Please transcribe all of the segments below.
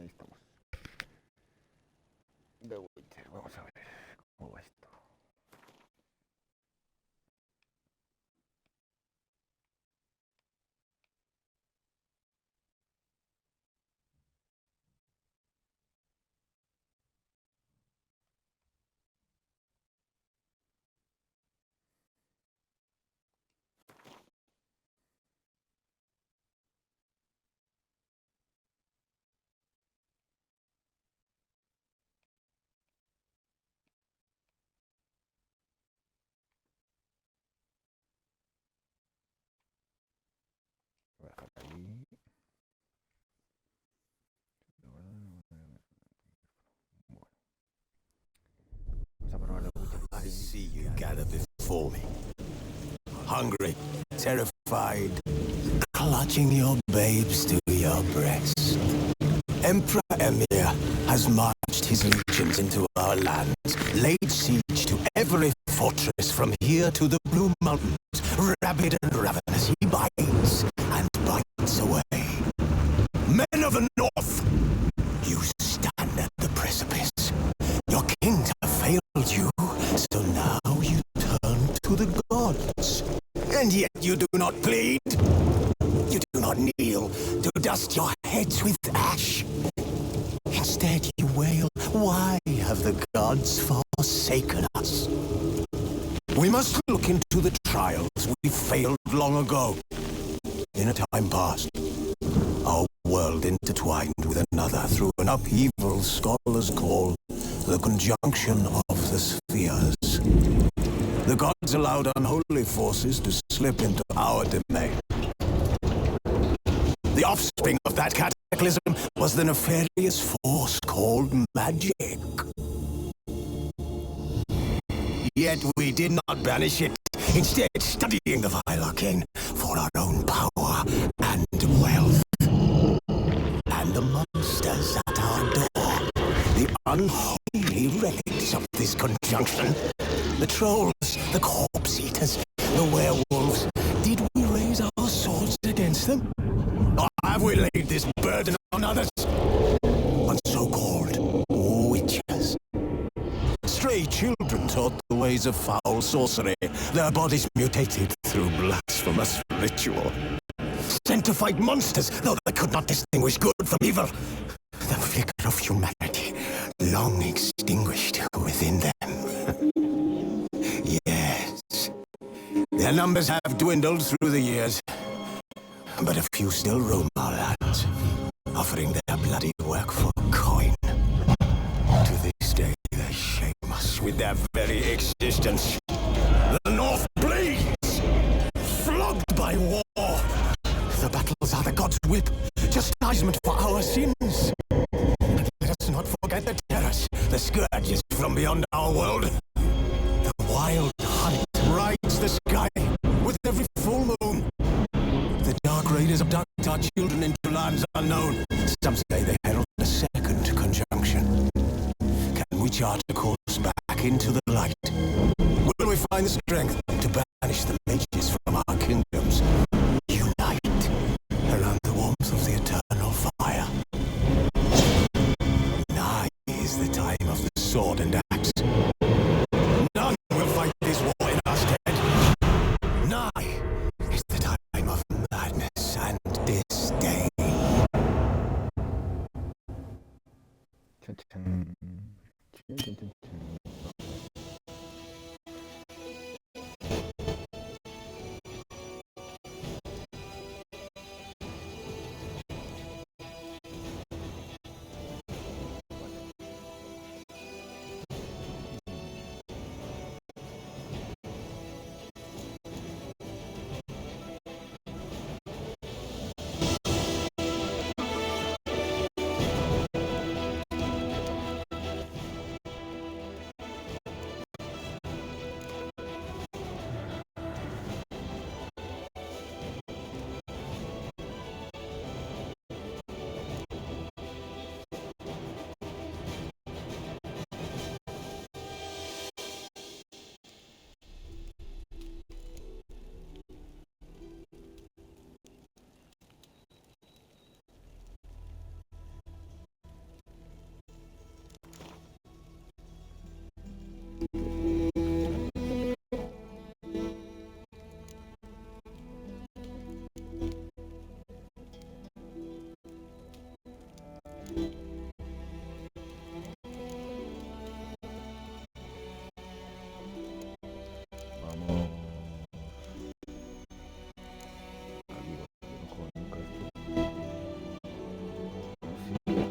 Ahí estamos. The Witcher, vamos a ver cómo va esto. Voy a dejar ahí. Bueno. Vamos a probar The Witcher. I see you gather before me. Hungry, terrified, clutching your babes to your breast. Emperor Emir has marched his legions into our lands, laid siege to every fortress from here to the Blue Mountains. Rabid and ravenous, he bites and bites away. Men of the North, you stand at the precipice. Your kings have failed you, so now you turn to the gods. And yet you do not plead. You do not kneel to dust your heads with ash. Instead you wail, why have the gods forsaken us? We must look into the trials we failed long ago. In a time past, our world intertwined with another through an upheaval scholars call the conjunction of the spheres. The gods allowed unholy forces to slip into our domain. The offspring of that cataclysm was the nefarious force called magic. Yet we did not banish it, instead studying the vile arcane for our own power and wealth. And the monsters at our door, the unholy relics of this conjunction, the trolls, the corpse eaters, the werewolves, did we raise our swords against them? Or have we laid this burden on others? On so-called witches. Stray children taught the ways of foul sorcery, their bodies mutated through blasphemous ritual. Sanctified monsters, though they could not distinguish good from evil. The flicker of humanity, long extinguished within them. Yes, their numbers have dwindled through the years, but a few still roam our lands, offering their bloody work for coin. To this day, they shame us with their very existence. The North bleeds, flogged by war. The battles are the gods' whip, chastisement for our sins. And let us not forget the terrors, the scourges from beyond our world. The wild hunt rides the sky with every full moon. The dark raiders abduct our children into lands unknown. Some say they herald a second conjunction. Can we chart a course back into the light? Will we find the strength to banish the mages from our kingdoms? Unite around the warmth of the eternal fire. Nigh is the time of the sword and axe. None will fight this war in our stead. Nigh is the time of madness and disdain. Chan, chan. Chan, chan, chan, chan. Vamos. Aquí con esto. Así.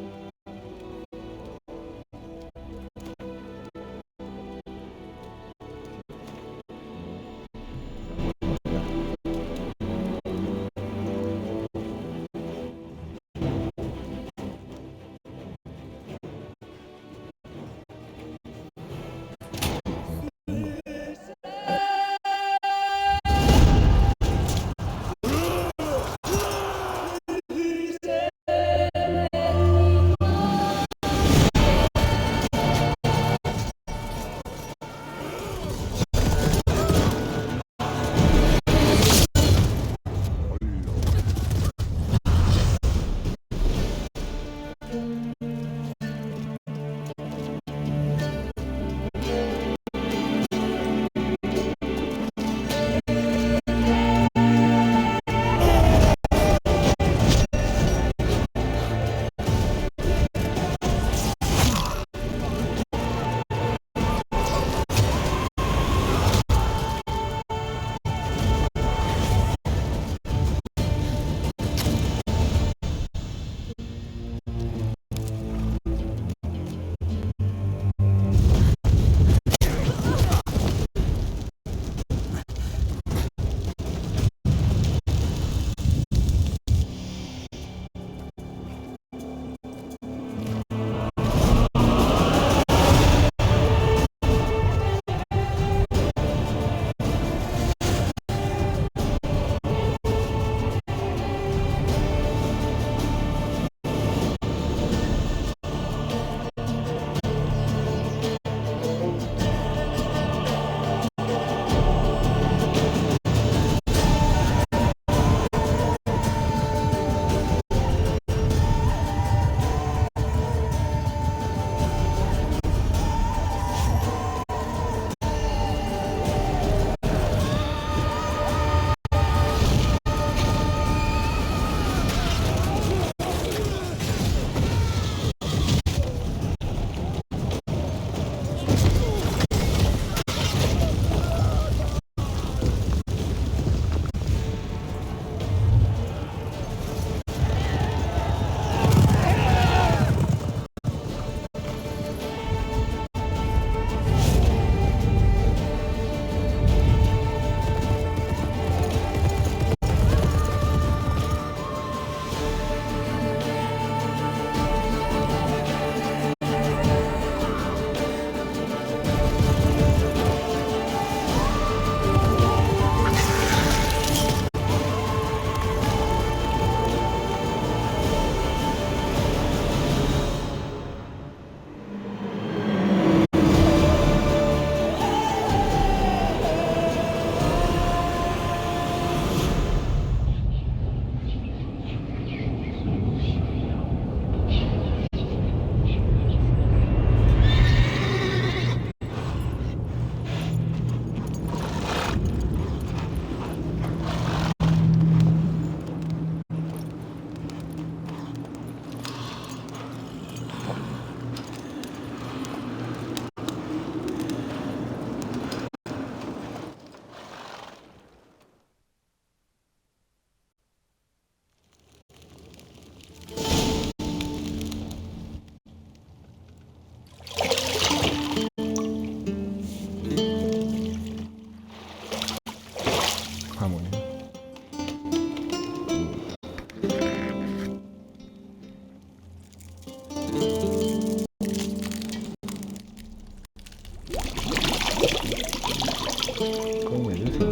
¿Cómo es eso?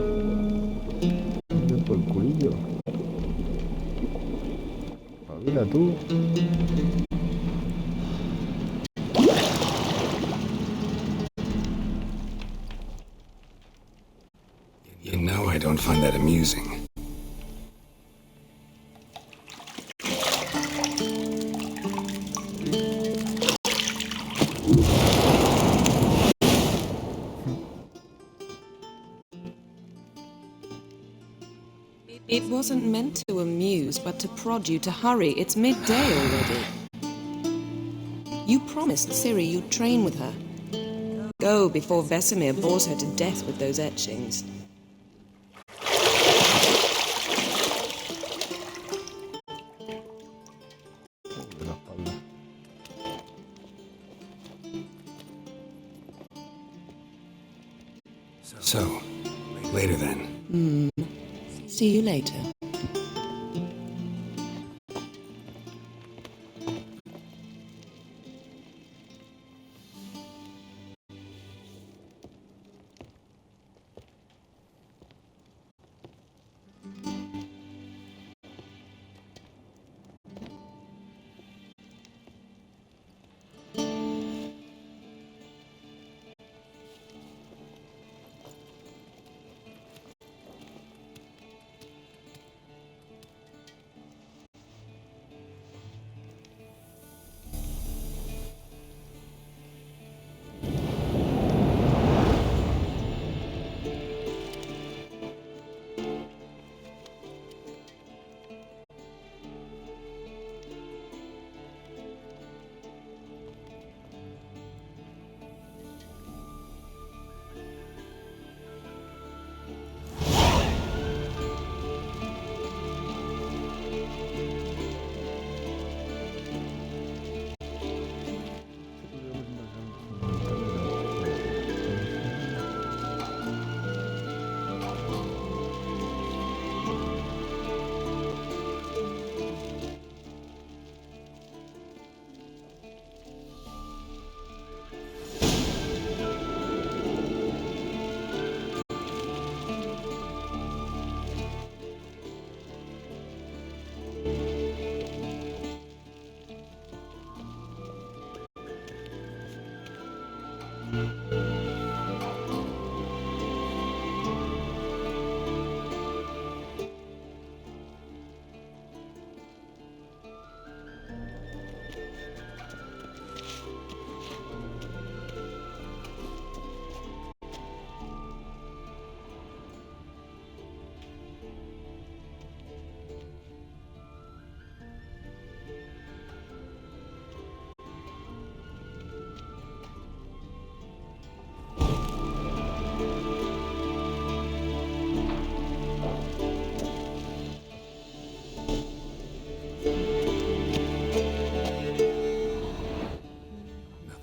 Es por el culillo. Pabila tú. You know I don't find that amusing. It wasn't meant to amuse, but to prod you to hurry. It's midday already. You promised Ciri you'd train with her. Go before Vesemir bores her to death with those etchings. La espalda. So, later then. See you later.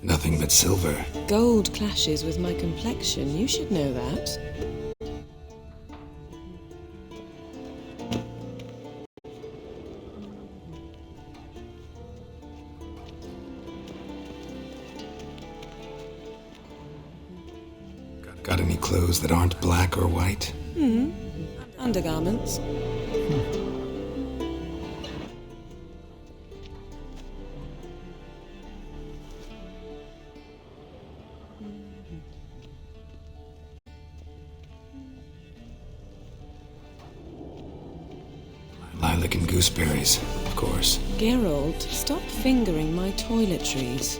Nothing but silver. Gold clashes with my complexion. You should know that. Got any clothes that aren't black or white? Undergarments. Lilac and gooseberries, of course. Geralt, stop fingering my toiletries.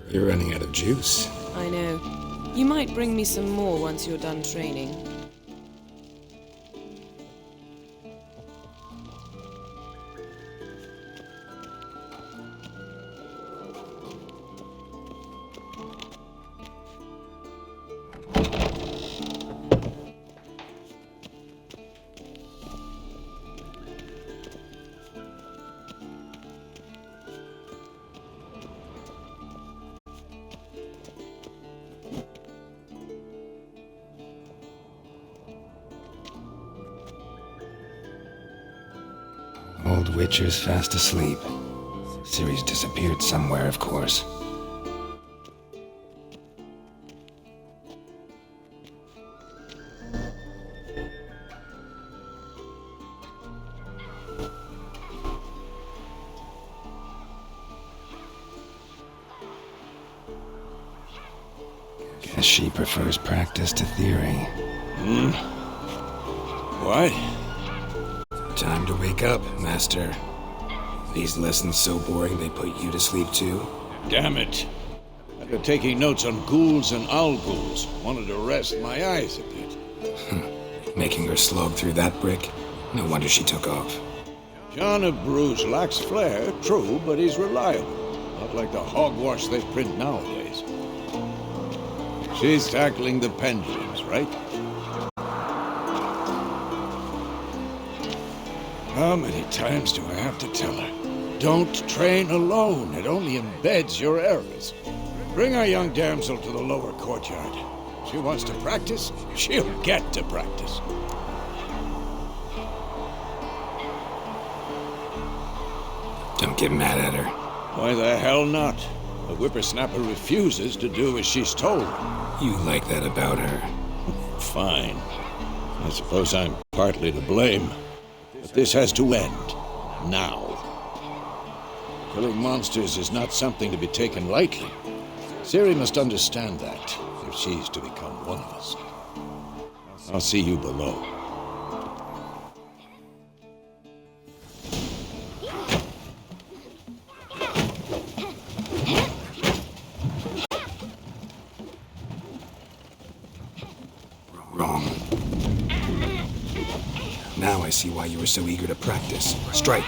You're running out of juice. I know. You might bring me some more once you're done training. Old Witcher's fast asleep. Ciri's disappeared somewhere, of course. Guess she prefers practice to theory. What? Time to wake up, Master. These lessons so boring they put you to sleep too? Damn it. After taking notes on ghouls and owl ghouls, wanted to rest my eyes a bit. Making her slog through that brick? No wonder she took off. John of Bruges lacks flair, true, but he's reliable. Not like the hogwash they print nowadays. She's tackling the pendulums, right? How many times do I have to tell her? Don't train alone. It only embeds your errors. Bring our young damsel to the lower courtyard. She wants to practice, she'll get to practice. Don't get mad at her. Why the hell not? The whippersnapper refuses to do as she's told. You like that about her. Fine. I suppose I'm partly to blame. But this has to end. Now. Killing monsters is not something to be taken lightly. Ciri must understand that, if she's to become one of us. I'll see you below. Wrong. Now I see why you were so eager to practice. Strike.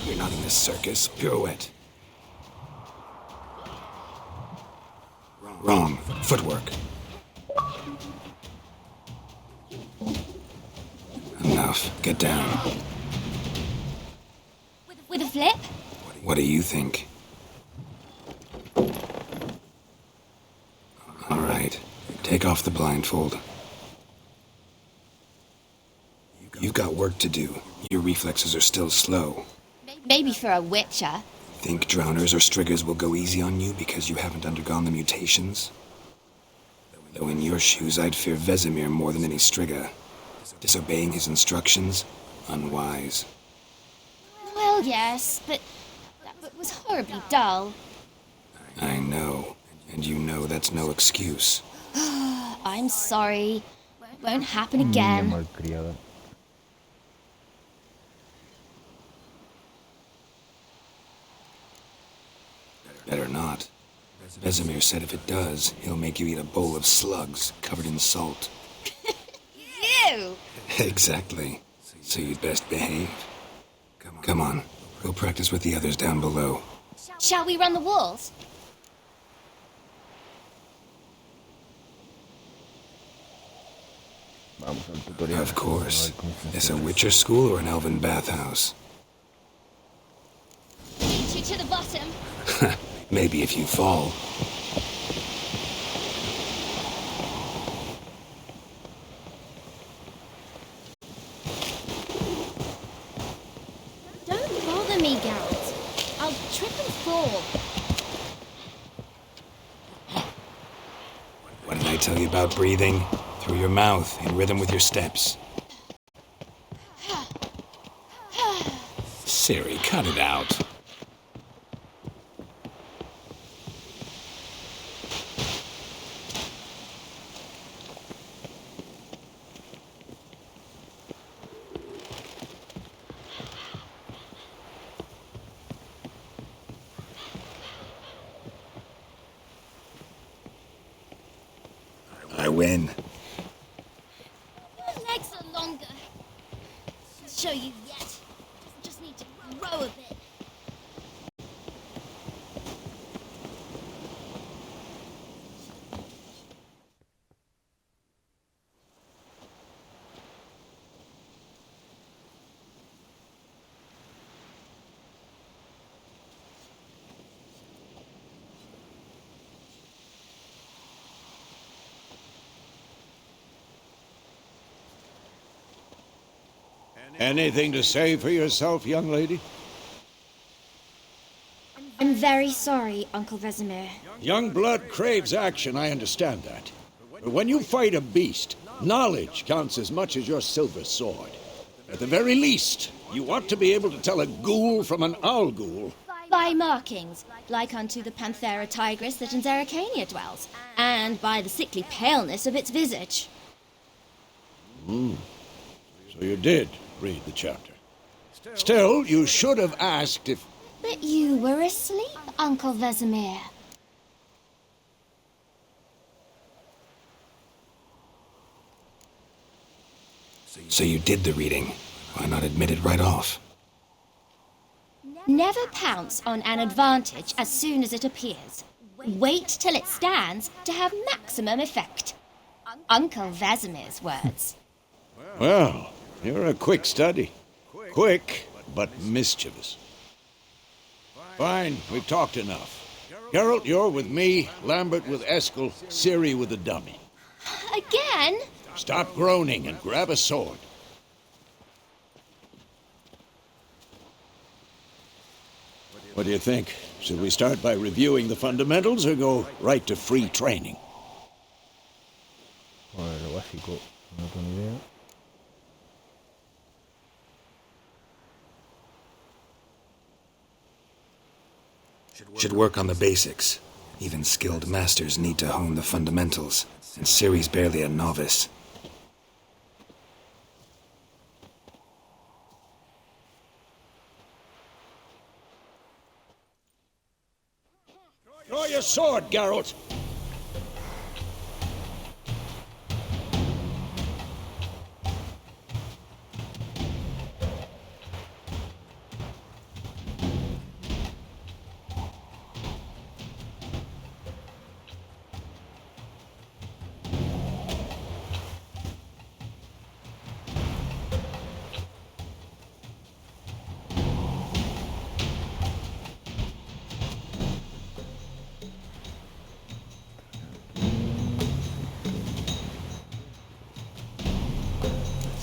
You're not in this circus. Pirouette. Wrong. Footwork. Enough. Get down. With a flip? What do you think? All right. Take off the blindfold. You've got work to do. Your reflexes are still slow. Maybe for a witcher. Think drowners or striggers will go easy on you because you haven't undergone the mutations? Though in your shoes, I'd fear Vesemir more than any strigger. Disobeying his instructions? Unwise. Well, yes, but that book was horribly dull. I know. And you know that's no excuse. I'm sorry. Won't happen again. Malcriada. Better not. Vesemir said if it does, he'll make you eat a bowl of slugs covered in salt. Ew! Exactly. So you'd best behave. Come on. Go practice with the others down below. Shall we run the walls? Vamos al tutorial. Of course. A ver cómo Is a funciona. Witcher school or an elven bathhouse? Beat you to the bottom. Maybe if you fall. Don't bother me, Garrett. I'll trip and fall. What did I tell you about breathing? Through your mouth, in rhythm with your steps. Ciri, cut it out. I win. Your legs are longer. I'll show you yet. Just need to grow a bit. Anything to say for yourself, young lady? I'm very sorry, Uncle Vesemir. Young blood craves action, I understand that. But when you fight a beast, knowledge counts as much as your silver sword. At the very least, you ought to be able to tell a ghoul from an owl ghoul. By markings, like unto the Panthera tigris that in Zerrikania dwells, and by the sickly paleness of its visage. So you did read the chapter. Still, you should have asked if... But you were asleep, Uncle Vesemir. So you did the reading. Why not admit it right off? Never pounce on an advantage as soon as it appears. Wait till it stands to have maximum effect. Uncle Vesemir's words. Well, you're a quick study. Quick, but mischievous. Fine, we've talked enough. Geralt, you're with me, Lambert with Eskel, Ciri with the dummy. Again? Stop groaning and grab a sword. What do you think? Should we start by reviewing the fundamentals or go right to free training? Bueno, lo básico, no tengo ni idea. Should work on the basics. Even skilled masters need to hone the fundamentals, and Ciri's barely a novice. Draw your sword, Geralt!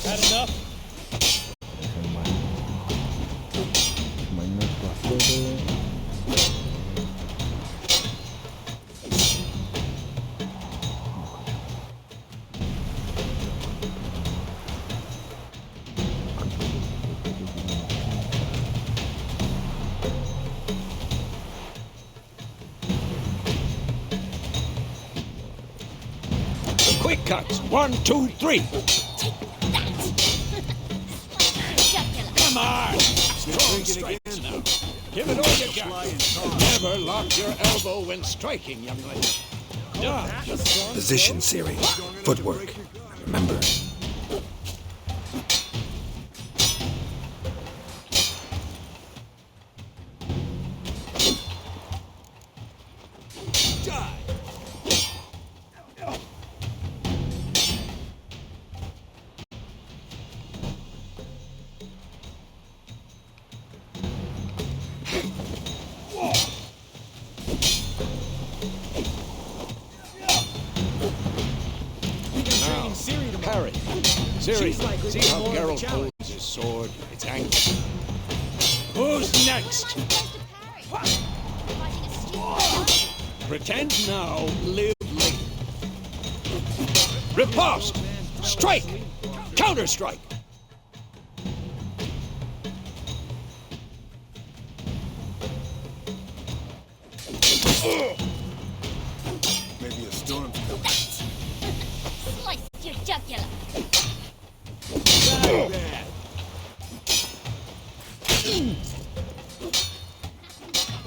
Es el Magnato Acero. The quick cuts. 1, 2, 3. Come on! Strong strikes now. Give it all you got. Never lock your elbow when striking, young lady. Dodge. Position, Ciri. Footwork. Remember. Parry. Ciri, see how Geralt holds his sword, its angle. Who's next? Pretend now, live later. Riposte! Strike! Counter-strike! Maybe a storm. Slice your jugular.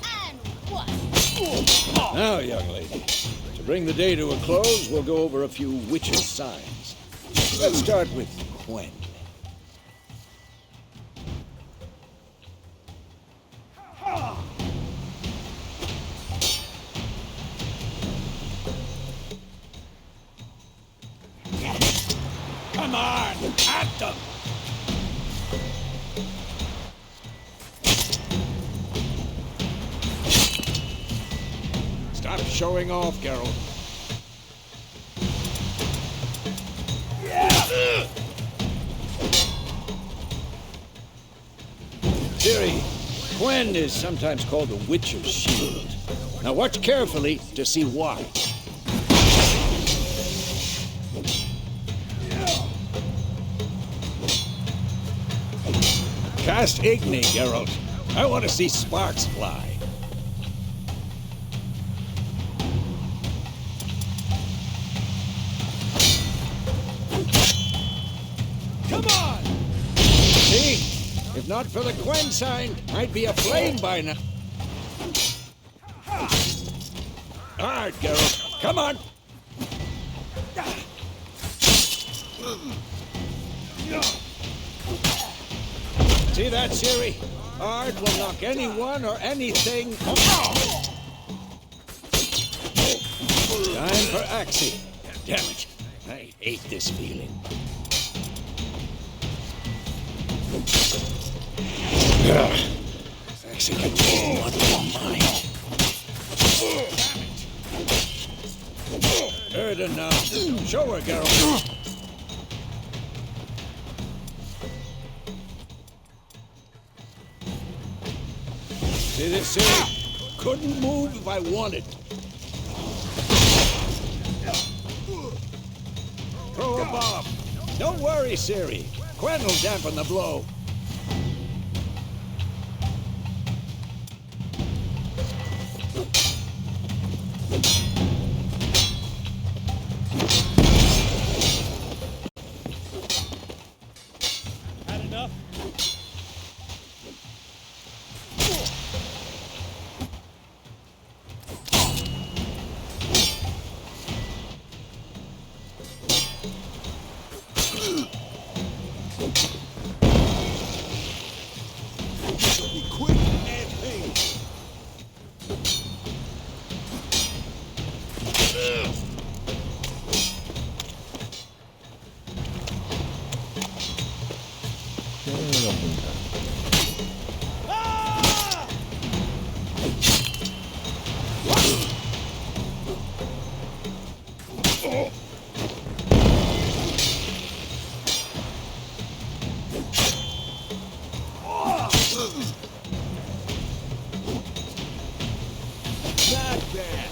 And what? Now, young lady, to bring the day to a close, we'll go over a few witches' signs. Let's start with Quen. Come on, at them! Stop showing off, Geralt. Ciri, Quen is sometimes called the Witcher's Shield. Now watch carefully to see why. Cast Igni, Geralt. I want to see sparks fly. Come on! See? If not for the Gwen sign, I'd be aflame by now. Alright, Geralt. Come on! See that, Ciri? Art will knock anyone or anything. Time for Axii. Damn it. I hate this feeling. Axii can take one more mind. Heard enough. Show her, Geralt. See this, Ciri? Couldn't move if I wanted. Throw a bomb. Don't worry, Ciri. Gwen will dampen the blow. Had enough? Tiene la punta. Not bad.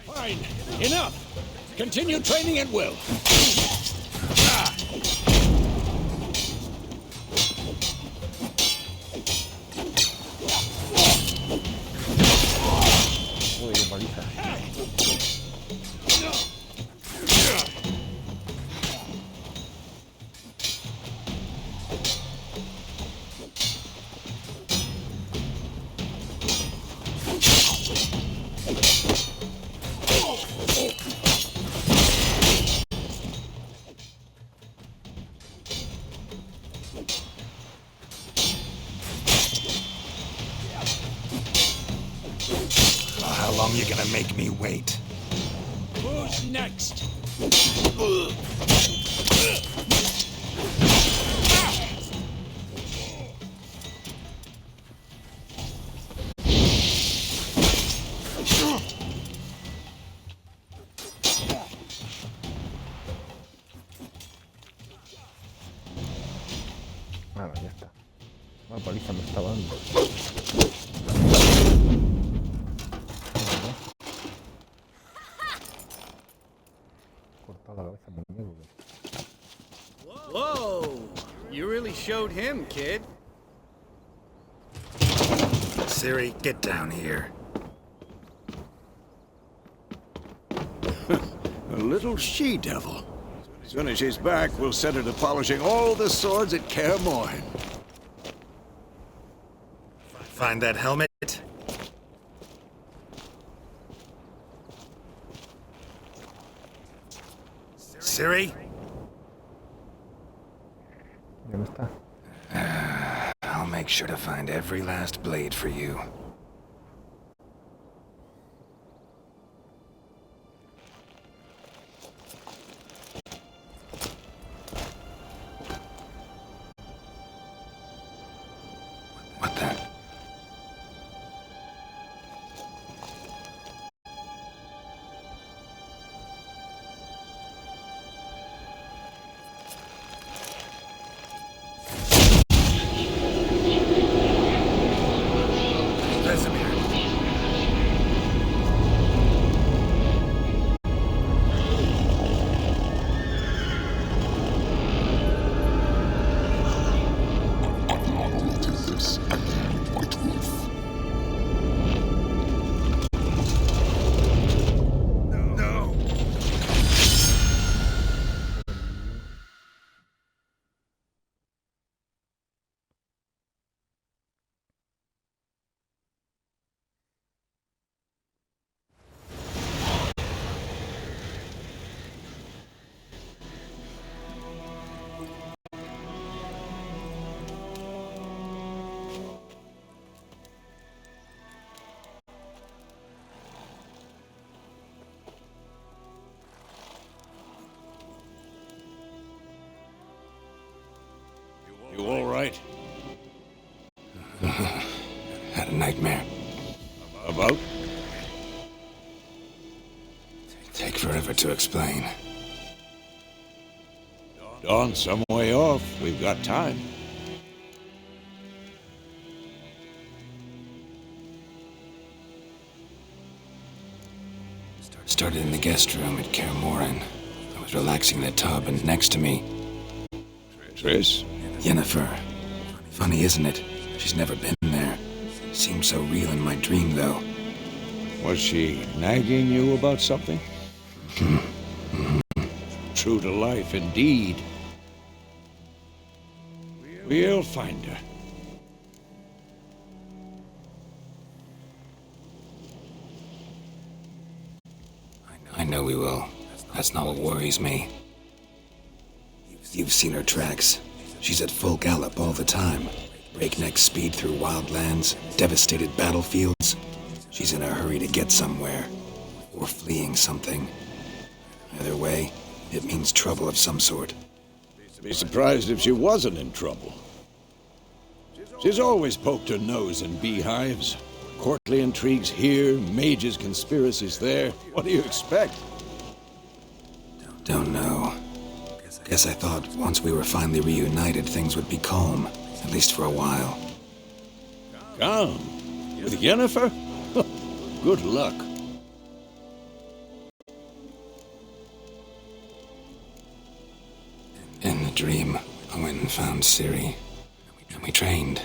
Fine. Enough. Continue training at will. Uy, qué paliza. How long you gonna make me wait? Who's next? Bueno, ya está. Una paliza me estaba dando. Cortado la cabeza al muñeco. Whoa! You really showed him, kid. Ciri, get down here. A little she-devil. As soon as she's back, we'll set her to polishing all the swords at Kaer Morhen. Find that helmet? Ciri? Ya no está. I'll make sure to find every last blade for you. What the? You all right? Had a nightmare. About? Take forever to explain. Dawn's some way off. We've got time. Started in the guest room at Kaer Morhen. I was relaxing in the tub, and next to me, Triss? Yennefer. Funny, isn't it? She's never been there. Seemed so real in my dream, though. Was she nagging you about something? True to life, indeed. We'll find her. I know we will. That's not what worries me. You've seen her tracks. She's at full gallop all the time. Breakneck speed through wild lands, devastated battlefields. She's in a hurry to get somewhere. Or fleeing something. Either way, it means trouble of some sort. Be surprised if she wasn't in trouble. She's always poked her nose in beehives. Courtly intrigues here, mages' conspiracies there. What do you expect? Don't know. Guess I thought once we were finally reunited, things would be calm. At least for a while. Calm? With Yennefer? Good luck. In the dream, I went and found Ciri. And we trained.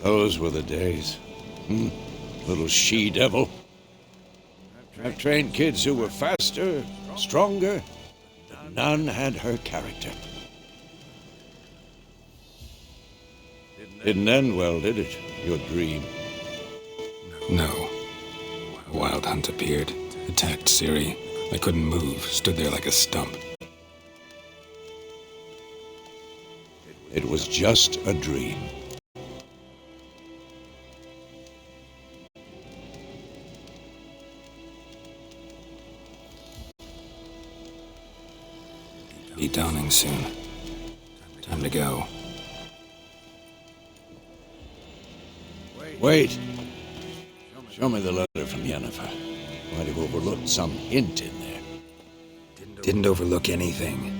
Those were the days. Little she-devil. I've trained kids who were faster, stronger, but none had her character. Didn't end well, did it? Your dream? No. A wild hunt appeared, attacked Ciri. I couldn't move, stood there like a stump. It was just a dream. Be dawning soon. Time to go. Wait. Show me the letter from Yennefer. Might have overlooked some hint in there. Didn't overlook anything.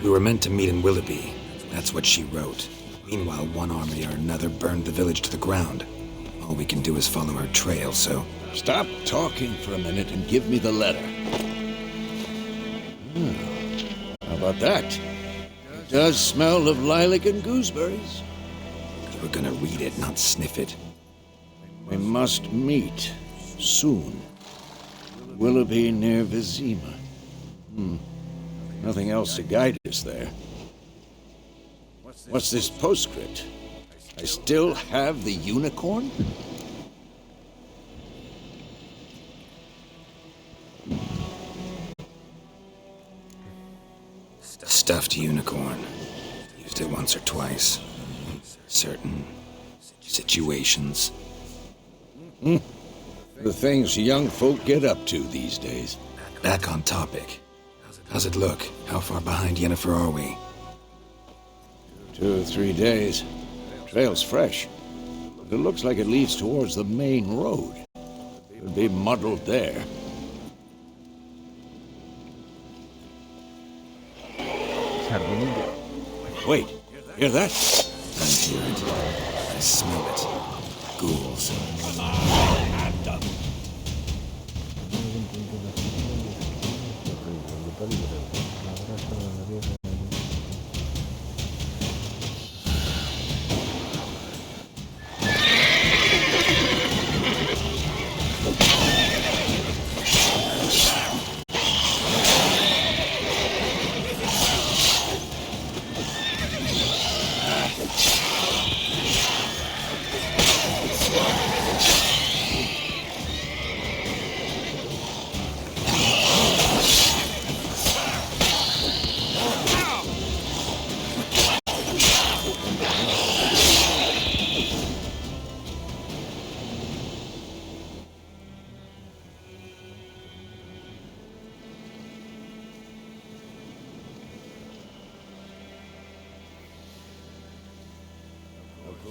We were meant to meet in Willoughby. That's what she wrote. Meanwhile, one army or another burned the village to the ground. All we can do is follow her trail, so... Stop talking for a minute and give me the letter. How about that? It does smell of lilac and gooseberries. You were gonna read it, not sniff it. We must meet soon. Willoughby near Vizima. Nothing else to guide us there. What's this postscript? I still have the unicorn? Stuffed unicorn. Used it once or twice. Certain situations. The things young folk get up to these days. Back on topic. How's it look? How far behind Yennefer are we? 2 or 3 days. Trail's fresh. But it looks like it leads towards the main road. Could be muddled there. Wait, hear that? I hear it. I smell it. Ghouls.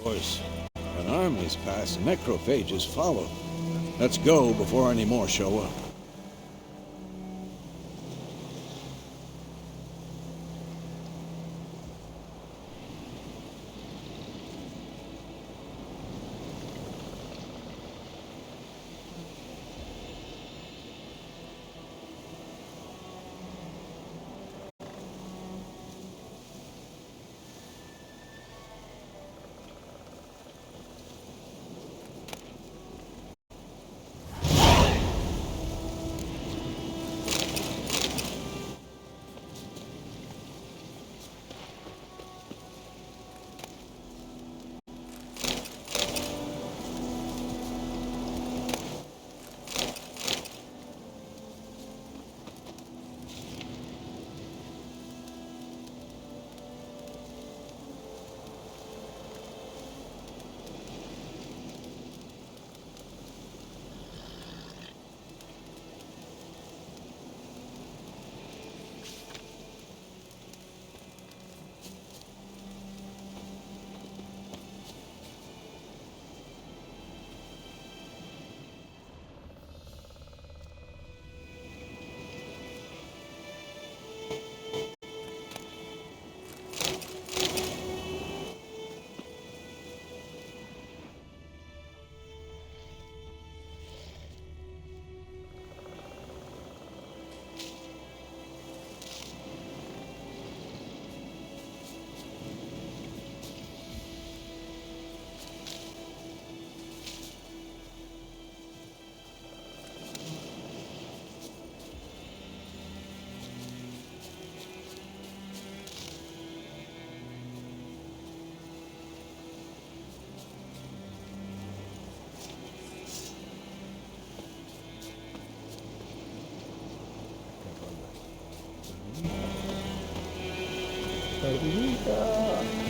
course, when armies pass, necrophages follow. Let's go before any more show up.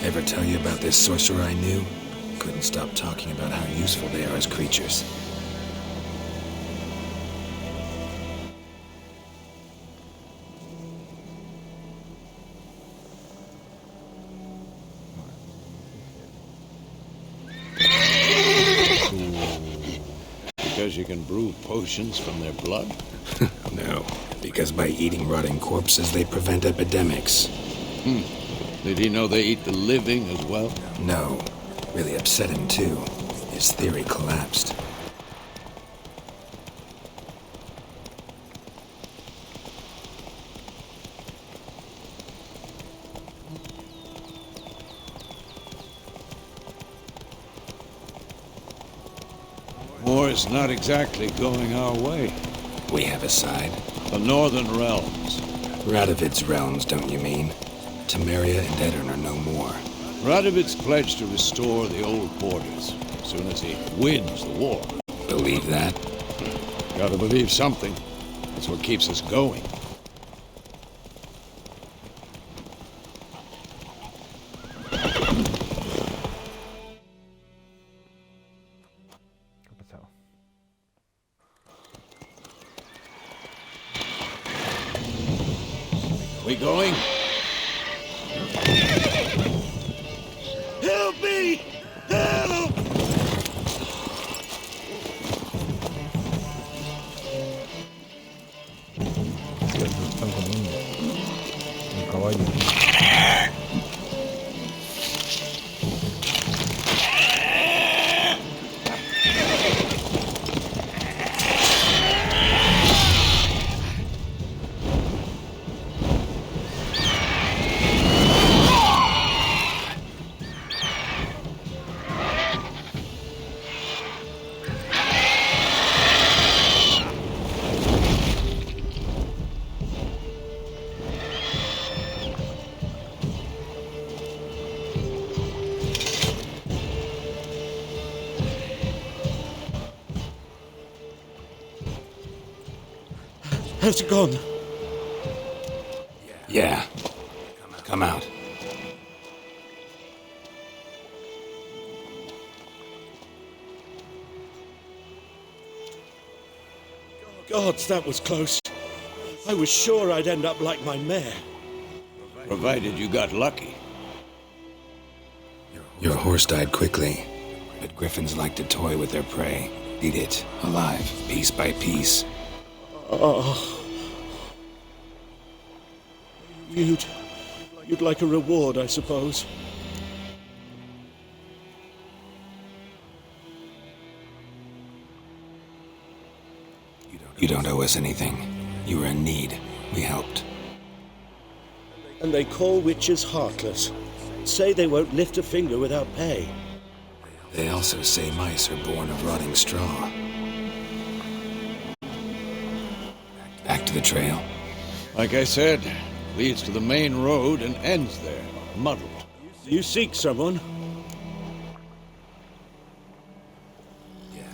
Ever tell you about this sorcerer I knew? Couldn't stop talking about how useful they are as creatures. Because you can brew potions from their blood? No, because by eating rotting corpses, they prevent epidemics. Did he know they eat the living as well? No, really upset him too. His theory collapsed. War's not exactly going our way. We have a side. The Northern Realms. Radovid's realms, don't you mean? Temeria and Edirn are no more. Radovid's pledged to restore the old borders as soon as he wins the war. Believe that? Gotta believe something. That's what keeps us going. ¿Qué ha pasado? We going? Help me! Help! Sí, están como un caballo. Has it gone? Yeah. Come out. Gods, that was close. I was sure I'd end up like my mare. Provided you got lucky. Your horse died quickly, but griffins like to toy with their prey. Eat it, alive, piece by piece. You'd like a reward, I suppose. You don't owe us anything. You were in need. We helped. And they call witches heartless. Say they won't lift a finger without pay. They also say mice are born of rotting straw. Back to the trail. Like I said, leads to the main road and ends there, muddled. You seek someone?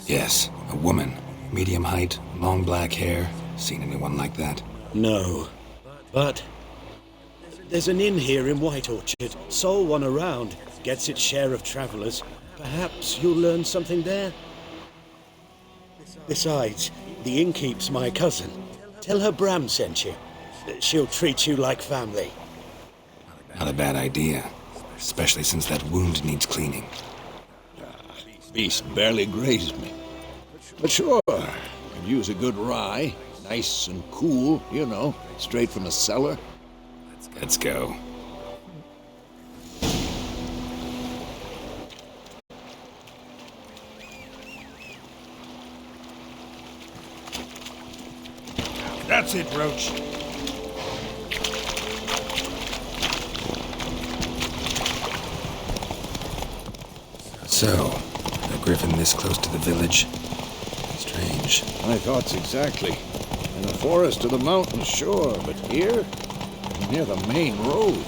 Yes, a woman. Medium height, long black hair. Seen anyone like that? No. But there's an inn here in White Orchard. Sole one around. Gets its share of travelers. Perhaps you'll learn something there? Besides, the innkeep's my cousin. Tell her Bram sent you. She'll treat you like family. Not a bad idea. Especially since that wound needs cleaning. Beast barely grazed me. But sure, could use a good rye. Nice and cool, you know, straight from the cellar. Let's go. That's it, Roach. So, a griffin this close to the village? Strange. My thoughts exactly. In the forest or the mountains, sure, but here? Near the main road.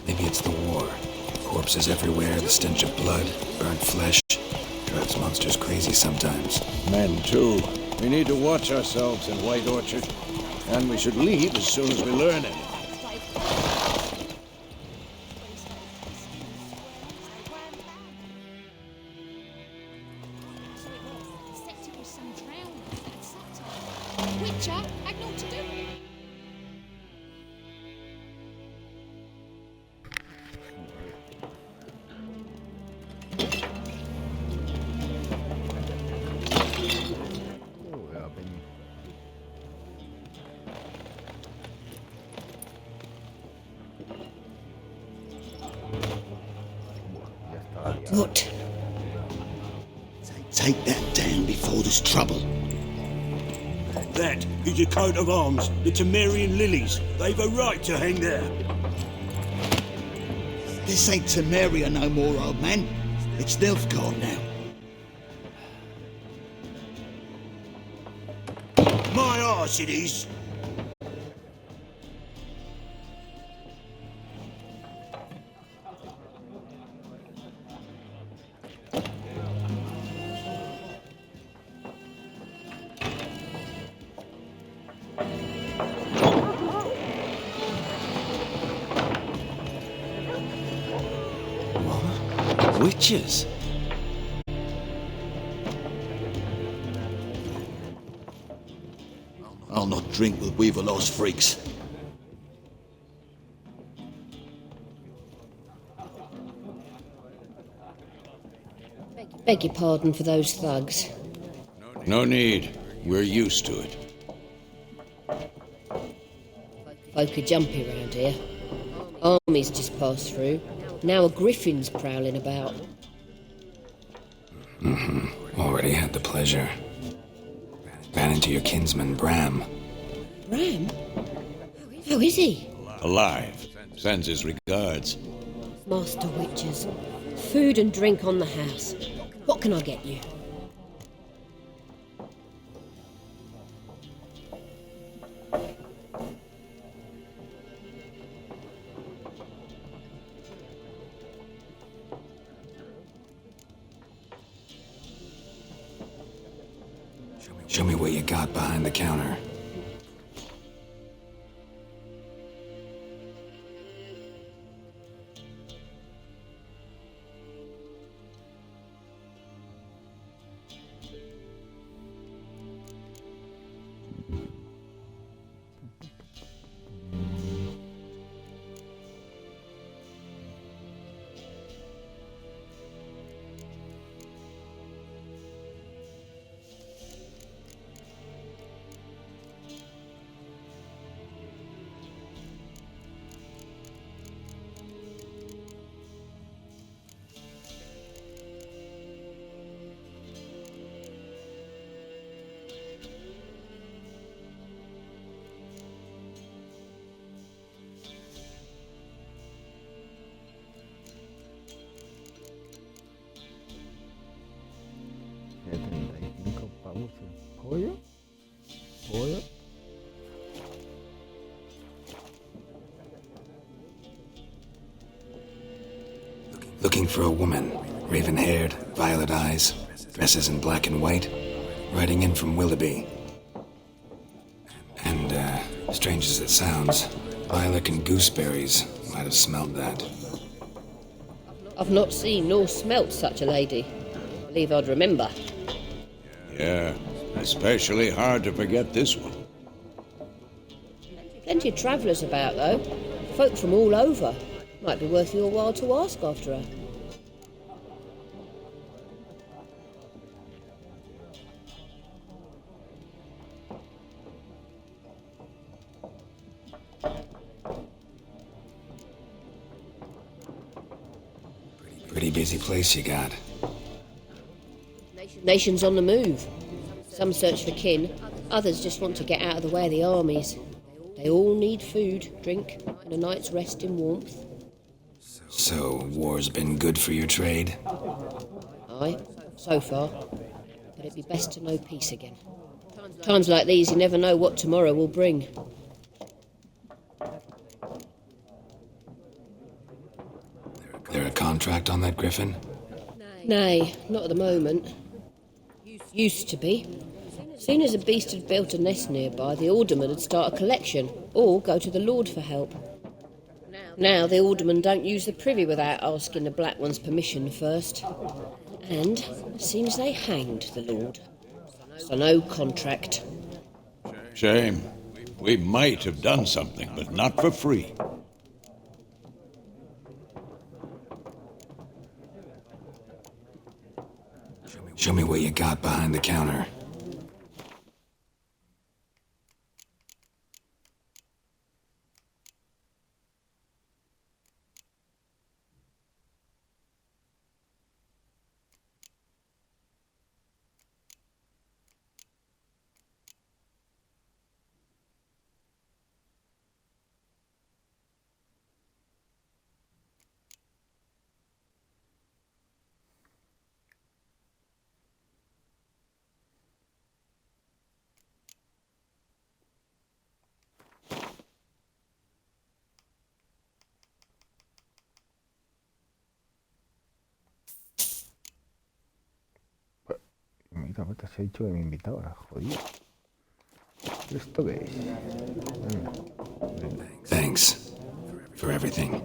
Maybe it's the war. Corpses everywhere, the stench of blood, burnt flesh. Drives monsters crazy sometimes. Men, too. We need to watch ourselves in White Orchard. And we should leave as soon as we learn it. Witcher, I've naught to do. What? Take that down before there's trouble. That is a coat of arms, the Temerian lilies. They've a right to hang there. This ain't Temeria no more, old man. It's Nilfgaard now. My arse it is. Witches? I'll not drink with Weaverlaw's freaks. Beg your pardon for those thugs. No need. We're used to it. Folk are jumpy round here. Armies just passed through. Now a griffin's prowling about. Already had the pleasure. Ran into your kinsman, Bram. Bram? How is he? Alive. Sends his regards. Master Witches. Food and drink on the house. What can I get you? Show me what you got behind the counter. Oye. Oye. Looking for a woman, raven-haired, violet eyes, dresses in black and white, riding in from Willoughby. And, strange as it sounds, lilac and gooseberries might have smelled that. I've not seen nor smelt such a lady. I believe I'd remember. Yeah, especially hard to forget this one. Plenty of travellers about, though. Folk from all over. Might be worth your while to ask after her. Pretty busy place you got. Nations on the move. Some search for kin, others just want to get out of the way of the armies. They all need food, drink, and a night's rest in warmth. So, war's been good for your trade? Aye, so far. But it'd be best to know peace again. Times like these, you never know what tomorrow will bring. There a contract on that griffin? Nay, not at the moment. Used to be. Soon as a beast had built a nest nearby, the alderman would start a collection, or go to the Lord for help. Now the aldermen don't use the privy without asking the Black One's permission first. And it seems they hanged the Lord. So no contract. Shame. We might have done something, but not for free. Show me what you got behind the counter. Mira, te has dicho que me invitaba, jodido. ¿Esto qué es? Thanks for everything.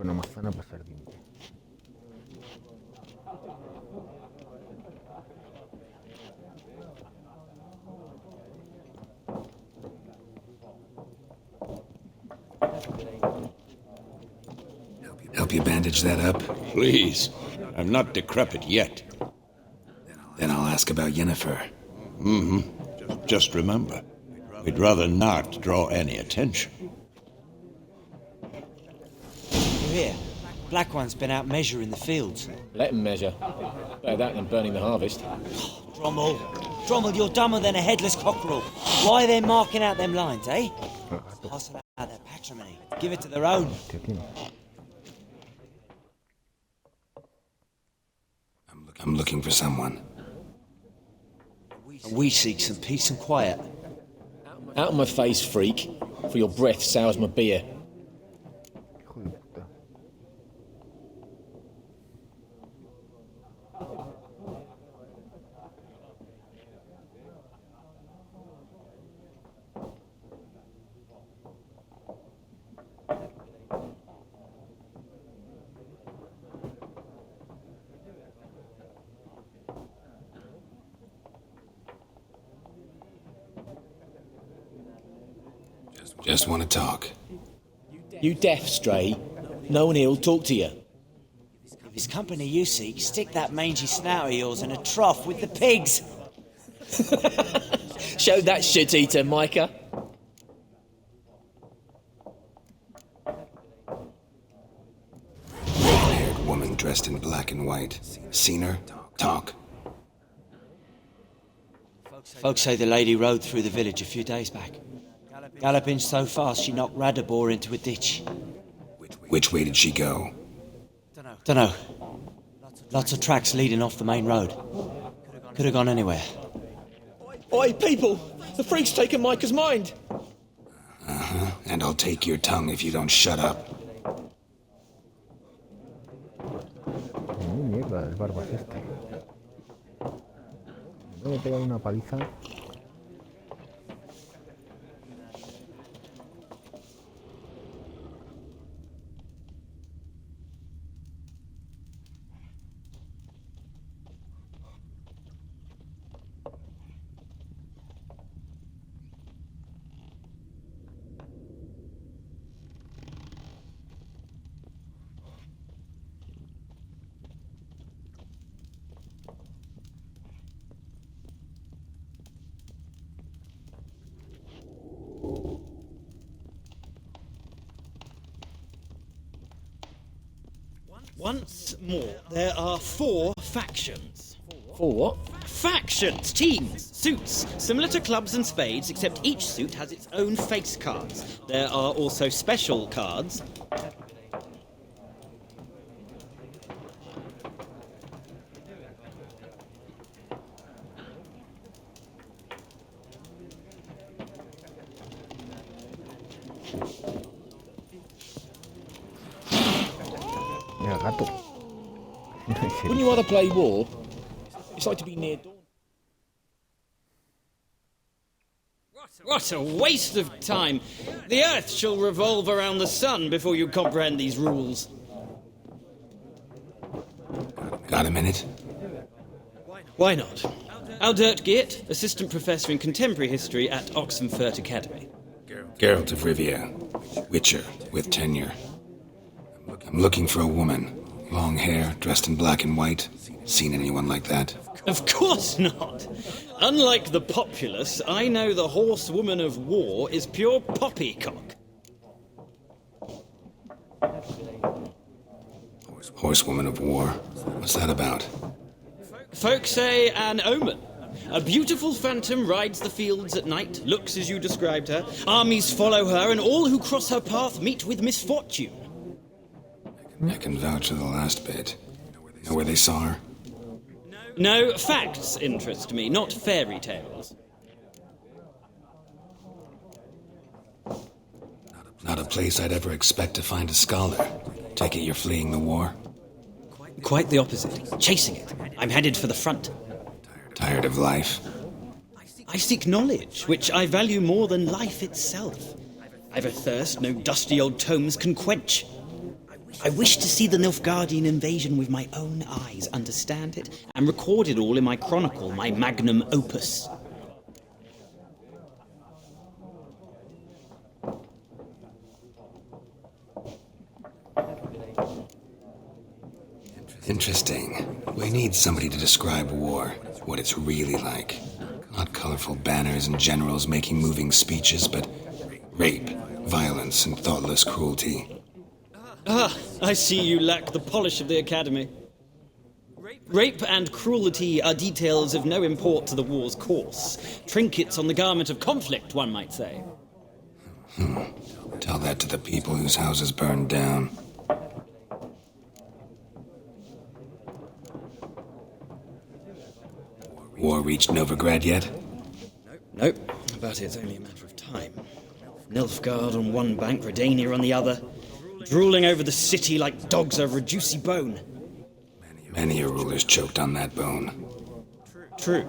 Una manzana para sardina. Help you bandage that up? Please. I'm not decrepit yet. Then I'll ask about Yennefer. Just remember, we'd rather not draw any attention. You hear? Black One's been out measuring the fields. Let him measure. Better that than burning the harvest. Drommel, you're dumber than a headless cockerel. Why are they marking out them lines, eh? Parcel out their patrimony. Give it to their own. I'm looking for someone. We seek some peace and quiet. Out of my face, freak, for your breath sours my beer. Just want to talk. You deaf, Stray? No one here'll talk to you. If it's company you seek, stick that mangy snout of yours in a trough with the pigs. Show that shit-eater, Micah. Red-haired woman dressed in black and white. Seen her? Talk. Folks say the lady rode through the village a few days back. Galloping so fast she knocked Radabor into a ditch. Which way did she go? Dunno. Lots of tracks leading off the main road. Could have gone anywhere. Oi, people! The freak's taken Micah's mind! Uh-huh. And I'll take your tongue if you don't shut up. Mierda, es barbas este. Me voy a pegar una paliza. Once more, there are 4 factions. 4 what? Factions, teams, suits, similar to clubs and spades, except each suit has its own face cards. There are also special cards. Mira, gato. Wouldn't you rather play war? It's like to be near dawn. What a waste of time! The Earth shall revolve around the sun before you comprehend these rules. Got a minute? Why not? Aldert Geert, Assistant Professor in Contemporary History at Oxenfurt Academy. Geralt of Rivia, Witcher with tenure. I'm looking for a woman. Long hair, dressed in black and white. Seen anyone like that? Of course not! Unlike the populace, I know the horsewoman of war is pure poppycock. Horsewoman of war? What's that about? Folk say an omen. A beautiful phantom rides the fields at night, looks as you described her. Armies follow her, and all who cross her path meet with misfortune. I can vouch for the last bit. Know where they saw her? No, facts interest me, not fairy tales. Not a place I'd ever expect to find a scholar. Take it you're fleeing the war? Quite the opposite. Chasing it. I'm headed for the front. Tired of life? I seek knowledge, which I value more than life itself. I've a thirst no dusty old tomes can quench. I wish to see the Nilfgaardian invasion with my own eyes, understand it, and record it all in my chronicle, my magnum opus. Interesting. We need somebody to describe war, what it's really like. Not colorful banners and generals making moving speeches, but rape, violence, and thoughtless cruelty. Ah, I see you lack the polish of the Academy. Rape and cruelty are details of no import to the war's course. Trinkets on the garment of conflict, one might say. Tell that to the people whose houses burned down. War reached Novigrad yet? Nope, but it's only a matter of time. Nilfgaard on one bank, Redania on the other, drooling over the city like dogs over a juicy bone. Many a ruler's choked on that bone. True.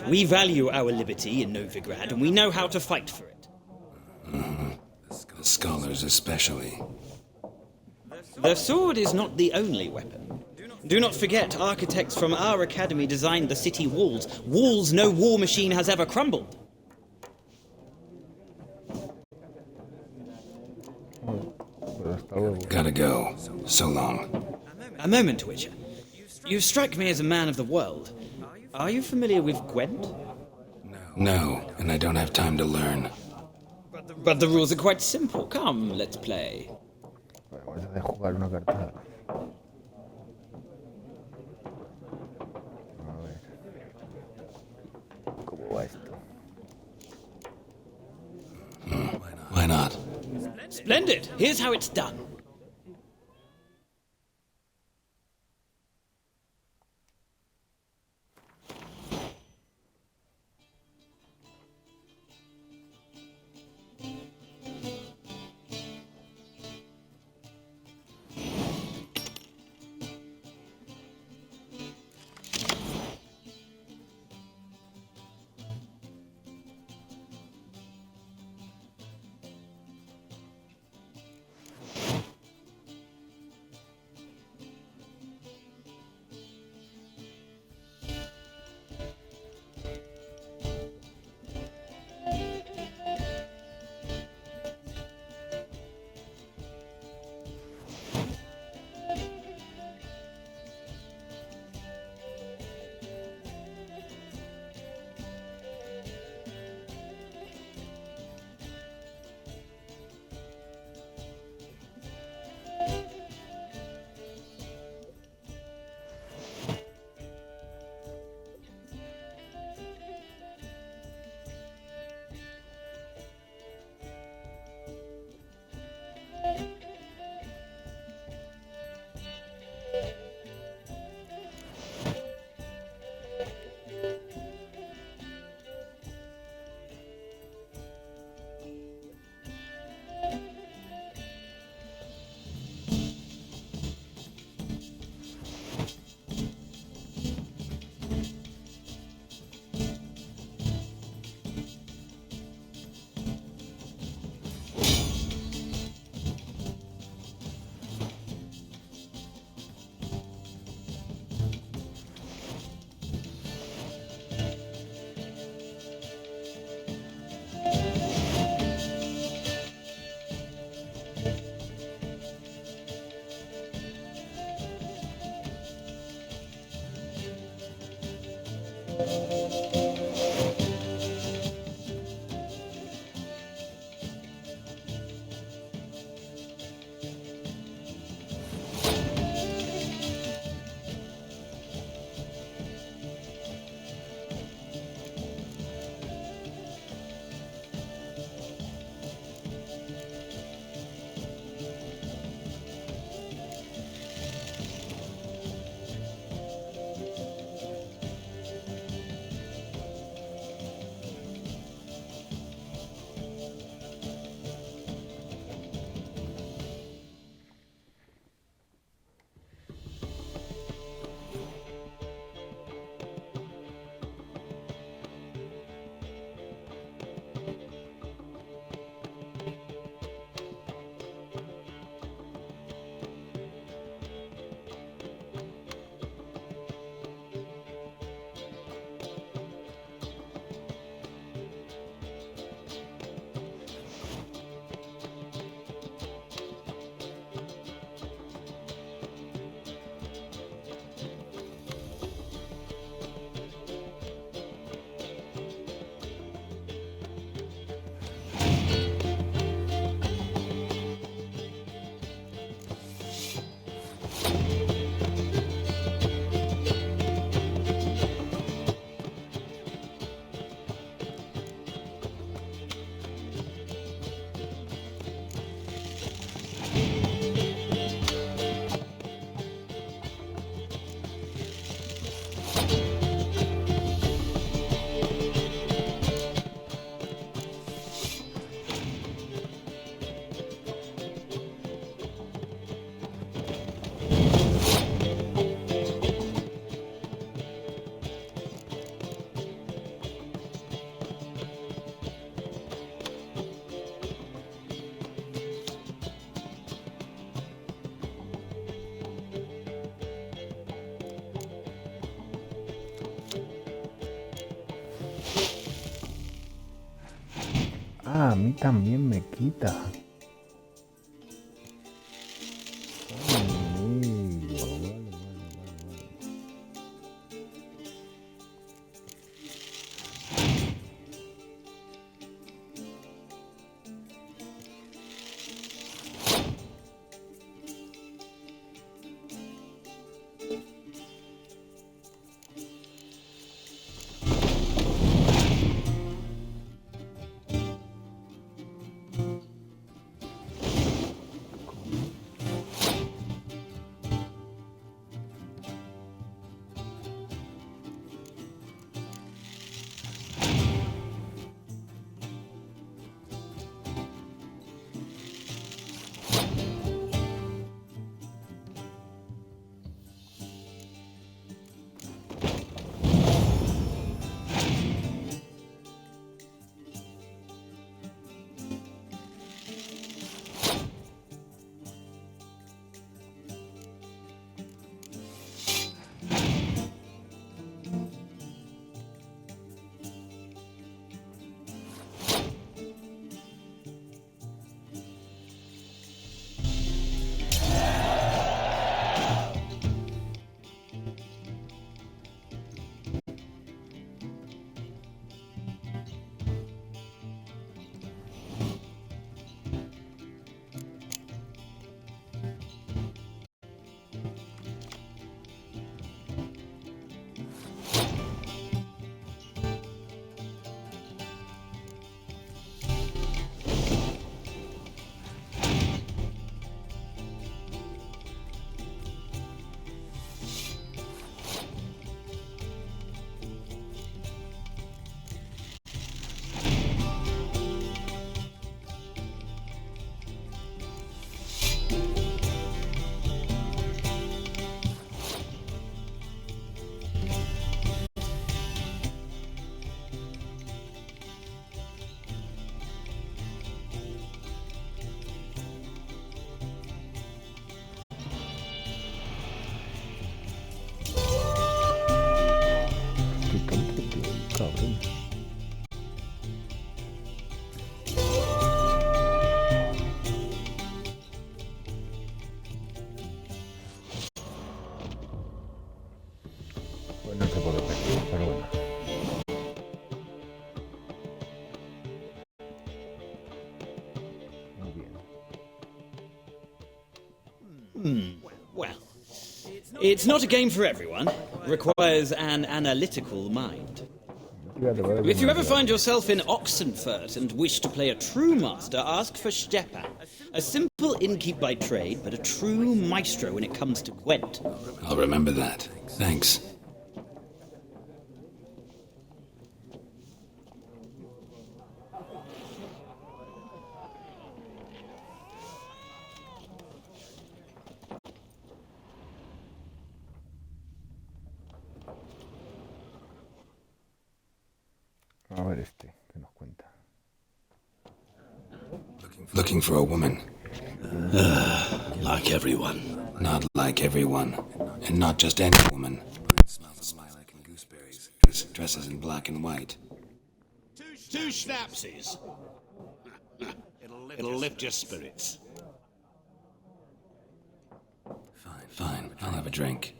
We value our liberty in Novigrad, and we know how to fight for it. The scholars especially. The sword is not the only weapon. Do not forget, architects from our academy designed the city walls. Walls no war machine has ever crumbled. Gotta go. So long. A moment, Witcher. You strike me as a man of the world. Are you familiar with Gwent? No, and I don't have time to learn. But the rules are quite simple. Come, let's play. Vamos a jugar una carta. A ver. ¿Cómo va esto? Why not? Splendid. Here's how it's done. Ah, a mí también me quita. Amigo, vale. No se puede perder, pero bueno. Muy bien. Well, it's not a game for everyone. Requires an analytical mind. If you ever find yourself in Oxenfurt and wish to play a true master, ask for Stepan. A simple innkeep by trade, but a true maestro when it comes to Gwent. I'll remember that. Thanks. A ver ¿qué nos cuenta? Looking for a woman. Like everyone. Not like everyone. And not just any woman. Smells of lilac and gooseberries. Dresses in black and white. Two schnapsies. It'll lift your spirits. Fine. I'll have a drink.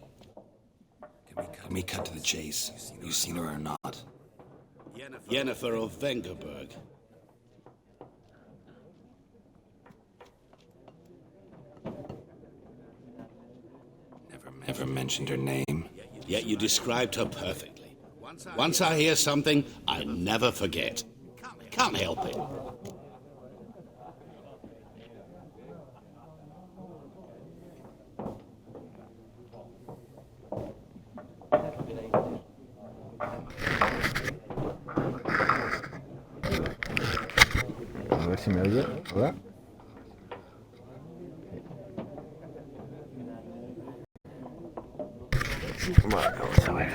Can we cut to the chase? You seen her or not? Yennefer of Vengerberg. Never mentioned her name. Yet you described her perfectly. Once I hear something, I never forget. Can't help it. A ver si me oye, ¿verdad? Bueno, vamos a ver.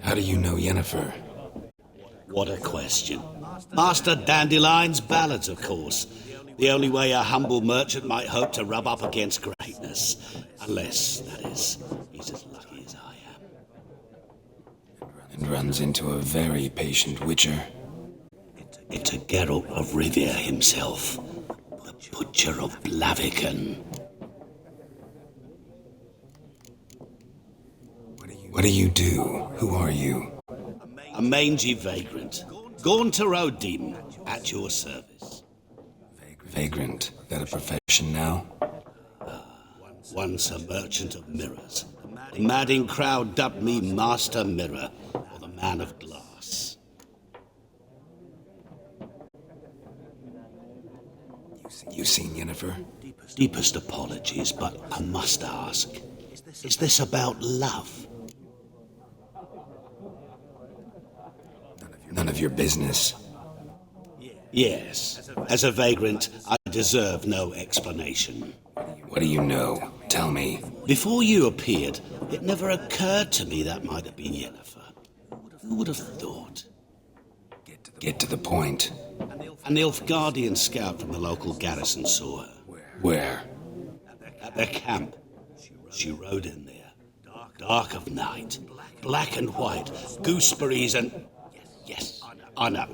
How do you know Yennefer? What a question. Master Dandelion's ballads, of course. The only way a humble merchant might hope to rub up against greatness. Unless, that is, he's as lucky as I am. runs into a very patient witcher. It's a Geralt of Rivia himself, the Butcher of Blaviken. What do you do? Who are you? A mangy vagrant, gone to Rodim, at your service. Vagrant? That a profession now? Once a merchant of mirrors. The madding crowd dubbed me Master Mirror, or the Man of Glass. You seen Yennefer? Deepest apologies, but I must ask, is this about love? None of your business. Yes. As a vagrant, I deserve no explanation. What do you know? Tell me. Before you appeared, it never occurred to me that might have been Yennefer. Who would have thought? Get to the point. An Nilfgaardian scout from the local garrison saw her. Where? At their camp. She rode in there. Dark of night. Black and white. Gooseberries and... Yes, I know.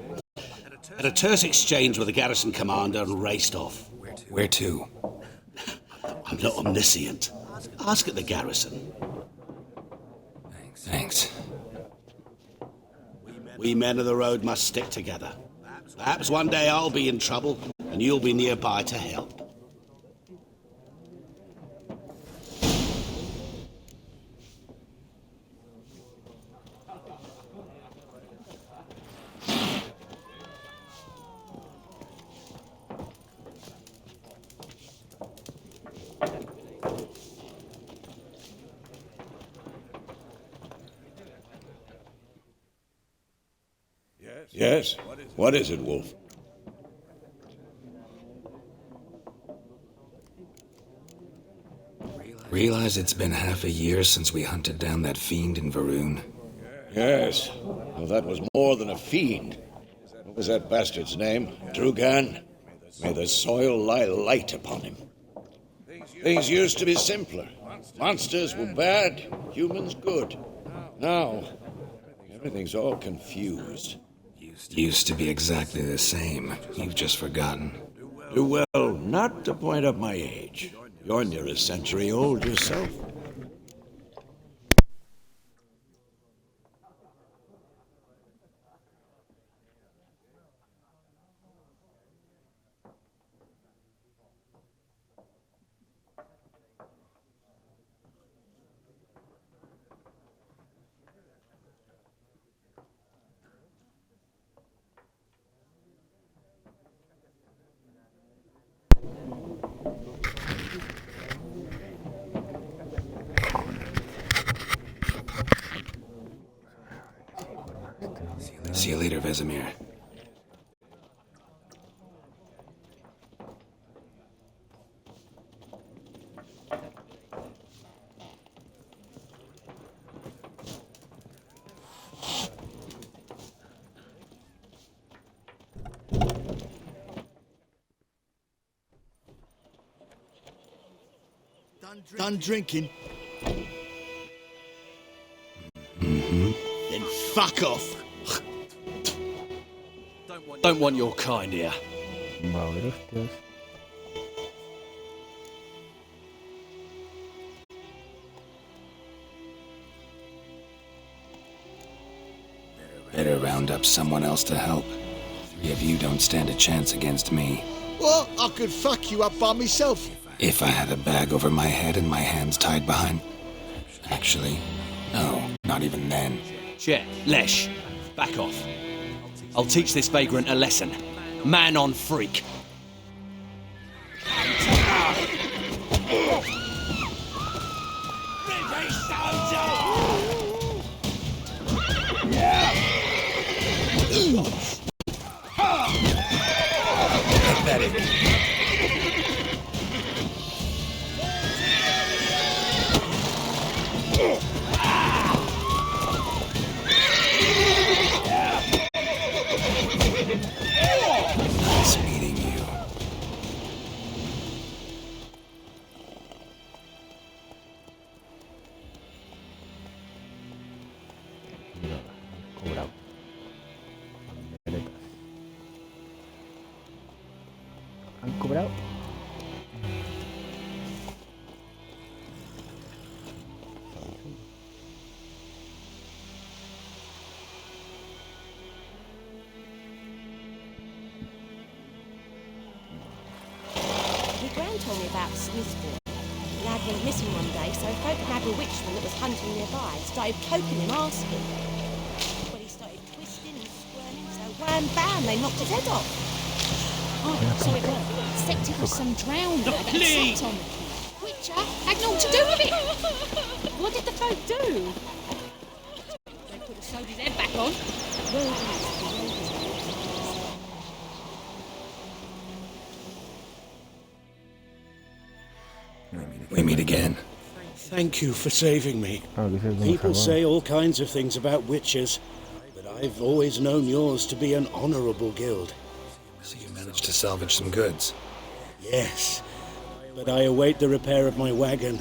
Had a terse exchange with the garrison commander and raced off. Where to? I'm not omniscient. Ask at the garrison. Thanks. We men of the road must stick together. Perhaps one day I'll be in trouble, and you'll be nearby to help. Yes? What is it, Wolf? Realize it's been half a year since we hunted down that fiend in Varun? Yes. Well, that was more than a fiend. What was that bastard's name? Drugan? May the soil lie light upon him. Things used to be simpler. Monsters were bad, humans good. Now, everything's all confused. Used to be exactly the same. You've just forgotten. Do well not to point up my age. You're near a century old yourself. See you later, Vesemir. Done drinking? Mm-hmm. Then fuck off. Don't want your kind here. Better round up someone else to help. Three of you don't stand a chance against me. Well, I could fuck you up by myself. If I had a bag over my head and my hands tied behind... Actually, no, not even then. Shit, Lesh, back off. I'll teach this vagrant a lesson. Man on freak. Nice meeting you. Sam told me about Smithport. The lad went missing one day, so folk nabbed a witchman that was hunting nearby and started poking him, asking. Well, he started twisting and squirming, so wham bam, they knocked his head off. Oh, so it was. Suspected of some drowner that had slept on the kid. Witcher had naught to do with it. What did the folk do? They could have sewed his head back on. We meet again. Thank you for saving me. Ah, que es People Don say all kinds of things about witches, but I've always known yours to be an honourable guild. So you managed to salvage some goods? Yes, but I await the repair of my wagon.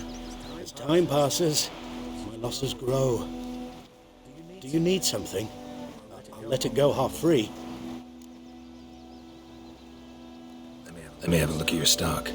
As time passes, my losses grow. Do you need something? I'll let it go half-free. Let me have a look at your stock.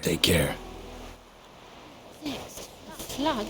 Take care. Next, flood.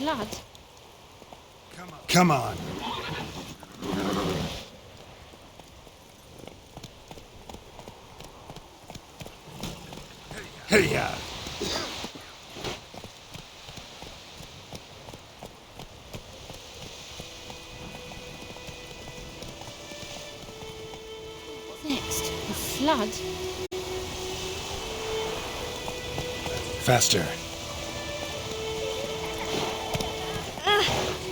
flood. Come on. Hey-ya! Next, the flood. Faster.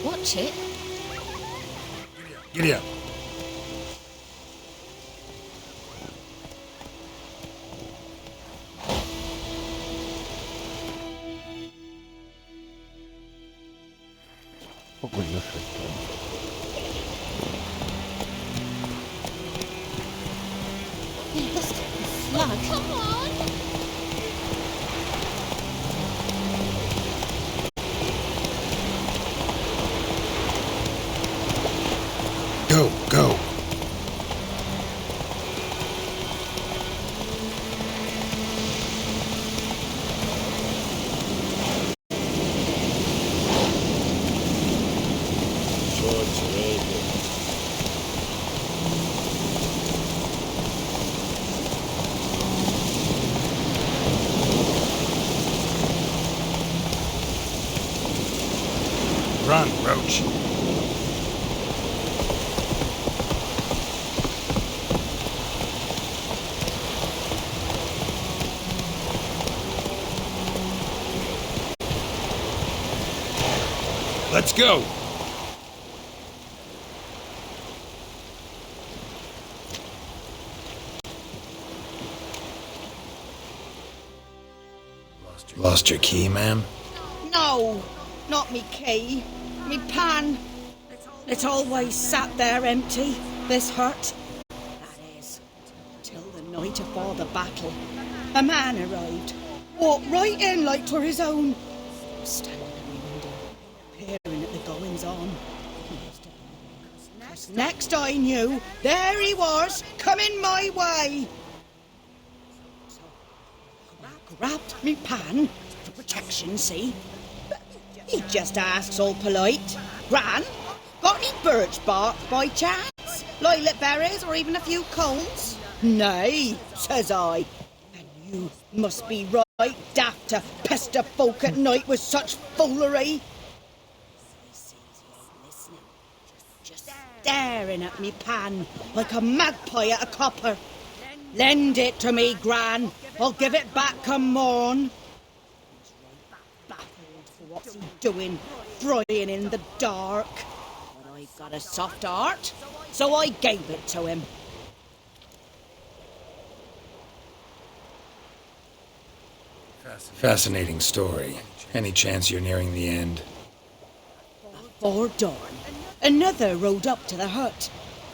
Watch it. Giddy up. Oh, quello aspetta. Next, the flood. Come on! Go, go. Swords ready. Run, Roach. Let's go. Lost your key, ma'am? No, not me key. Me pan. It always sat there empty, this hut. That is, till the night afore the battle. A man arrived, walked right in like 'twere his own. Standing at my window, peering at the goings on. Next I knew, there he was, coming my way. Grabbed me pan for protection, see? But he just asks all polite. Gran, got any birch bark by chance? Lilac berries or even a few coals? Nay, says I. And you must be right daft to pester folk at night with such foolery. Just staring at me pan like a magpie at a copper. Lend it to me, Gran. I'll give it back come morn. Baffled for what's he doing, frying in the dark. But I've got a soft heart, so I gave it to him. Fascinating story. Any chance you're nearing the end? Before dawn, another rode up to the hut.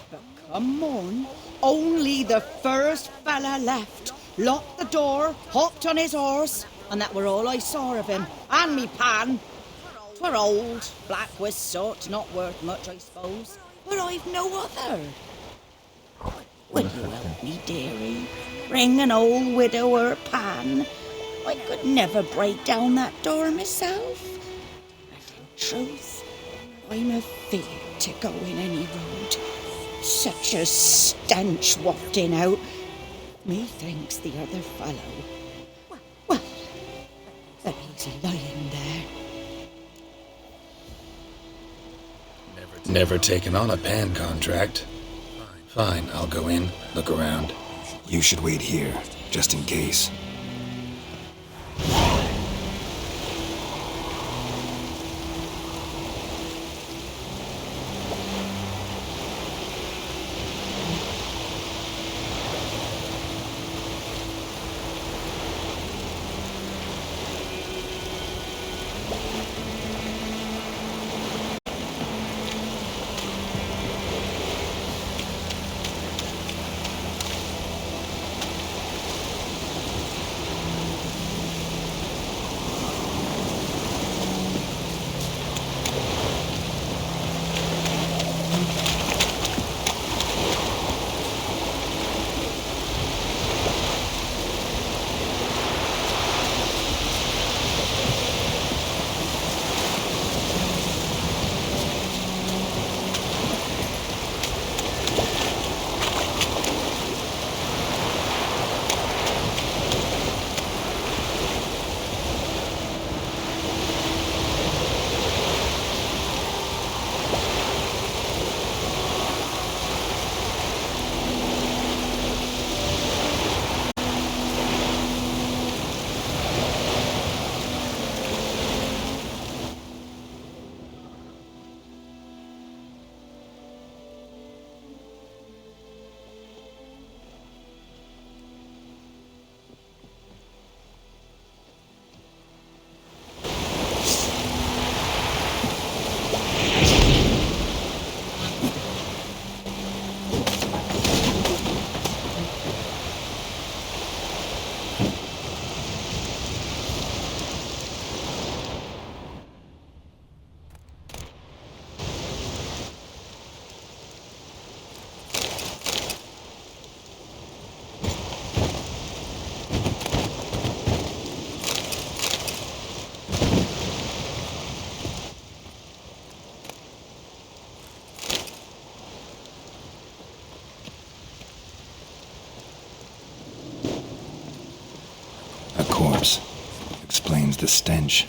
But come morn, only the first fella left. Locked the door, hopped on his horse, and that were all I saw of him. And me pan. 'Twere old, black with soot, not worth much, I suppose. But I've no other. Will you help me, dearie? Bring an old widower pan. I could never break down that door myself. And in truth, I'm afeard to go in any road. Such a stench wafting out. Methinks the other fellow. Well, that he's lying there. Never taken on a pan contract. Fine, I'll go in, look around. You should wait here, just in case. corpse. Explains the stench.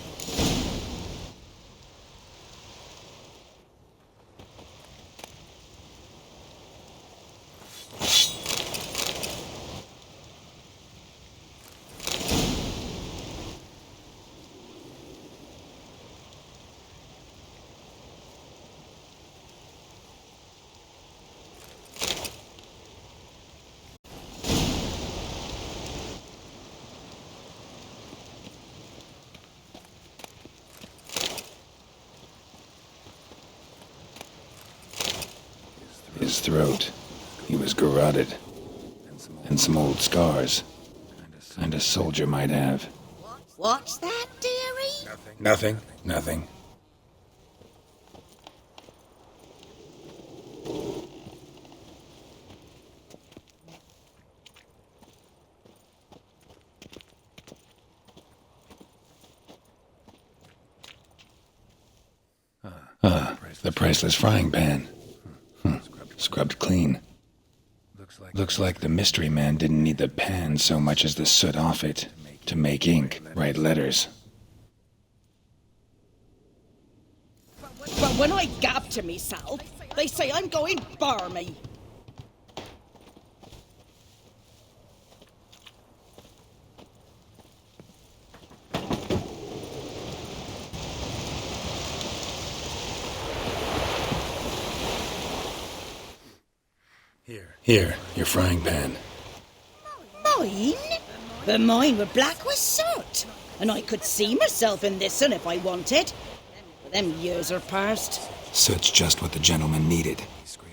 His throat. He was garroted. And some old scars. Kind a soldier might have. What's that, dearie? Nothing. Nothing. The priceless frying pan. Scrubbed clean. Looks like the mystery man didn't need the pan so much as the soot off it to make ink, write letters. But when I gab to myself, they say I'm going barmy. Here, your frying pan. Mine? But mine were black with soot. And I could see myself in this one if I wanted. But them years are past. Soot's just what the gentleman needed.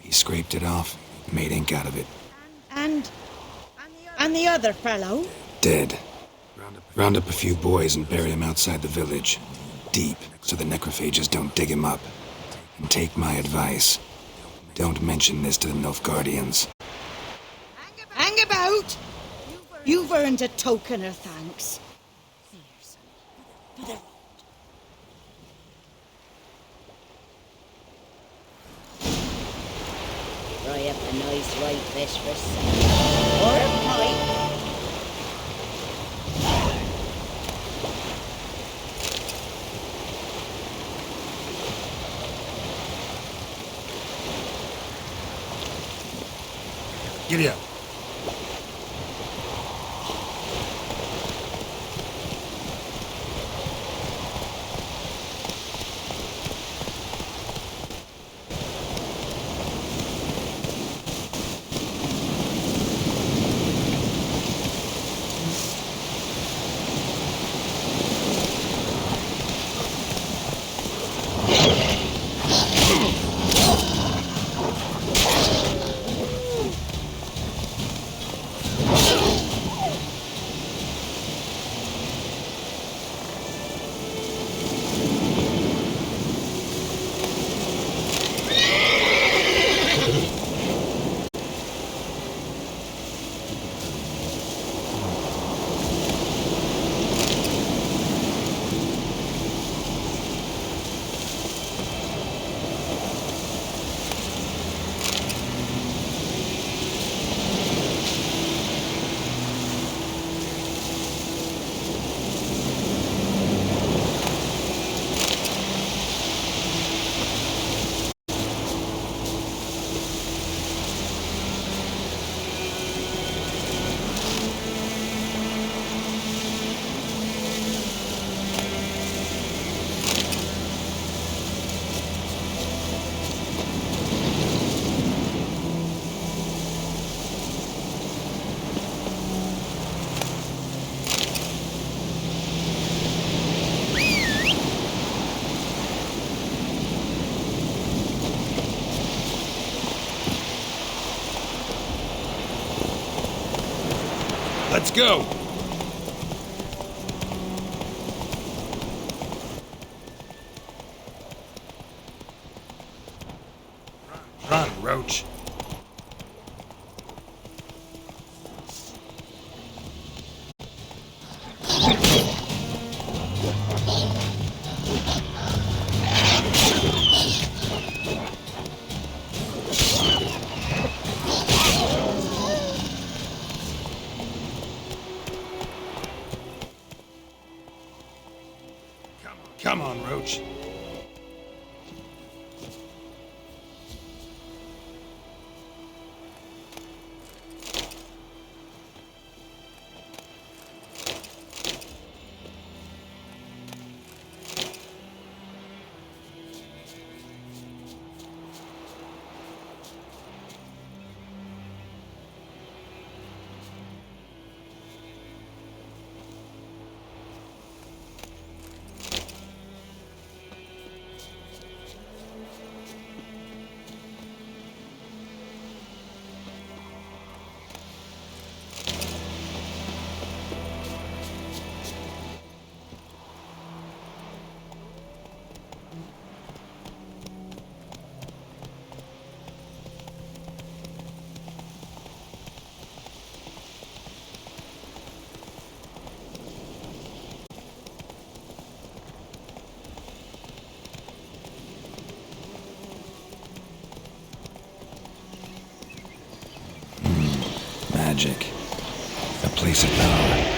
He scraped it off, made ink out of it. And the other fellow? Dead. Round up a few boys and bury him outside the village. Deep, so the necrophages don't dig him up. And take my advice. Don't mention this to the Nilfgaardians. Hang about! You've earned a token of thanks. For the road. Fry up a nice white fish for supper. Or a pipe. Giddy up. Let's go! Run, Roach. Come on, Roach. Magic. A place of power.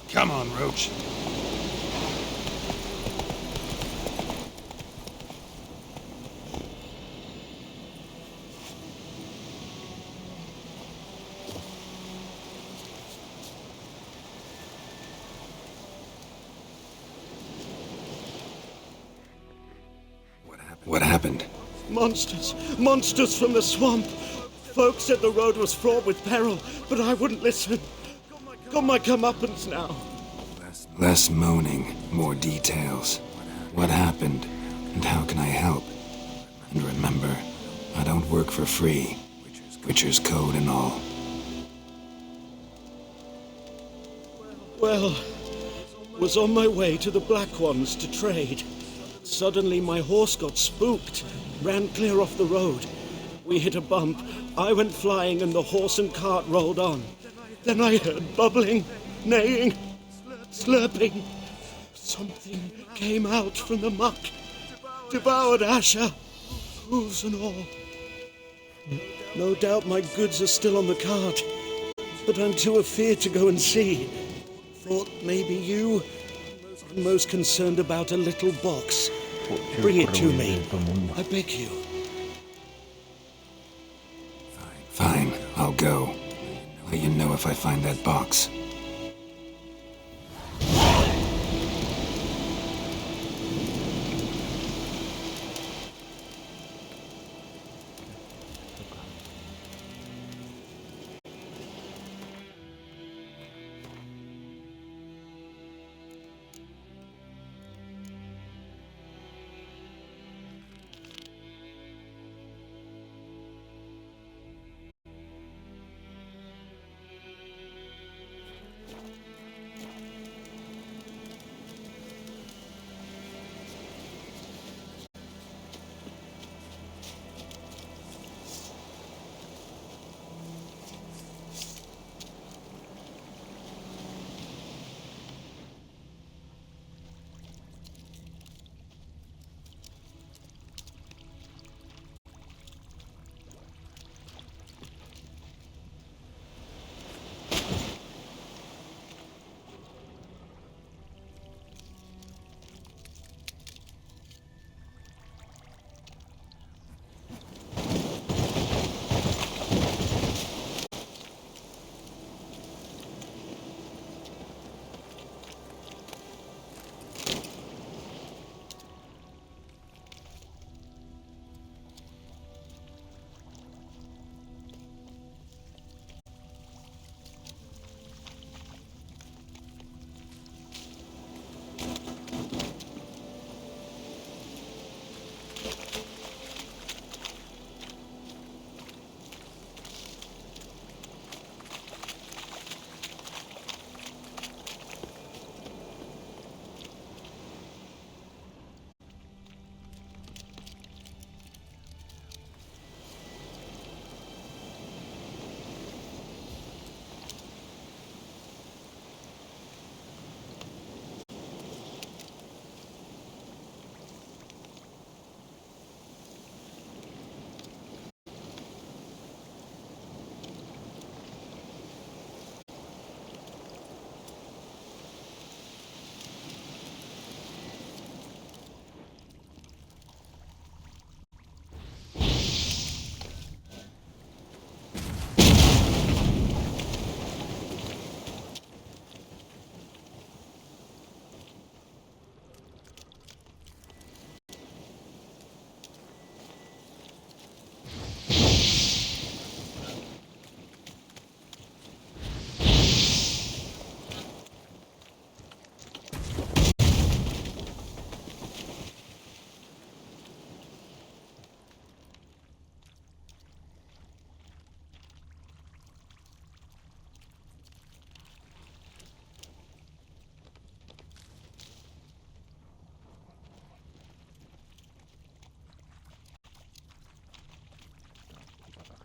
Come on, Roach. What happened? Monsters! Monsters from the swamp! Folk said the road was fraught with peril, but I wouldn't listen. Got my comeuppance now. Less moaning, more details. What happened, and how can I help? And remember, I don't work for free. Witcher's code and all. Well, was on my way to the Black Ones to trade. Suddenly my horse got spooked, ran clear off the road. We hit a bump, I went flying and the horse and cart rolled on. Then I heard bubbling, neighing, slurping. Something came out from the muck, devoured Asher, hooves and all. No doubt my goods are still on the cart, but I'm too afeard to go and see. Thought maybe you are most concerned about a little box. Bring it to me, I beg you. Fine, I'll go. Let you know if I find that box.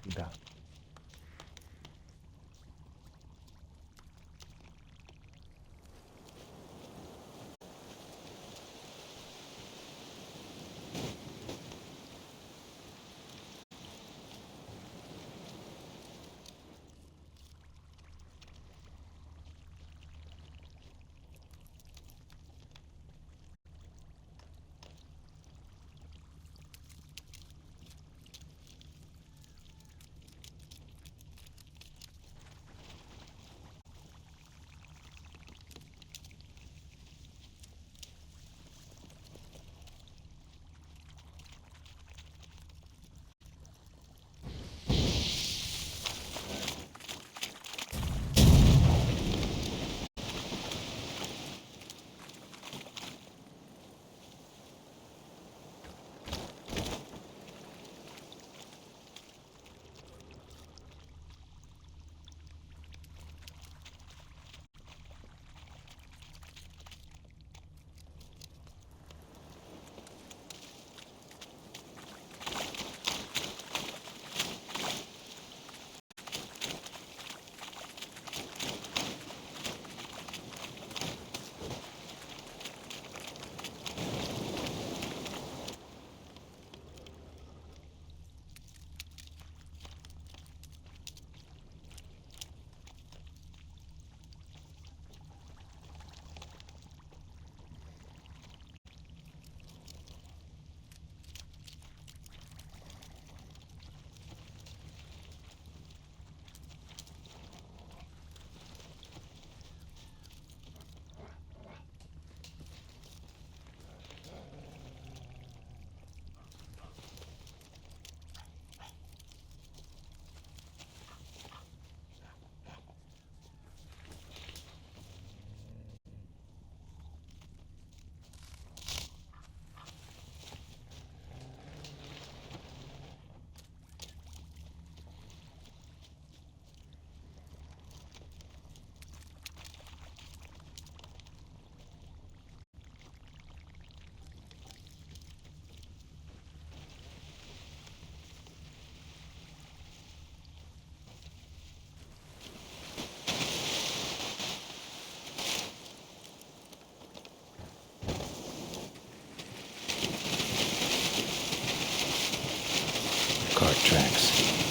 Udah.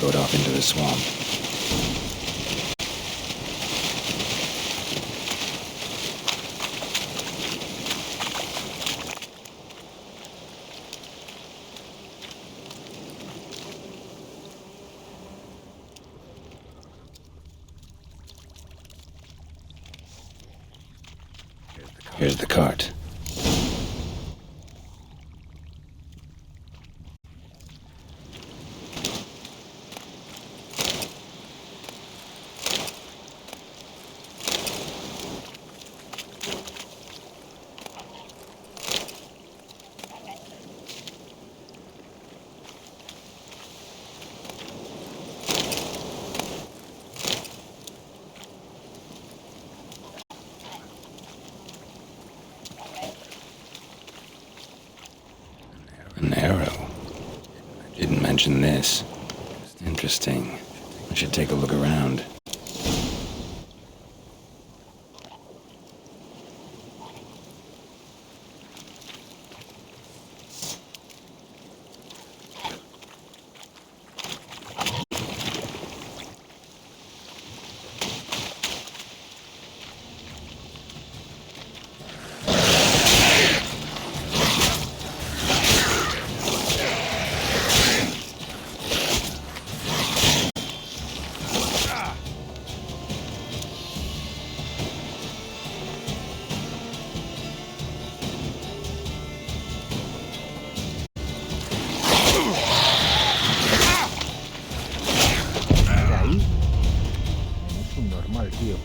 throw it off into the swamp. Here's the cart. An arrow. Didn't mention this. Interesting. I should take a look around. Tío.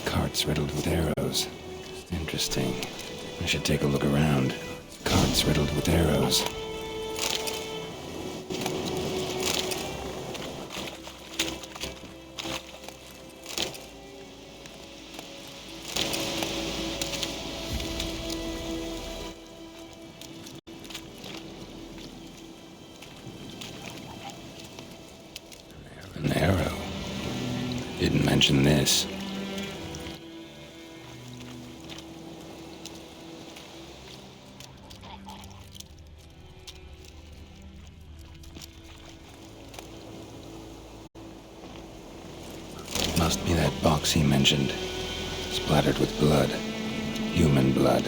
Carts riddled with arrows. Interesting. I should take a look around. Carts riddled with arrows. An arrow. Didn't mention this. Must be that box he mentioned. Splattered with blood. Human blood.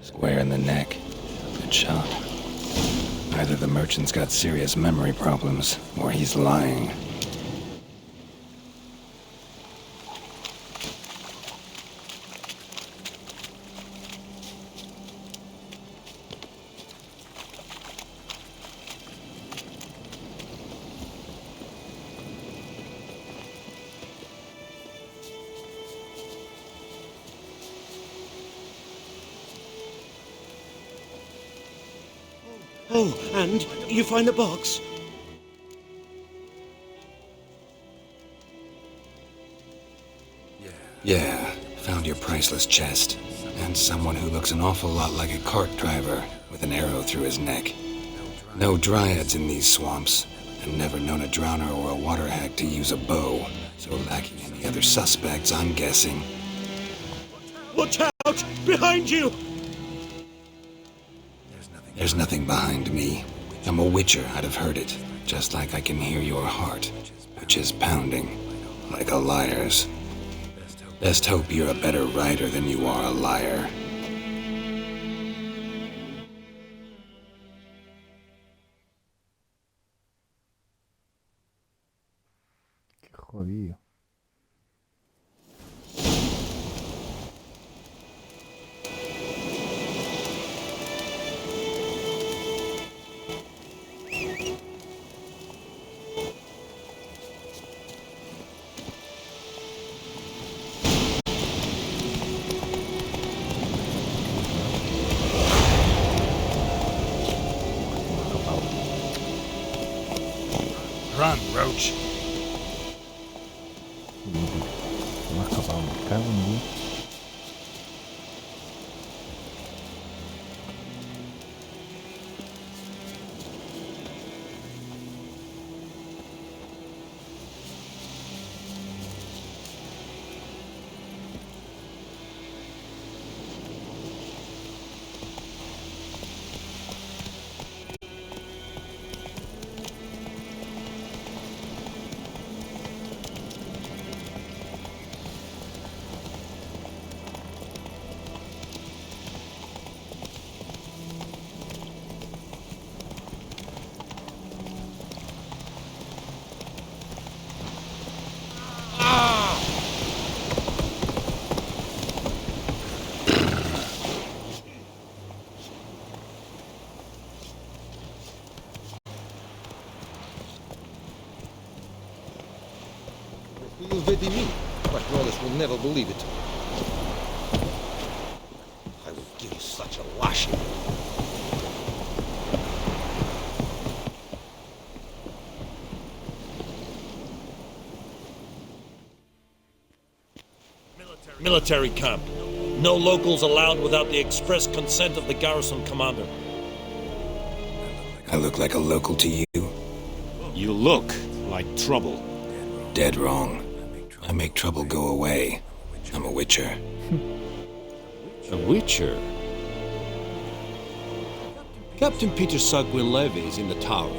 Square in the neck. Good shot. Either the merchant's got serious memory problems, or he's lying. Oh, and you find the box? Yeah, found your priceless chest. And someone who looks an awful lot like a cart driver with an arrow through his neck. No dryads in these swamps, and never known a drowner or a water hag to use a bow. So lacking any other suspects, I'm guessing. Watch out! Behind you! There's nothing behind me. I'm a witcher, I'd have heard it. Just like I can hear your heart, which is pounding, like a liar's. Best hope you're a better rider than you are a liar. Qué jodido. Run, Roach. Me ha escapado, me cago en Dios. You vedi me, but Wallace will never believe it. I will give you such a lashing. Military camp. No locals allowed without the express consent of the garrison commander. I look like a local to you? You look like trouble. Dead wrong. I make trouble go away. I'm a witcher. A witcher? Captain Peter Sagwin Levy is in the tower.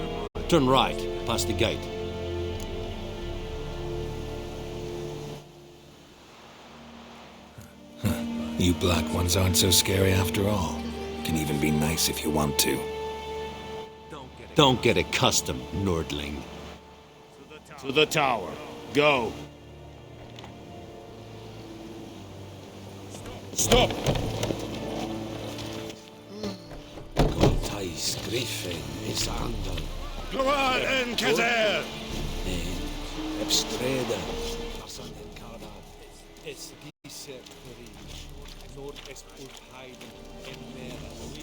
Turn right, past the gate. You black ones aren't so scary after all. Can even be nice if you want to. Don't get accustomed, Nordling. To the tower. Go. Stop! Goltais Griffin is under. Gloire en Kazer! Ebstreda.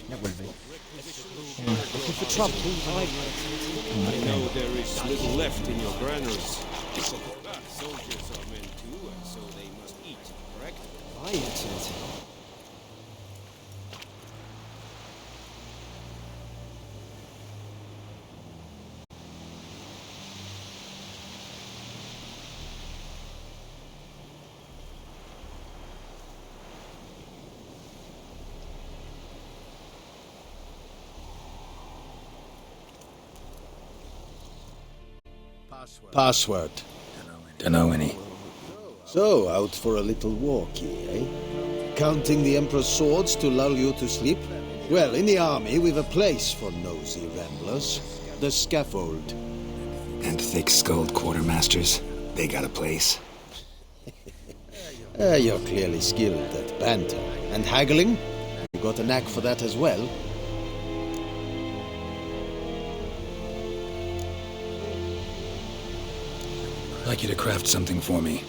Ya vuelve. Looking for trouble. I know there is little left in your granaries. Soldiers are men too, and so they must eat, correct? Aye, Excellency. Password. Dunno any. So, out for a little walk here, eh? Counting the Emperor's swords to lull you to sleep? Well, in the army, we've a place for nosy ramblers. The scaffold. And thick-skulled quartermasters. They got a place. You're clearly skilled at banter. And haggling? You got a knack for that as well? I'd like you to craft something for me.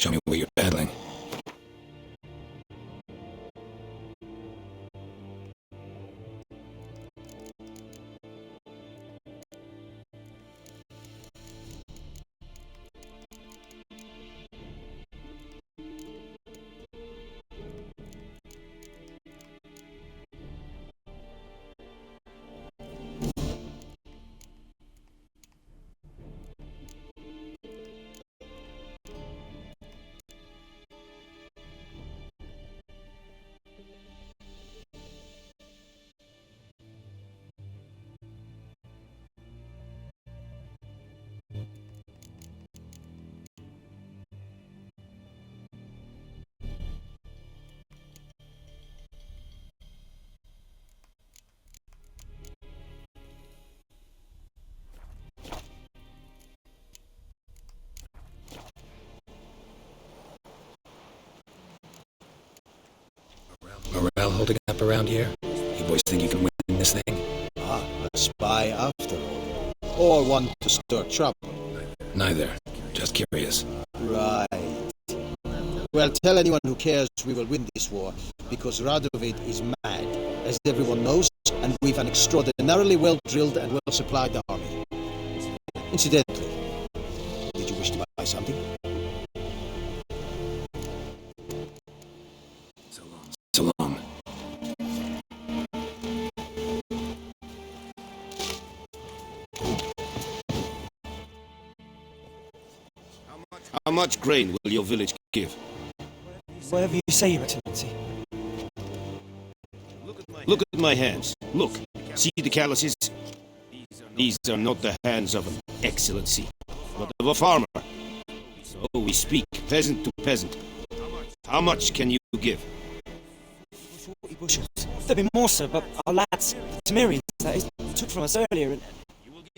Show me where you're peddling. Morale holding up around here? You boys think you can win this thing? A spy after all. Or want to stir trouble? Neither. Just curious. Right. Well, tell anyone who cares we will win this war, because Radovid is mad, as everyone knows, and we've an extraordinarily well-drilled and well-supplied army. Incidentally, did you wish to buy something? So long. How much grain will your village give? Whatever you say, Your Excellency. Look at my hands. Look. See the calluses? These are not the hands of an excellency, but of a farmer. So we speak peasant to peasant. How much can you give? 40 bushels. There'll be more, sir, but our lads, the Temerians, that is, took from us earlier and...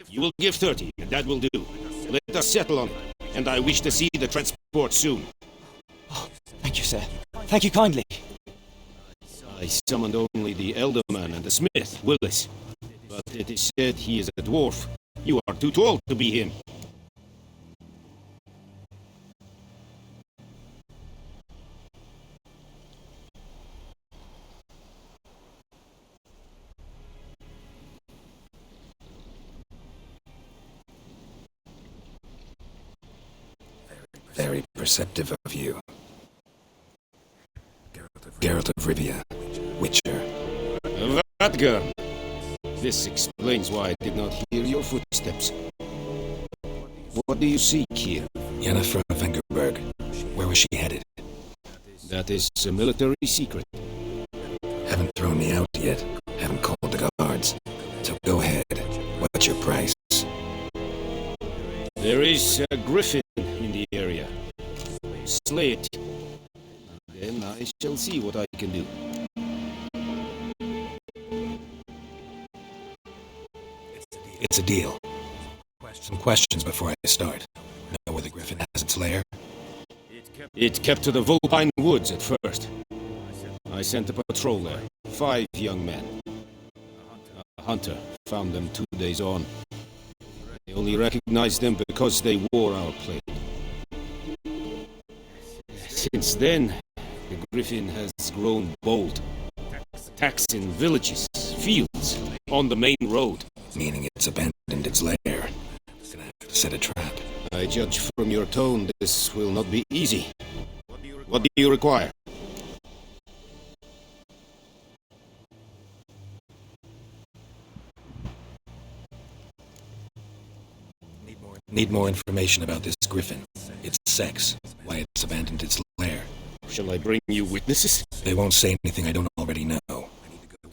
You will give 30, and that will do. Let us settle on it, and I wish to see the transport soon. Oh, thank you, sir. Thank you kindly. I summoned only the elderman and the smith, Willis. But it is said he is a dwarf. You are too tall to be him. Very perceptive of you. Geralt of Rivia, Witcher. Radgar! This explains why I did not hear your footsteps. What do you seek here? Yennefer of Vengerberg. Where was she headed? That is a military secret. Haven't thrown me out yet. Haven't called the guards. So go ahead. What's your price? There is a griffin in the area. Slay it. Then I shall see what I can do. It's a deal. Some questions before I start. Know where the griffin has its lair? It kept to the Vulpine Woods at first. I sent a patrol there. 5 young men. A hunter found them 2 days on. I only recognized them because they wore our plate. Since then, the griffin has grown bold. Attacks in villages, fields, on the main road. Meaning it's abandoned its lair. Gonna have to set a trap. I judge from your tone this will not be easy. What do you require? Need more information about this griffin. Its sex, why it's abandoned its lair. Shall I bring you witnesses? They won't say anything I don't already know.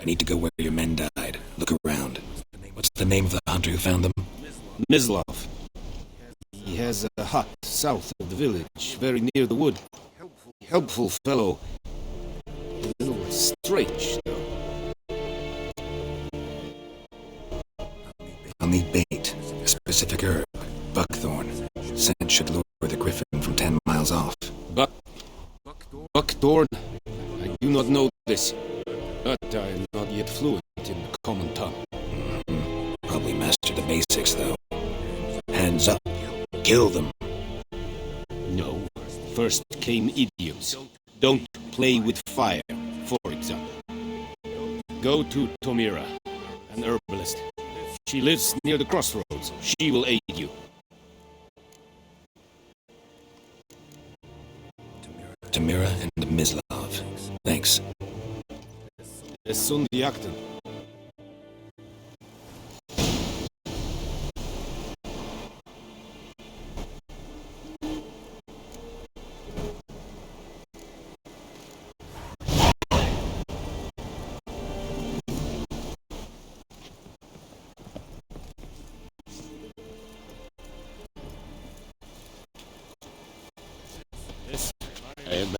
I need to go where your men died. Look around. What's the name of the hunter who found them? Mislav. He has a hut south of the village, very near the wood. Helpful fellow. A little strange, though. I'll need bait. A specific herb. Buckthorn. Scent should lure the griffin from 10 miles off. Buckthorn? I do not know this, but I am not yet fluent in the common tongue. Probably mastered the basics, though. Hands up. Kill them. No. First came idiots. Don't play with fire, for example. Go to Tomira, an herbalist. She lives near the crossroads. She will aid you. Tamira and Mislav. Thanks. Sunt Yakten.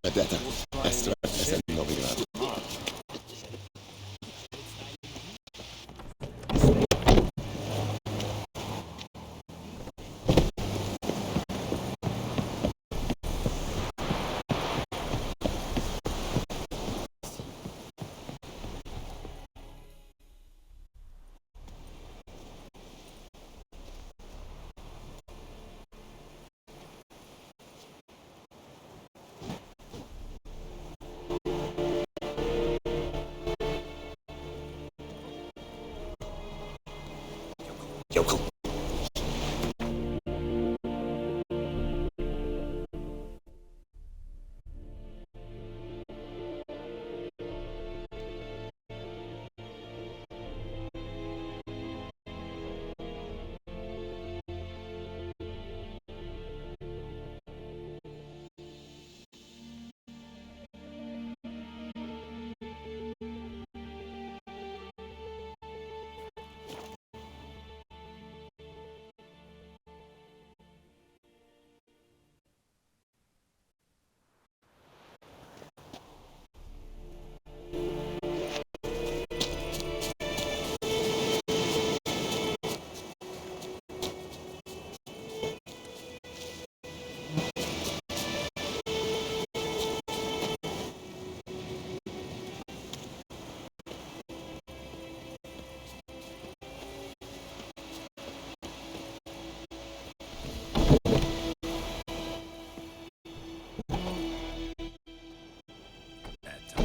Benedetta, Esther es el novigrado. Yokel.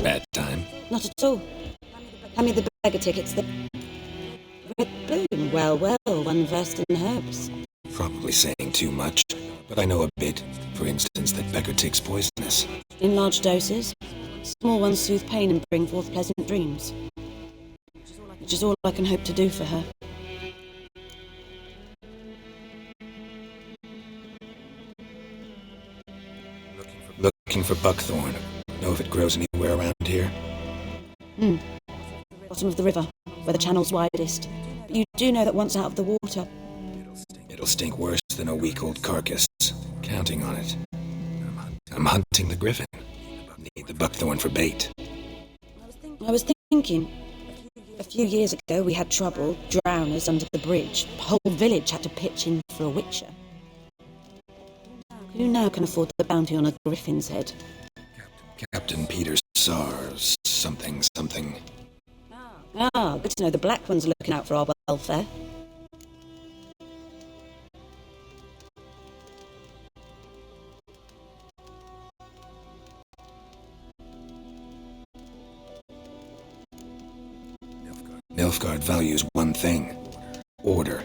Bad time. Not at all. Hand me the beggar tickets. The red balloon. Well, one versed in herbs. Probably saying too much, but I know a bit. For instance, that Becker takes poisonous. In large doses. Small ones soothe pain and bring forth pleasant dreams. Which is all I can hope to do for her. Looking for buckthorn. Know if it grows anywhere around here? Bottom of the river, where the channel's widest. But you do know that once out of the water... It'll stink worse than a week-old carcass. Counting on it. I'm hunting the griffin. Need the buckthorn for bait. I was thinking... A few years ago we had trouble, drowners under the bridge. The whole village had to pitch in for a witcher. Who now can afford the bounty on a griffin's head? Captain Peter Sars, something. Ah, good to know the Black One's looking out for our welfare. Nilfgaard values one thing. Order.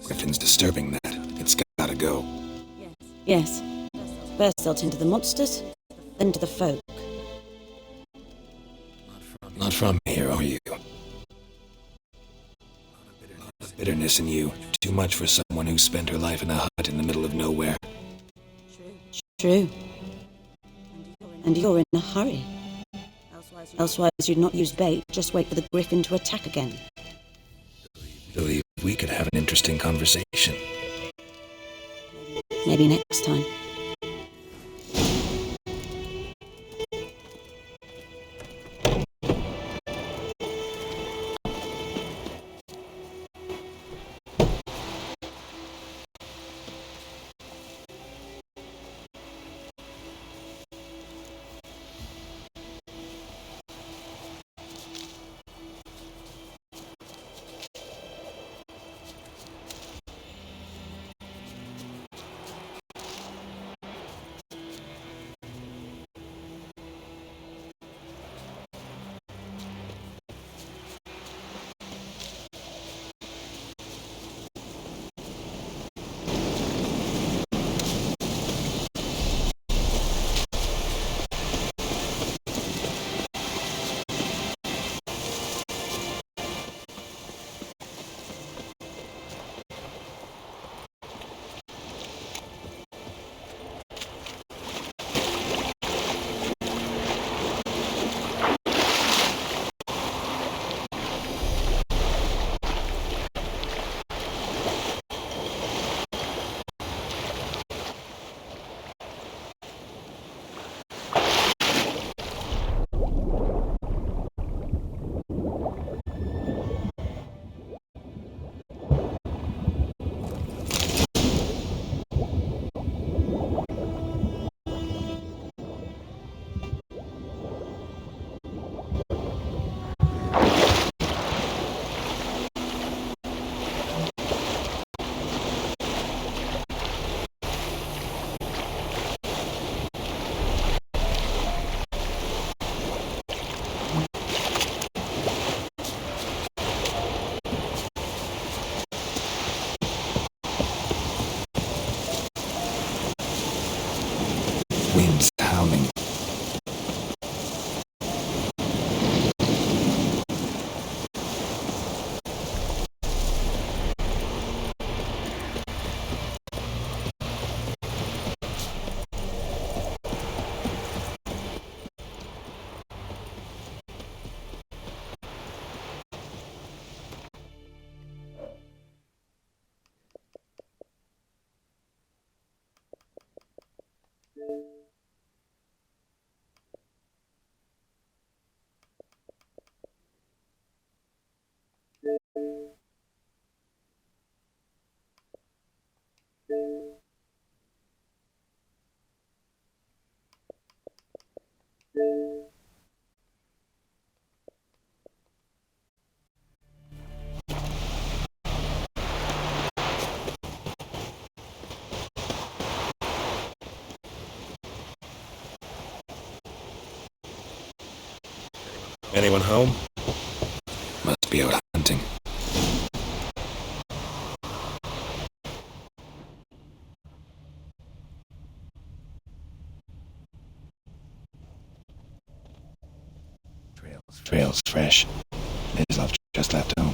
Griffin's disturbing that. It's gotta go. Yes. First they'll tend to the monsters, then to the folk. Not from here, are you? Bitterness in you. Too much for someone who spent her life in a hut in the middle of nowhere. True. And you're in a hurry. Elsewise you'd not use bait, just wait for the griffin to attack again. Believe we could have an interesting conversation. Maybe next time. Anyone home? Must be out hunting. Trail's fresh. Islov just left home.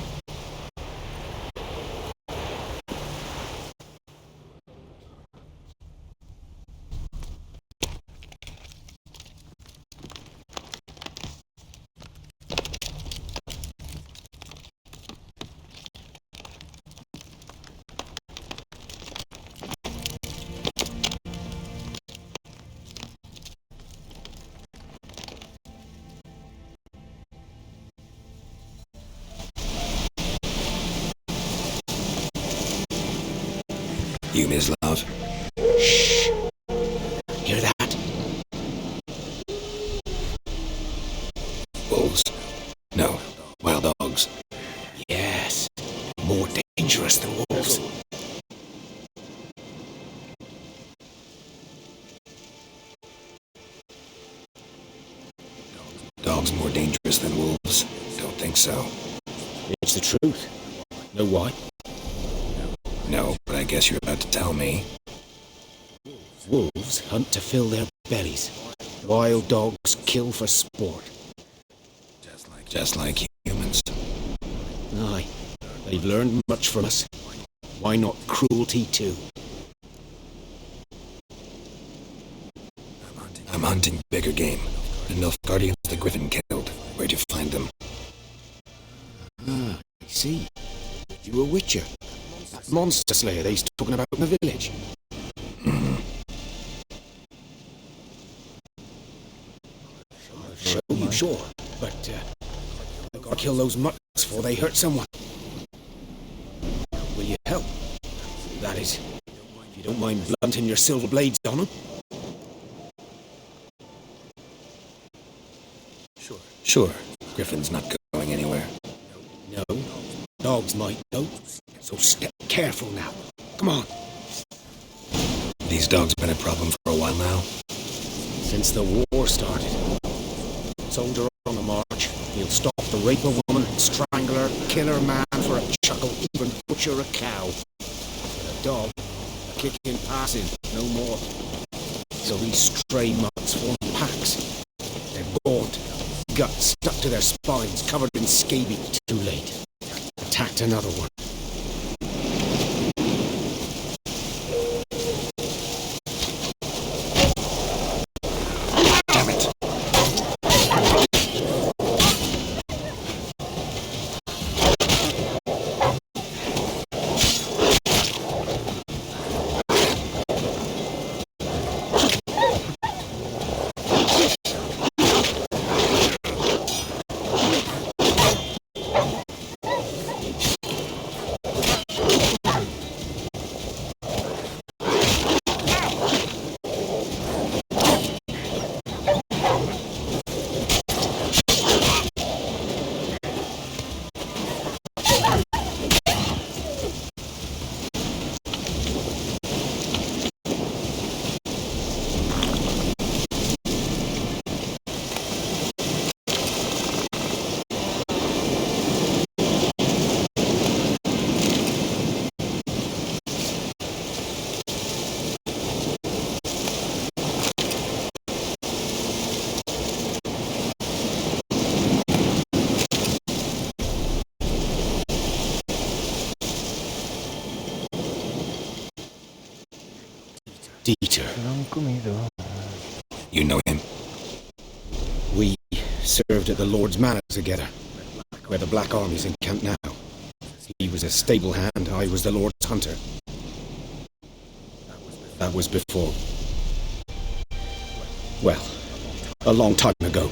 You, Mislav? Shh! Hear that? Wolves? No, wild dogs. Yes. More dangerous than wolves. Dogs more dangerous than wolves? Don't think so. It's the truth. Know why? No, but I guess you're about to tell me. Wolves hunt to fill their bellies. Wild dogs kill for sport. Just like humans. Aye, they've learned much from us. Why not cruelty too? I'm hunting bigger game. The Nilfgaardians the Griffin killed. Where'd you find them? Ah, I see. You a witcher. That monster slayer they's talking about in the village. I'll show you, sure. But, I gotta kill those mutts before they hurt someone. Will you help? That is, if you don't mind blunting your silver blades on them. Sure. Griffin's not going anywhere. No, dogs might though. So step careful now. Come on. These dogs been a problem for a while now? Since the war started. Soldier on the march, he'll stop the rape a woman, strangle her, kill her man for a chuckle, even butcher a cow. But a dog, a kicking passing, no more. So these stray mutts form packs. They're gaunt, guts stuck to their spines, covered in scabies. Too late. Attacked another one. Damn it. Dieter. You know him? We served at the Lord's Manor together, where the Black Army's encamped now. He was a stable hand, I was the Lord's hunter. That was before. Well, a long time ago.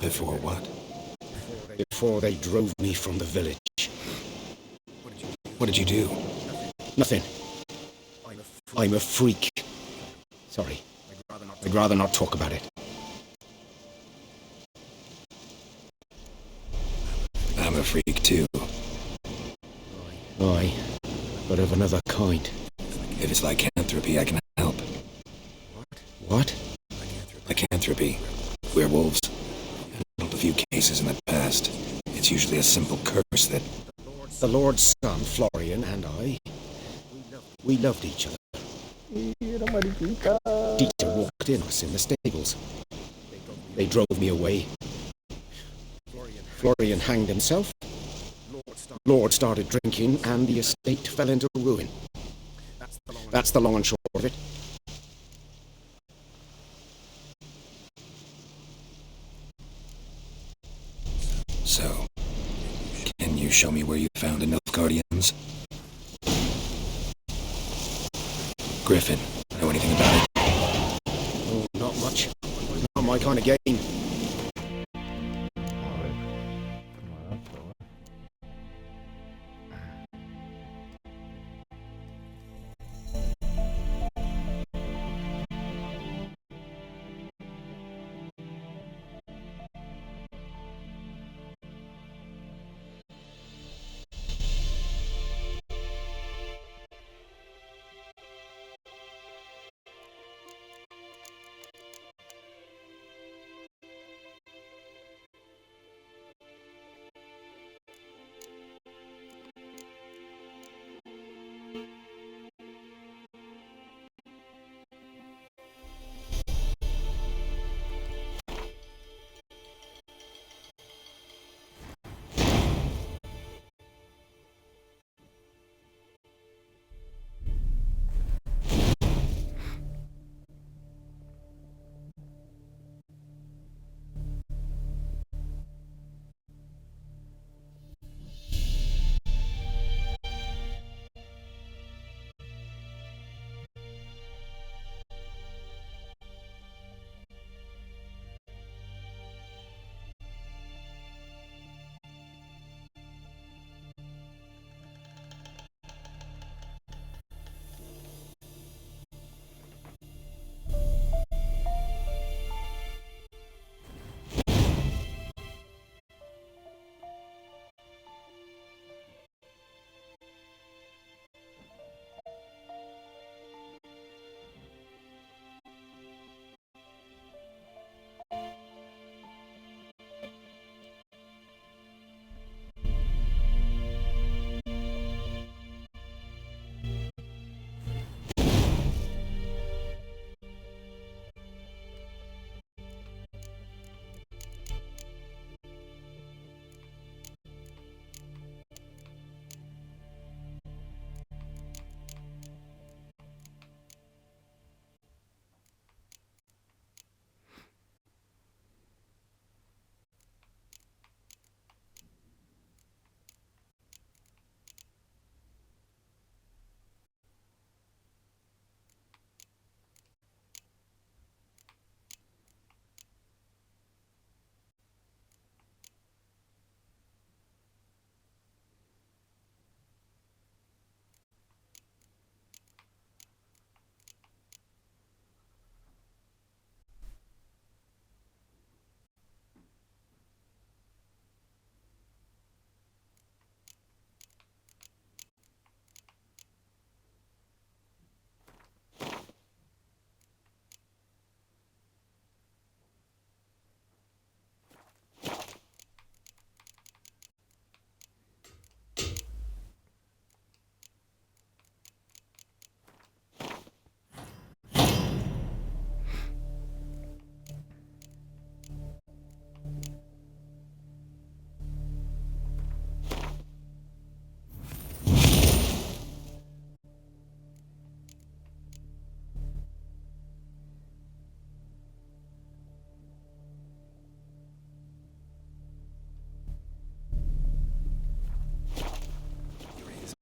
Before what? Before they drove me from the village. What did you do? Nothing. I'm a freak. Sorry. I'd rather not talk about it. I'm a freak too. Aye, but of another kind. If it's lycanthropy, I can help. What? Lycanthropy. Werewolves. Handled a few cases in the past. It's usually a simple curse that... The Lord's son, Florian, and I, we loved each other. Dieter walked in us in the stables. They drove me away. Florian hanged himself. Lord started drinking, and the estate fell into ruin. That's the long and short of it. So, can you show me where you found the Nilfgaardians? Griffin, know anything about it? Oh, not much. Not my kind of game.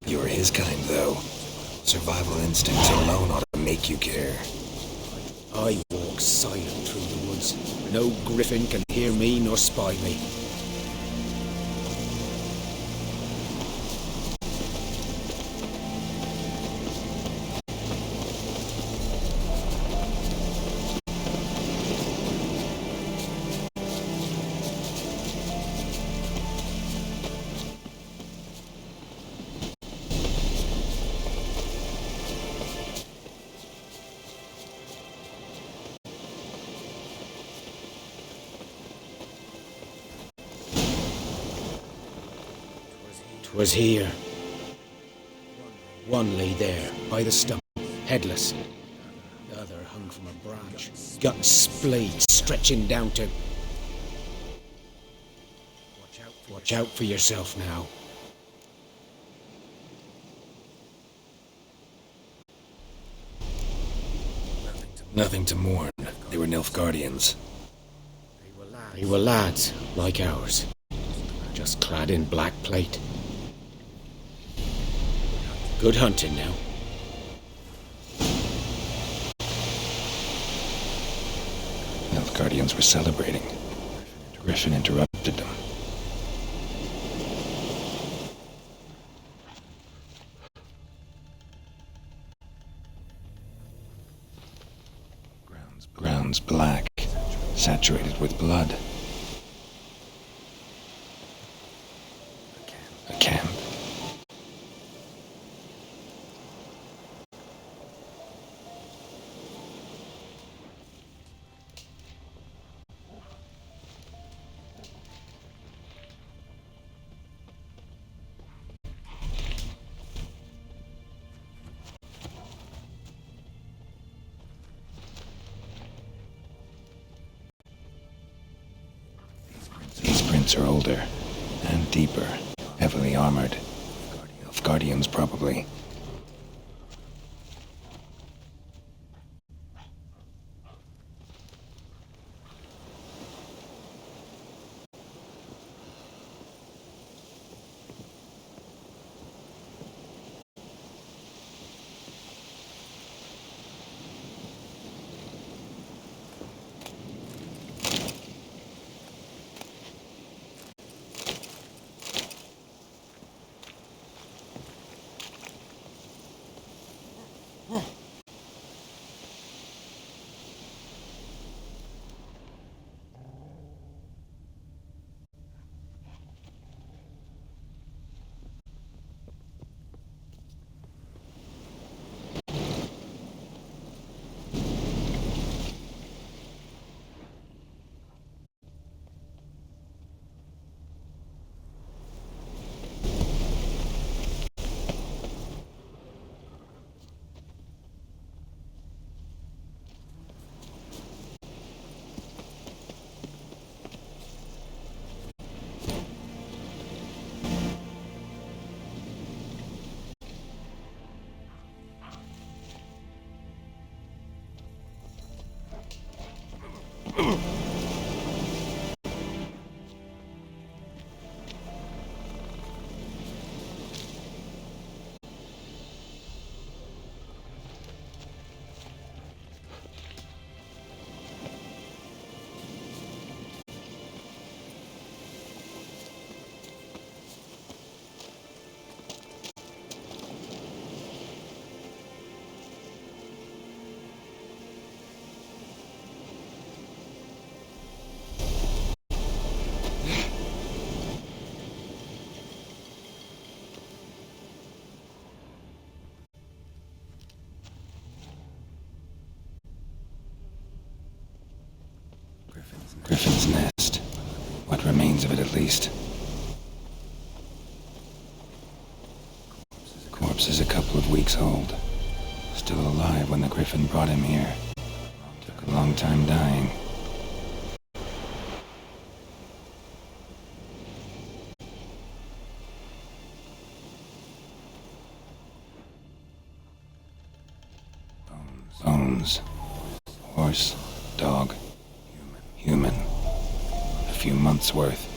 You're his kind, though. Survival instincts alone ought to make you care. I walk silent through the woods. No griffin can hear me nor spy me. Was here. One lay there, by the stump, headless. The other hung from a branch, gut splayed, stretching down to... Watch out for yourself now. Nothing to mourn. They were Nilfgaardians. They were lads, like ours, just clad in black plate. Good hunting now. Nilfgaardians were celebrating. Griffin interrupted them. Ground's black, saturated with blood. A camp. These prints are older and deeper, heavily armored. Nilfgaardians, probably. Griffin's nest. What remains of it, at least. Corpse is a couple of weeks old. Still alive when the Griffin brought him here. Took a long time dying. Bones. Horse, dog, human. A few months' worth.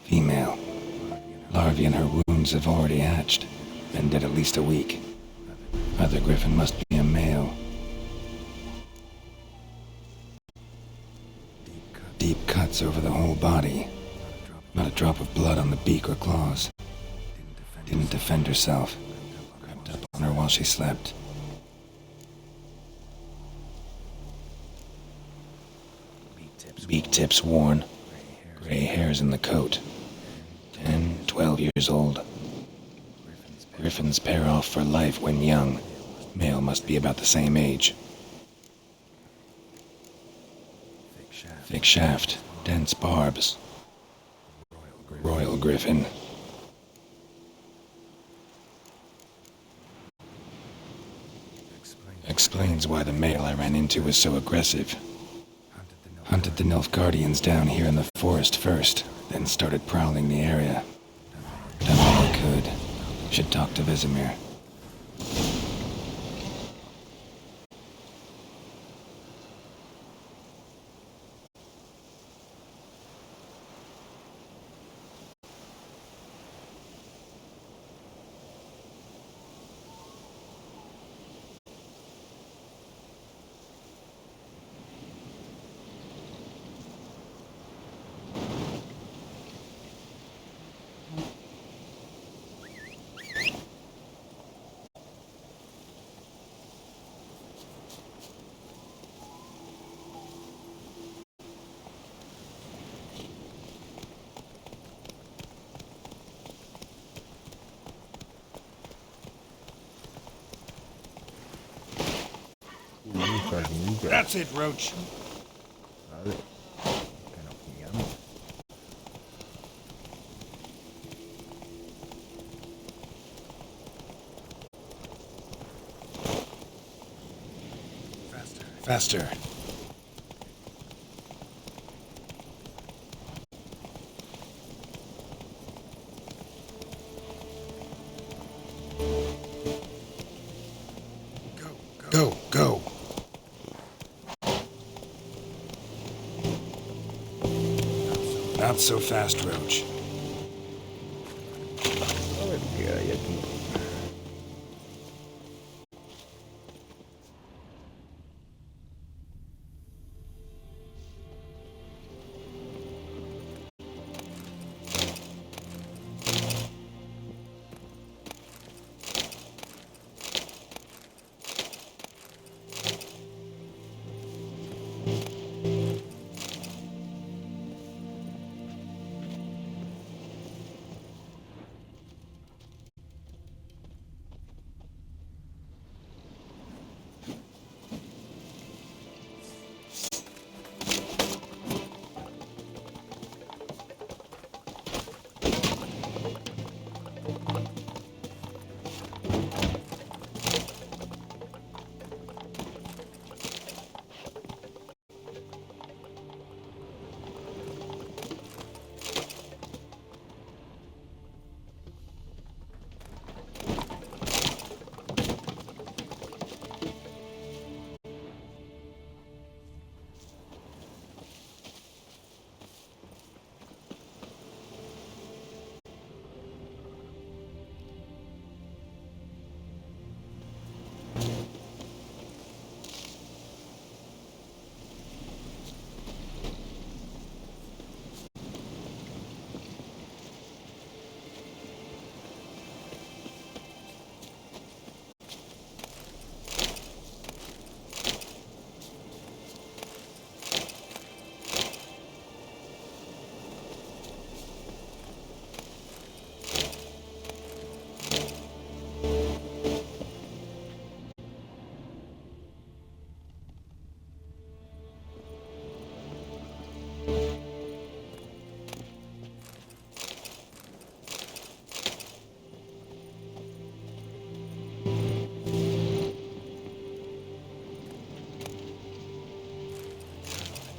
Female. Larvae in her wounds have already hatched. Been dead at least a week. Other griffin must be a male. Deep cuts over the whole body. Not a drop of blood on the beak or claws. Didn't defend herself. Crept up on her while she slept. Beak tips worn. Gray hairs in the coat. 10, 12 years old. Griffins pair off for life when young. Male must be about the same age. Thick shaft, dense barbs. Royal griffin. Explains why the male I ran into was so aggressive. Hunted the Nilfgaardians down here in the forest first, then started prowling the area. Done all I could. Should talk to Vesemir. That's it, Roach. Vale. Que nos pillamos. Faster. Go, go. Not so fast, Roach. A ver qué hay aquí.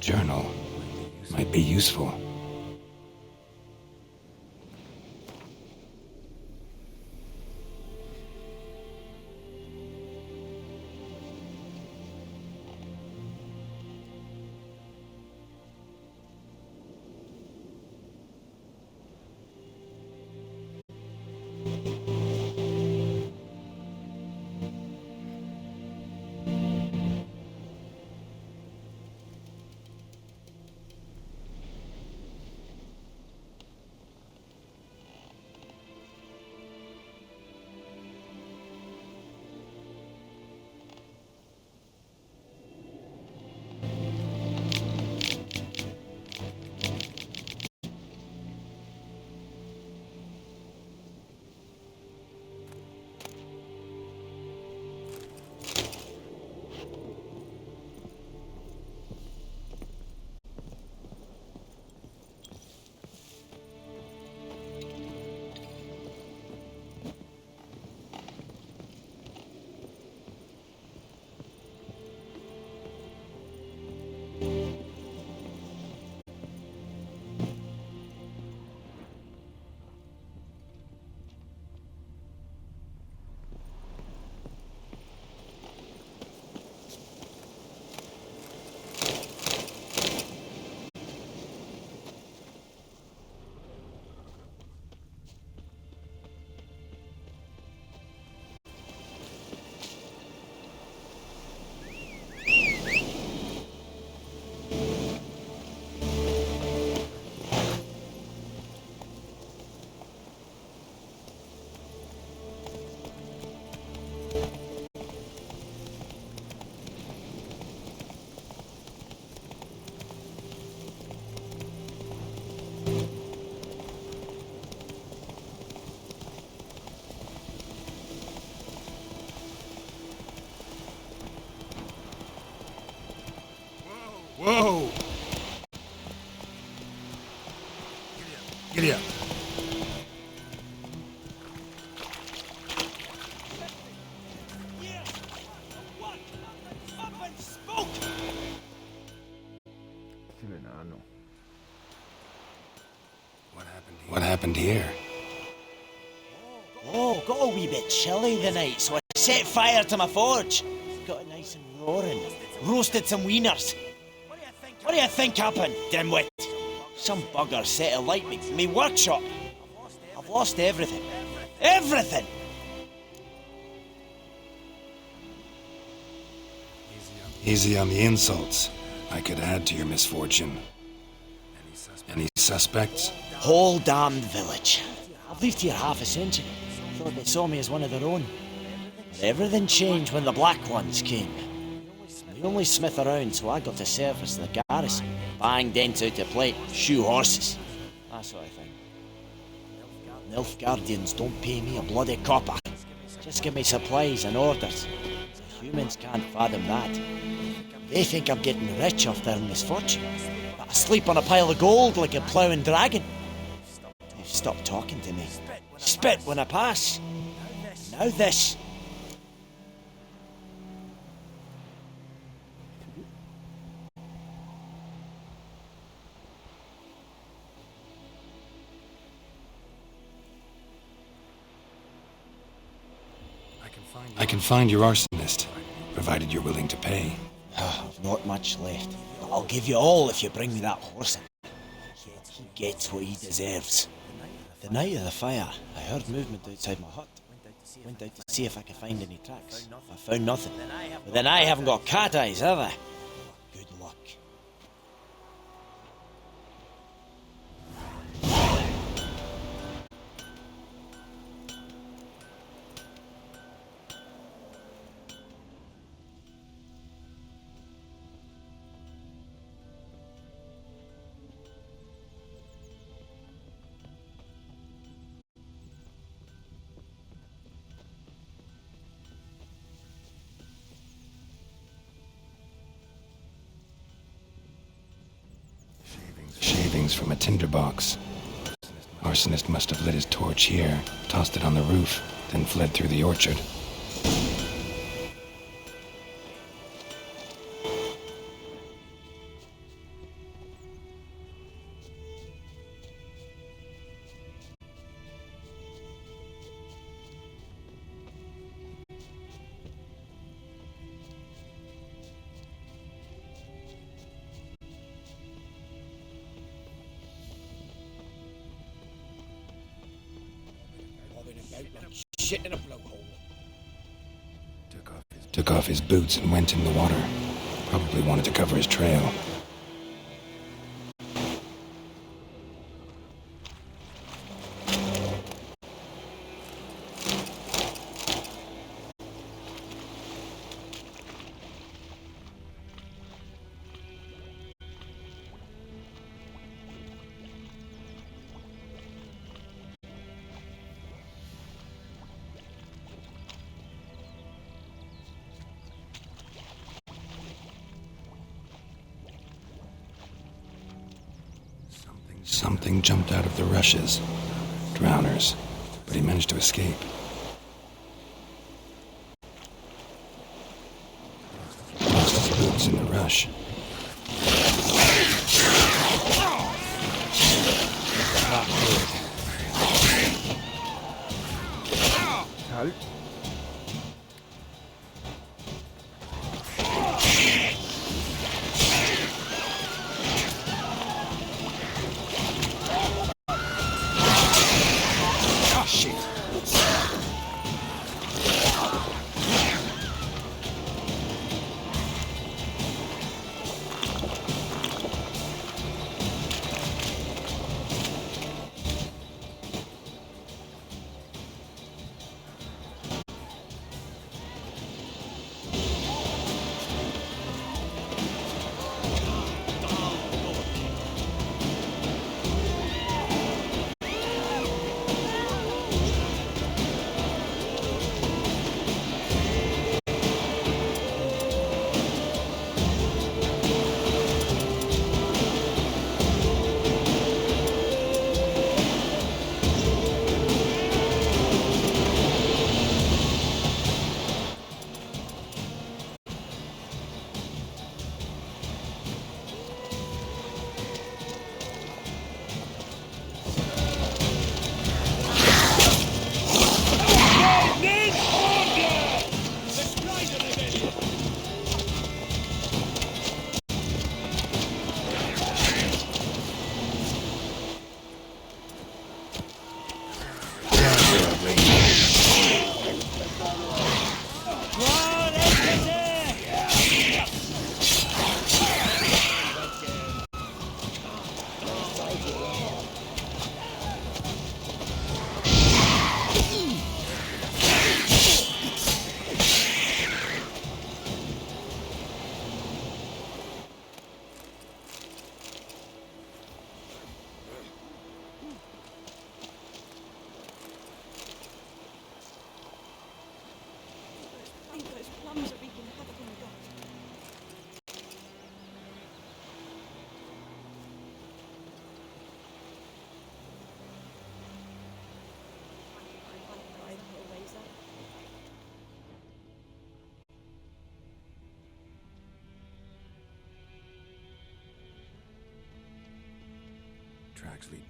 Journal might be useful. Whoa! Giddy up. What happened here? Oh, got a wee bit chilly the night, so I set fire to my forge. Got it nice and roaring. Roasted some wieners. What do you think happened, dimwit? Some bugger set alight me workshop. I've lost everything. Everything! Easy on the insults. I could add to your misfortune. Any suspects? Whole damned village. I've lived here half a century. Thought they saw me as one of their own. But everything changed when the Black Ones came. The only smith around, so I got to service the garrison. Bang dents out to plate, shoe horses. That sort of thing. Nilfgaardians don't pay me a bloody copper. Just give me supplies and orders. The humans can't fathom that. They think I'm getting rich off their misfortune. But I sleep on a pile of gold like a ploughing dragon. They've stopped talking to me. Spit when I pass. Now this. I can find your arsonist, provided you're willing to pay. I've not much left, but I'll give you all if you bring me that horse. He gets what he deserves. The night of the fire, I heard movement outside my hut. Went out to see if I could find any tracks. I found nothing. But then I haven't got cat eyes, have I? Good luck. Shavings from a tinderbox. Arsonist must have lit his torch here, tossed it on the roof, then fled through the orchard. Shit in a blowhole. Took off his boots and went in the water. Probably wanted to cover his trail. Something jumped out of the rushes. Drowners. But he managed to escape. Lost his boots in the rush. Halt.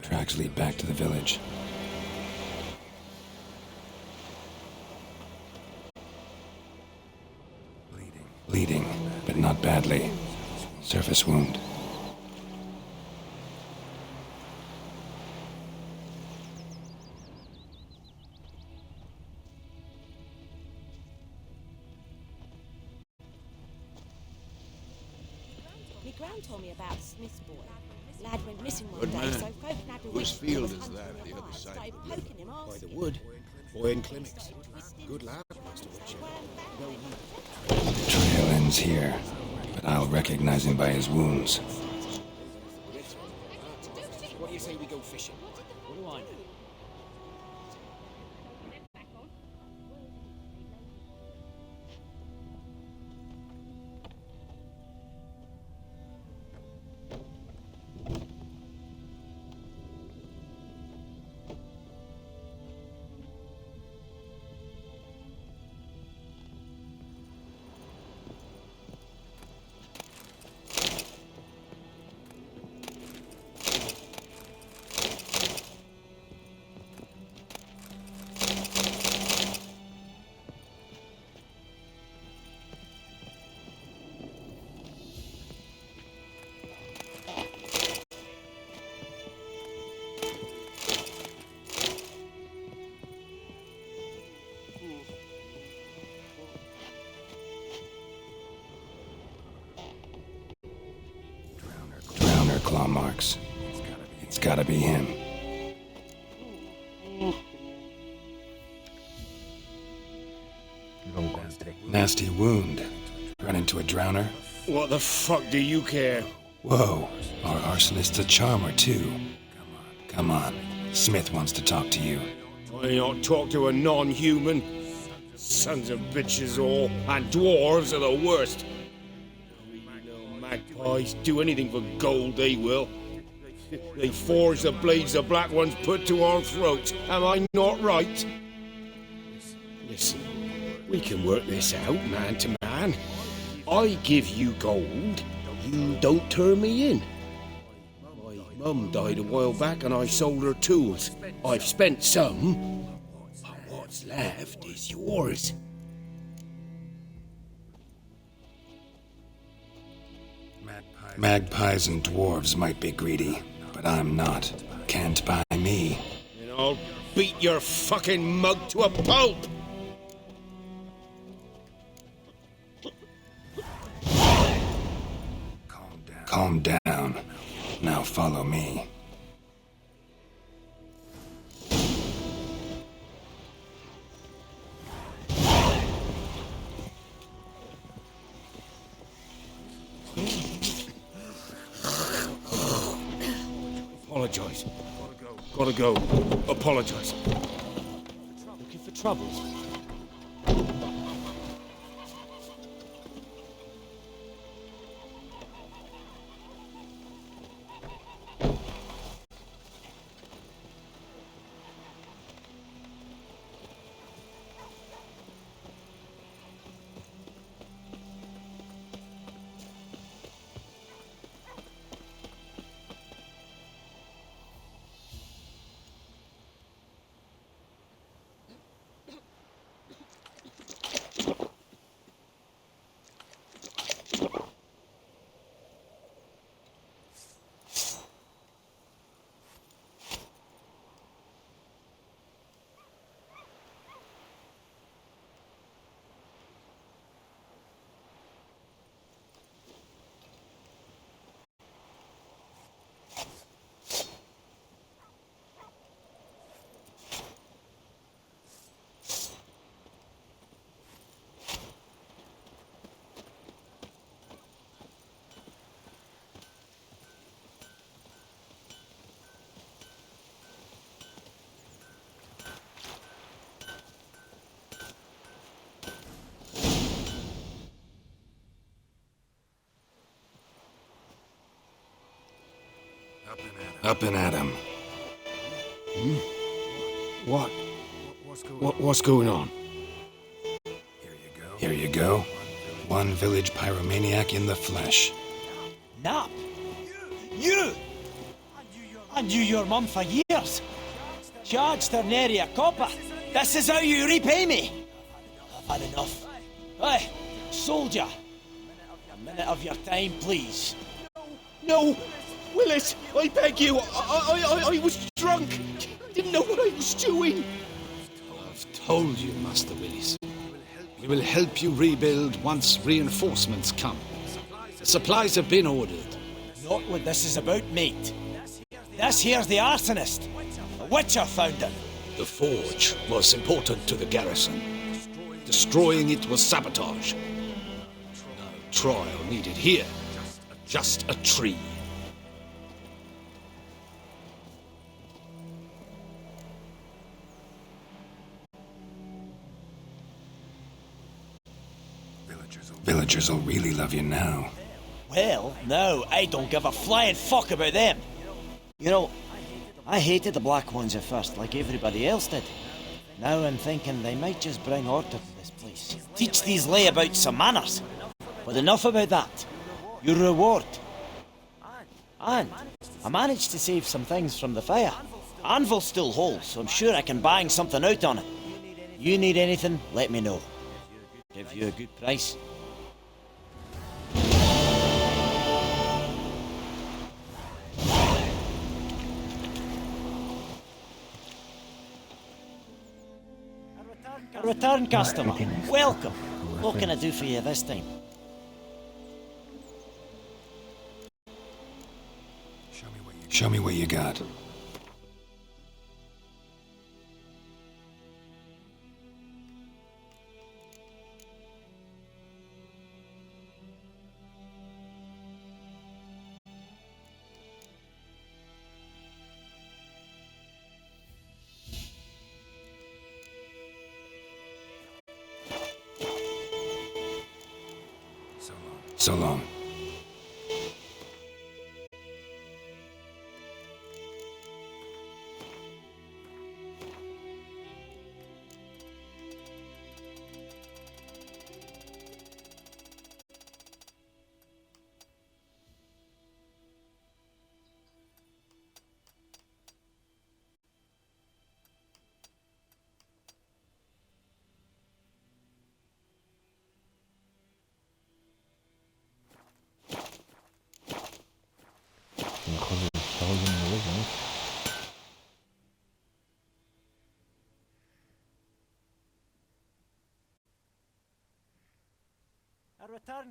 Tracks lead back to the village. Bleeding, but not badly. Surface wound. My gran told me about Smith's boy. Lad went missing one Good day, man. so folk and had a Whose witch field was is hunting that, near the other by, side started of the wood? poking him, By the asking. wood. Boy in clinics. Good lad, Master Witcher. Trail ends here, but I'll recognize him by his wounds. What do you say we go fishing? What do I know? Drowner claw marks. It's gotta be him. Nasty wound. Run into a drowner? What the fuck do you care? Whoa, our arsonist's a charmer too. Come on. Smith wants to talk to you. I not talk to a non-human. Sons of bitches all, and dwarves are the worst. Little magpies do anything for gold, they will. They forge the blades the black ones put to our throats. Am I not right? Listen, we can work this out, man to man. I give you gold, you don't turn me in. My mum died a while back and I sold her tools. I've spent some, but what's left is yours. Magpies and dwarves might be greedy, but I'm not. Can't buy me. And I'll beat your fucking mug to a pulp! Calm down. Now follow me. Apologize. Gotta go. Apologize. Looking for trouble? Up and at him. What? What's going on? Here you go. One village pyromaniac in the flesh. Nap! You! I knew your mum for years. Charged her nary a copper. This is how you repay me. I've had enough. Hey, soldier. A minute of your time, please. No! Willis, I beg you. I was drunk. Didn't know what I was doing. I've told you, Master Willis. We will help you rebuild once reinforcements come. The supplies have been ordered. Not what this is about, mate. This here's the arsonist. The Witcher found him. The forge was important to the garrison. Destroying it was sabotage. No trial needed here. Just a tree. Villagers will really love you now. Well, no, I don't give a flying fuck about them. You know, I hated the Black Ones at first, like everybody else did. Now I'm thinking they might just bring order to this place. Teach these layabouts some manners. But enough about that. Your reward. And I managed to save some things from the fire. Anvil's still whole, so I'm sure I can bang something out on it. You need anything, let me know. Give you a good price. A return customer. Welcome. What can I do for you this time? Show me what you got. So long.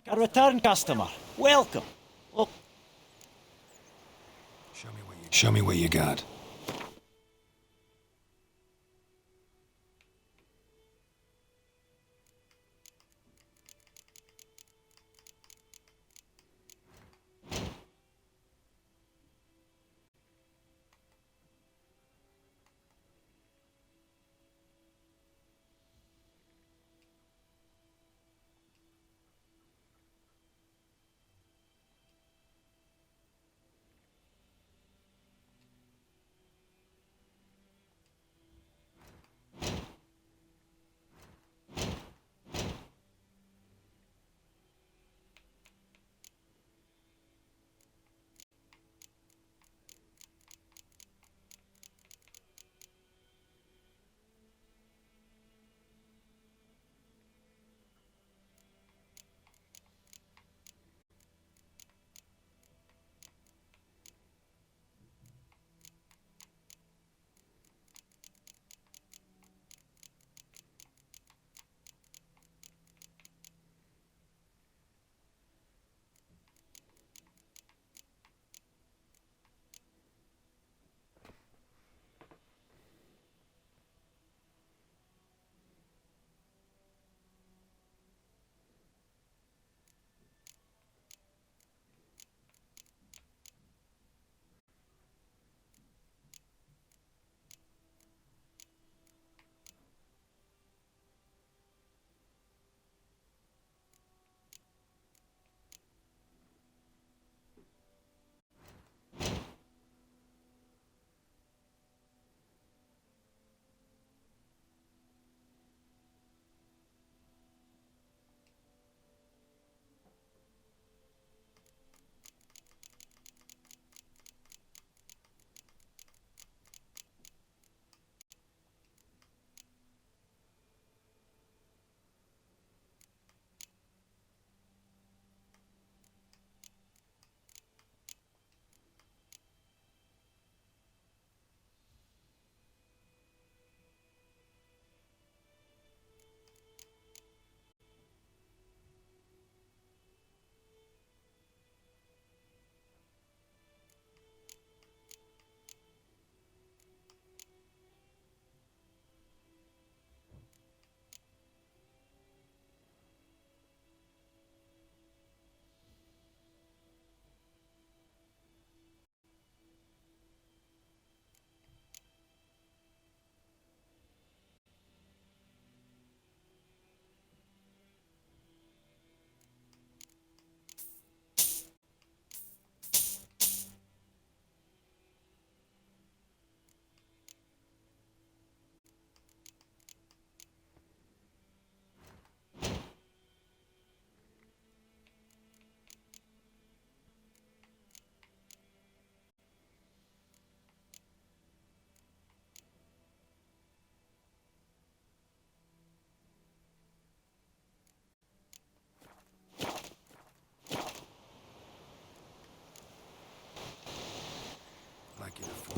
A return customer. Welcome. Look. Show me what you got.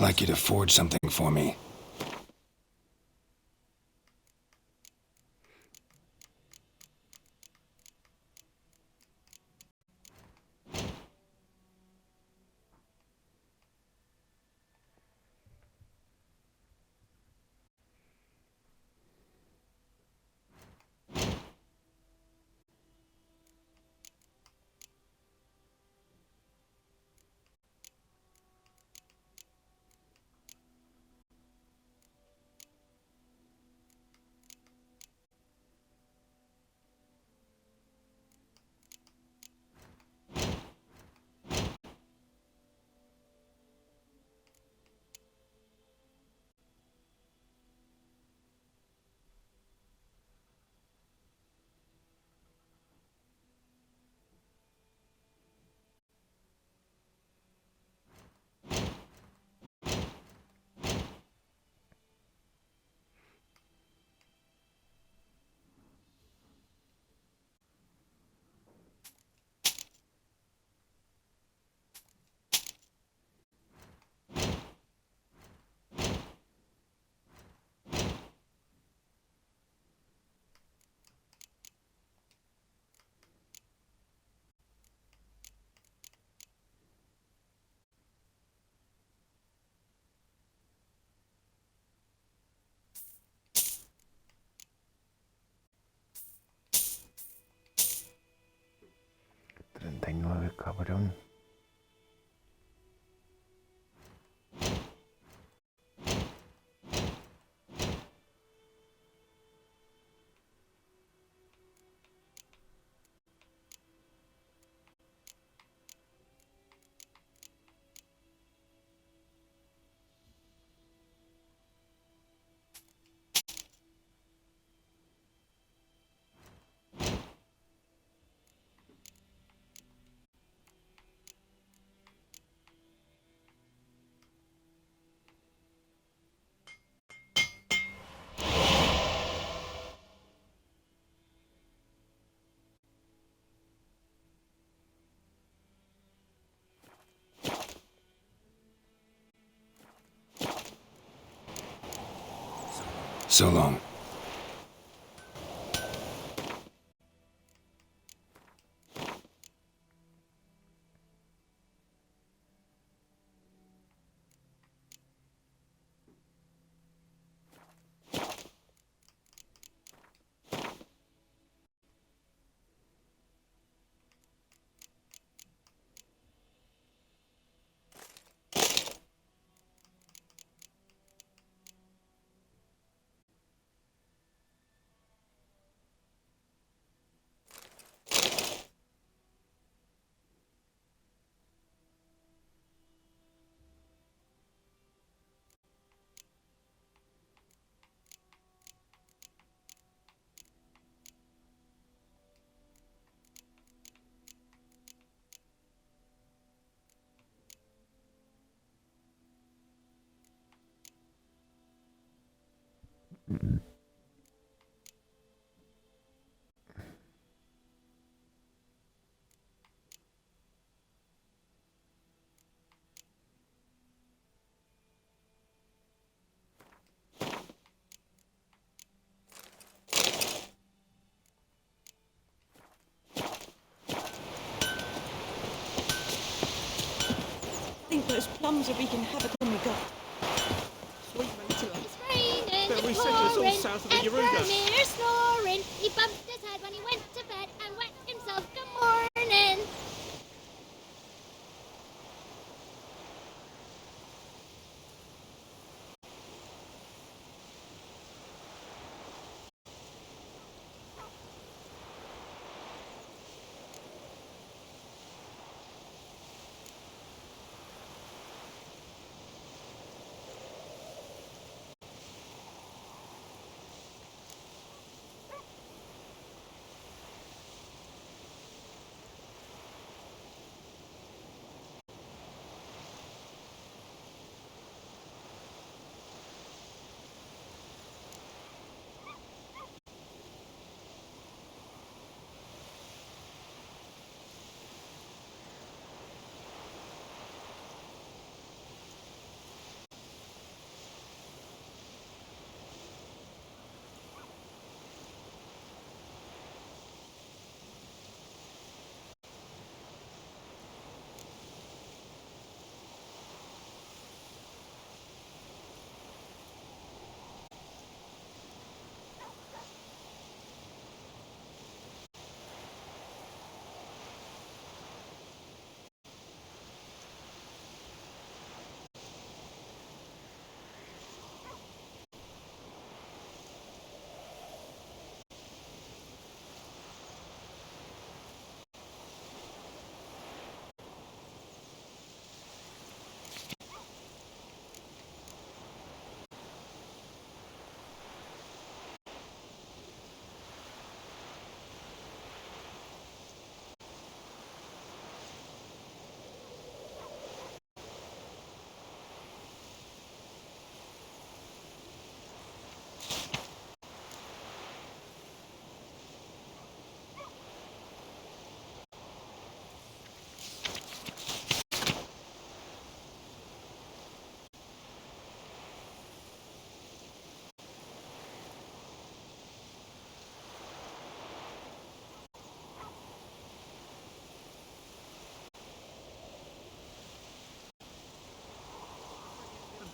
I'd like you to forge something for me. Cabrón. So long. I think those plums are wreaking havoc on my gut. Sweet Rachel. It's raining, But we it's sent us all pouring, south of the and Yaruga. Vermeer's snoring. He bumped his head when he went to bed and wet himself. Good morning.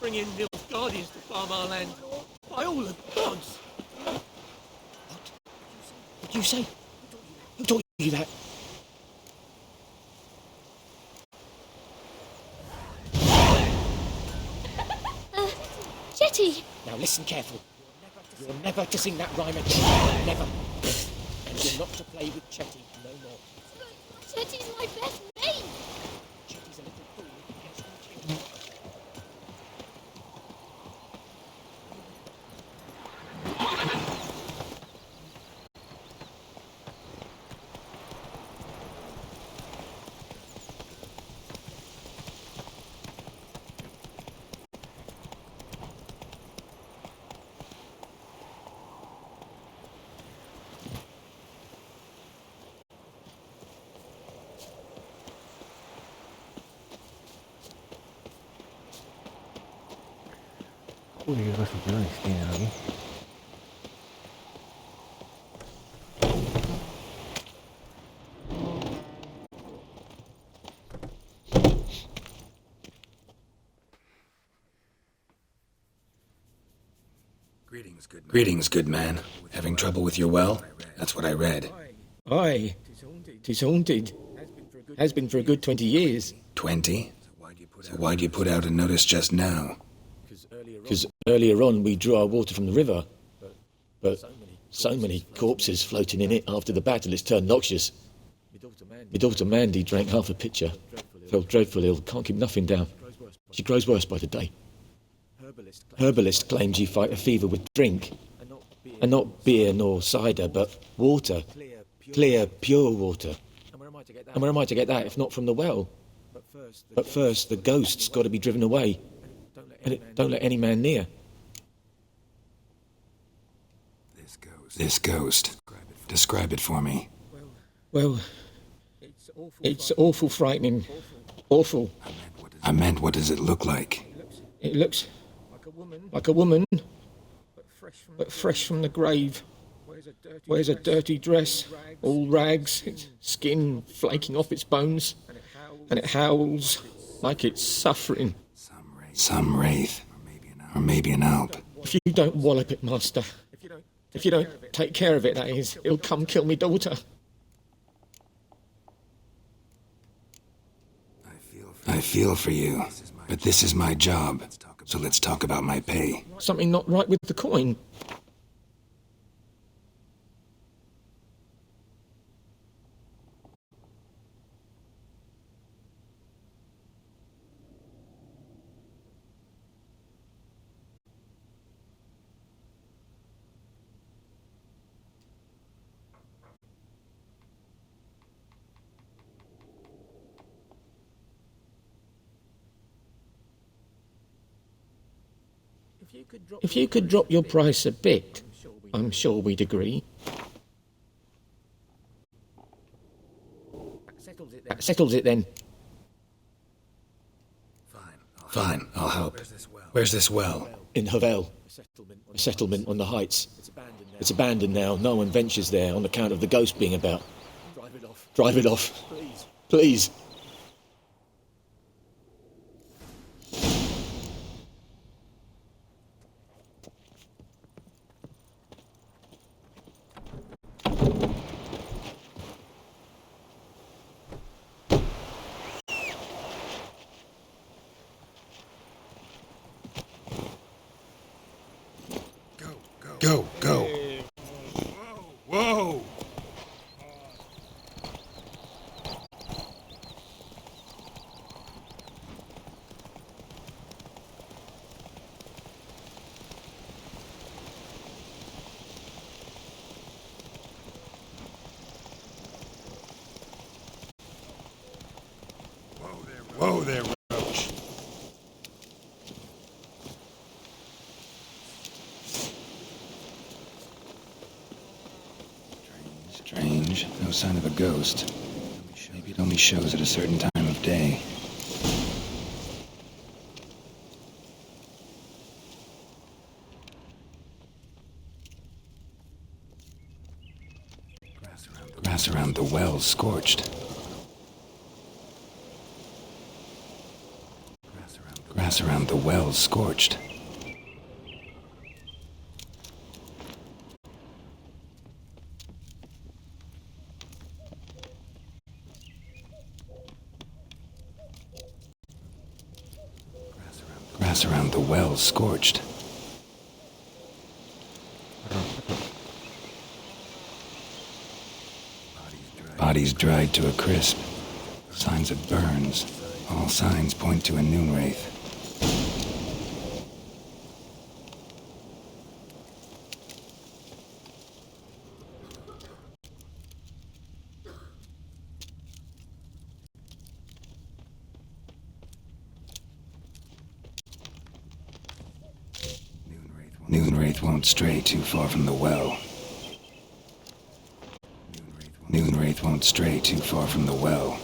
bring in Nilfgaardians to farm our land. By all the gods! What did you say? Who told you that? Jetty! Now listen careful. You're never to sing that rhyme again. Never. And you're not to play with Chetty no more. Jetty's my best mate! Chetty's a little fool who gets no change. Uy, rasulones tienen aquí. Greetings, good man. Having trouble with your well? That's what I read. Aye. 'Tis haunted. Has been for a good 20 years. 20? So why do you put out a notice just now? Because earlier on we drew our water from the river. But so many corpses floating in it after the battle, it's turned noxious. My daughter Mandy drank half a pitcher. Fell dreadful ill, can't keep nothing down. She grows worse by the day. Herbalist claims you fight a fever with drink. And not beer nor cider, but water. Clear, pure water. And where am I to get that if not from the well? But first, the ghost's got to be driven away. And don't let any man near. This ghost. Describe it for me. Well, it's awful frightening. Awful. I meant, what does it look like? It looks like a woman, but fresh from the grave. Wears a dirty dress, all rags, its skin flaking off its bones, and it howls like it's suffering. Some wraith. Or maybe an alp. If you don't wallop it, master, if you don't take care of it, that is, it'll come kill me daughter. I feel for you, but this is my job, so let's talk about my pay. Something not right with the coin. If you could drop your price a bit, I'm sure we'd agree. That settles it then. Fine, I'll help. Where's this well? In Havel, a settlement on the heights. It's abandoned now. No one ventures there on account of the ghost being about. Drive it off. Please. Go. Whoa! Whoa there, Roach. Strange. No sign of a ghost. Maybe it only shows at a certain time of day. Grass around the well scorched. Grass around the well's scorched. Grass around the well's scorched. Bodies dried to a crisp. Signs of burns. All signs point to a noon wraith. Noon wraith won't stray too far from the well. Noon wraith won't stray too far from the well.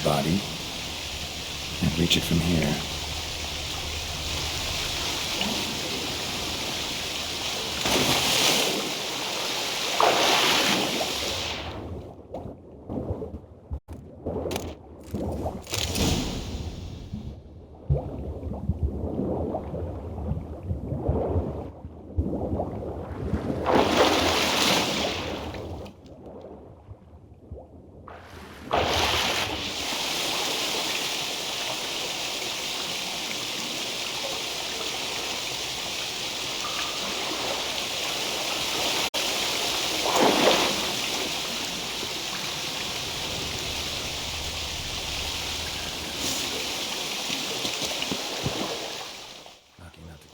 Body. Can't reach it from here.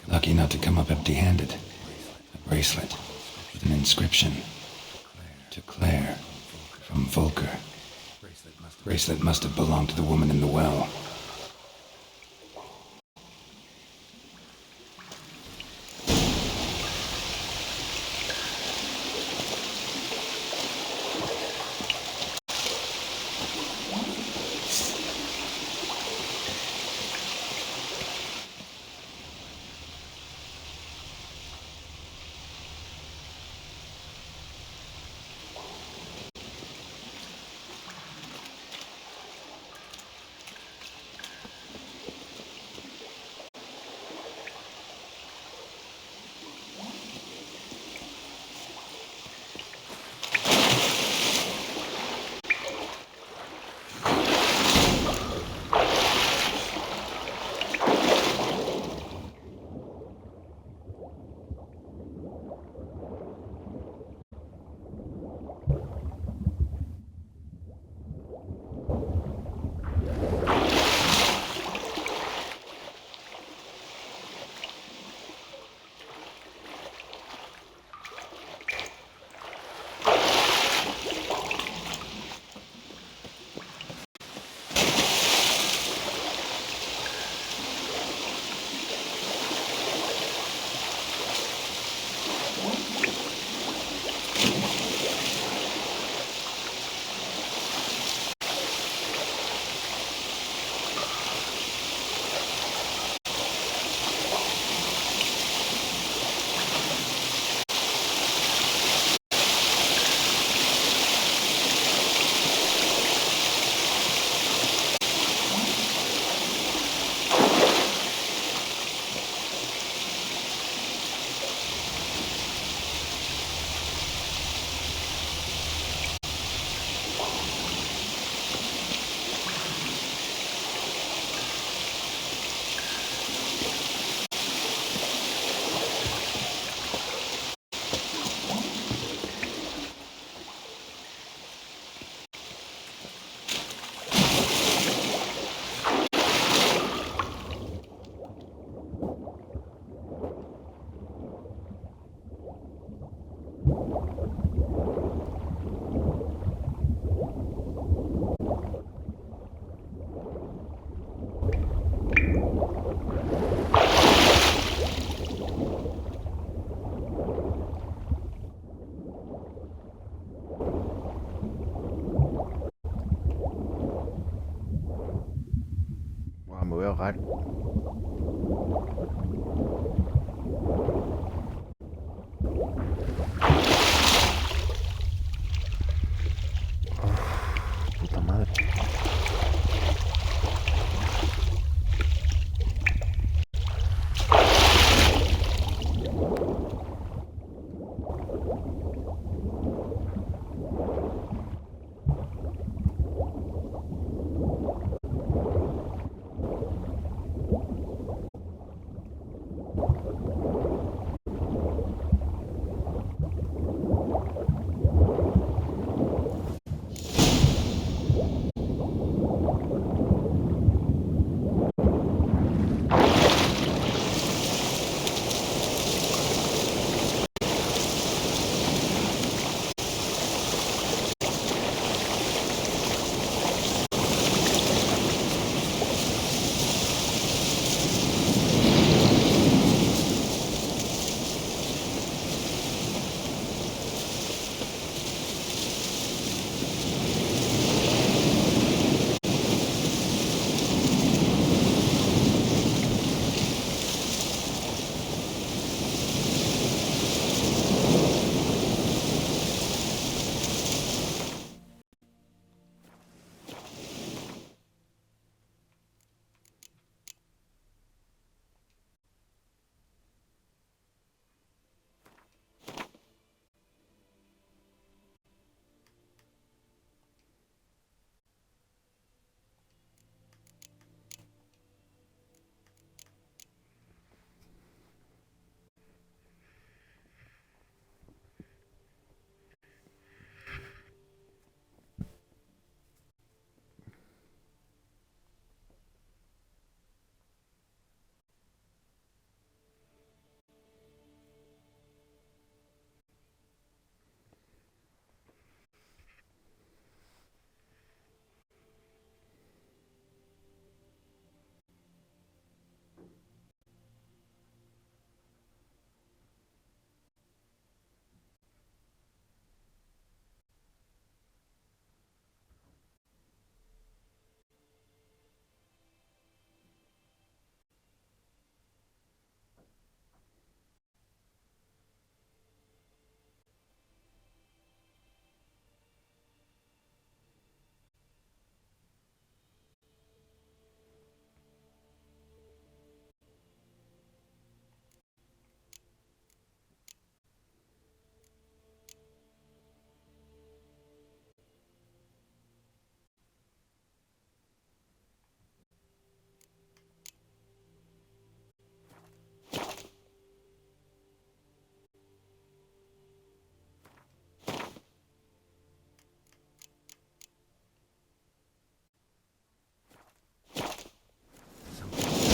Lucky not to come up empty-handed. A bracelet with an inscription. To Claire, from Volker. Bracelet must have belonged to the woman in the well. hogar. Puta madre.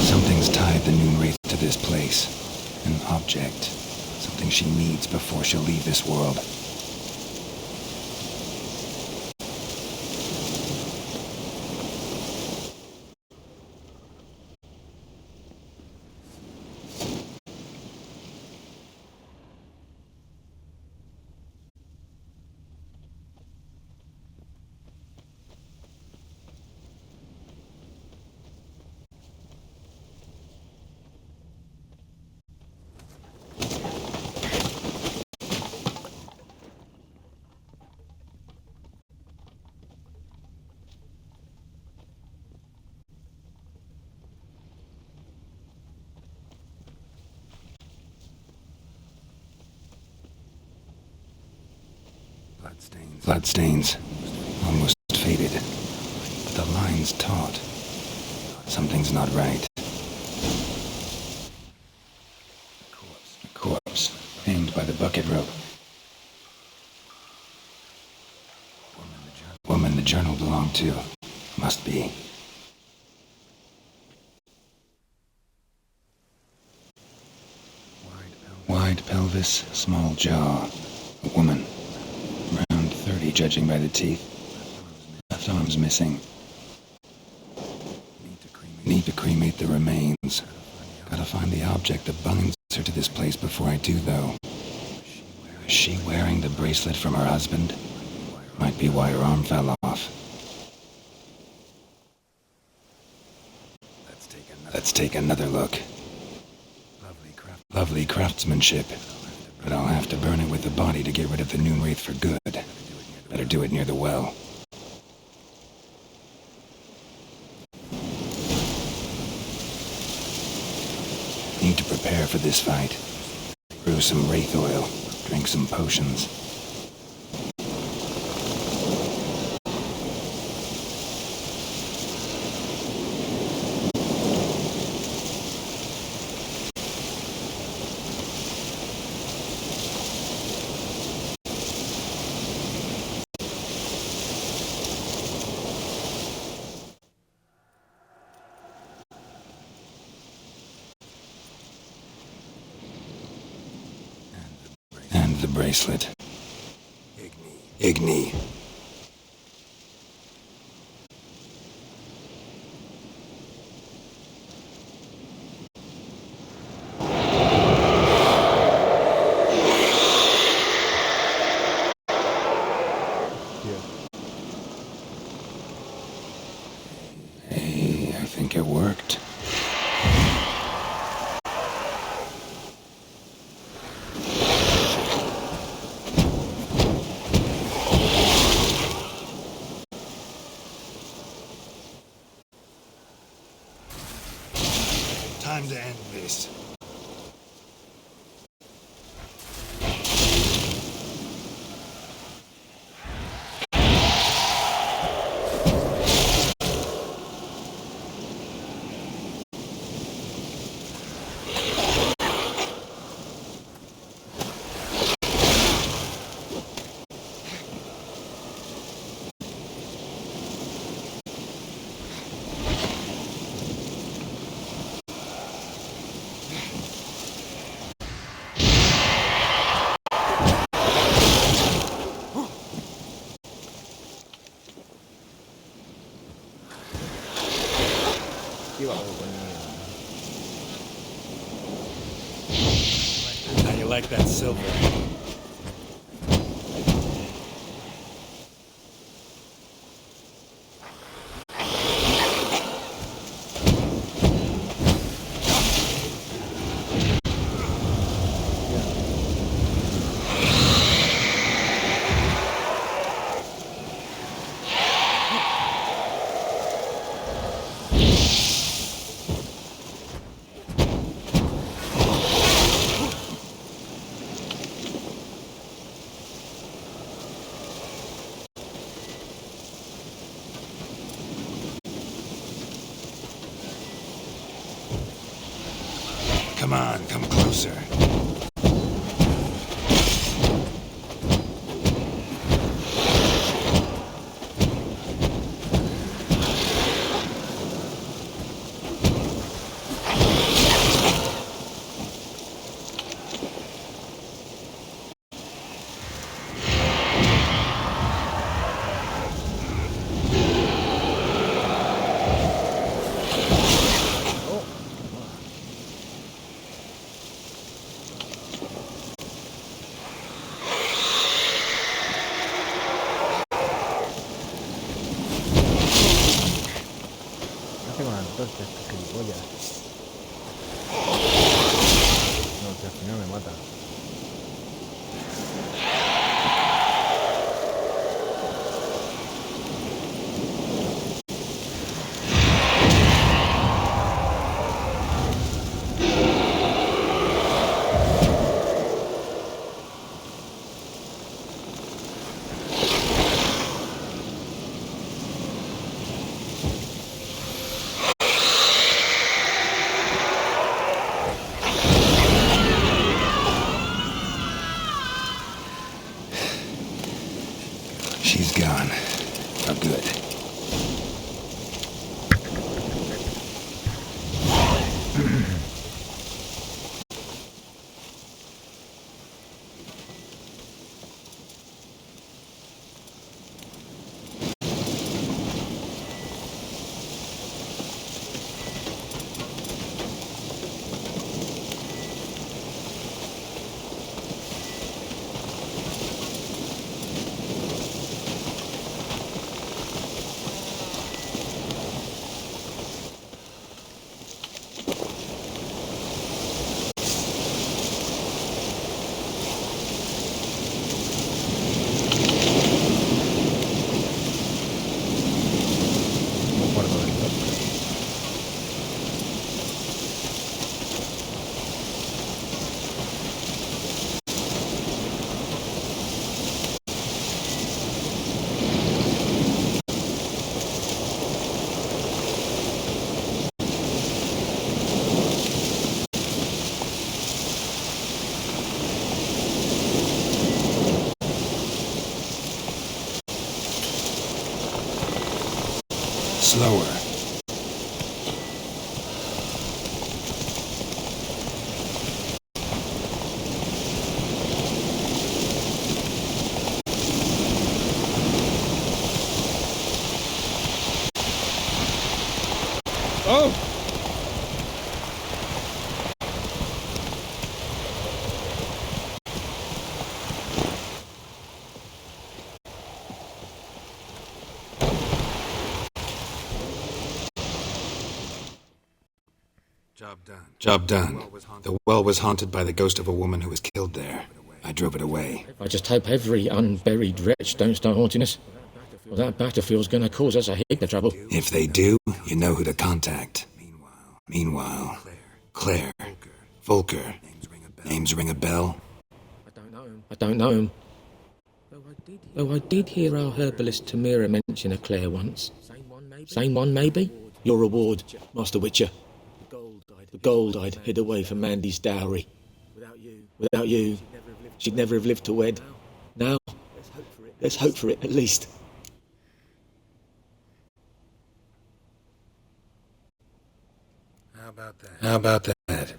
Something's tied the Noon Wraith to this place. An object. Something she needs before she'll leave this world. Bloodstains. Almost faded. But the line's taut. Something's not right. A corpse. Hanged by the bucket rope. Woman the journal belonged to. Must be. Wide pelvis, small jaw. A woman. Around 30, judging by the teeth. Left arm's missing. Need to cremate the remains. Gotta find the object that binds her to this place before I do, though. Is she wearing the bracelet from her husband? Might be why her arm fell off. Let's take Let's take another look. Lovely craftsmanship. But I'll have to burn it with the body to get rid of the Noon Wraith for good. Better do it near the well. Need to prepare for this fight. Brew some Wraith oil. Drink some potions. And the bracelet. Igni. Hey, I think it worked. Time to end this. How you like that silver? Come on, come closer. Hace con antorchas, que gilipollas. No, que al final me mata. She's gone. For good. slower. Oh! Job done. The well was haunted by the ghost of a woman who was killed there. I drove it away. I just hope every unburied wretch don't start haunting us. Well, that battlefield's gonna cause us a heap of trouble. If they do, you know who to contact. Meanwhile, Claire, Volker. Names ring a bell? I don't know him. Though I did hear our herbalist Tamira mention a Claire once. Same one, maybe? Your reward, Master Witcher. The gold I'd hid away from Mandy's dowry. Without you, she'd never have lived to wed. Now, let's hope for it, at least. How about that?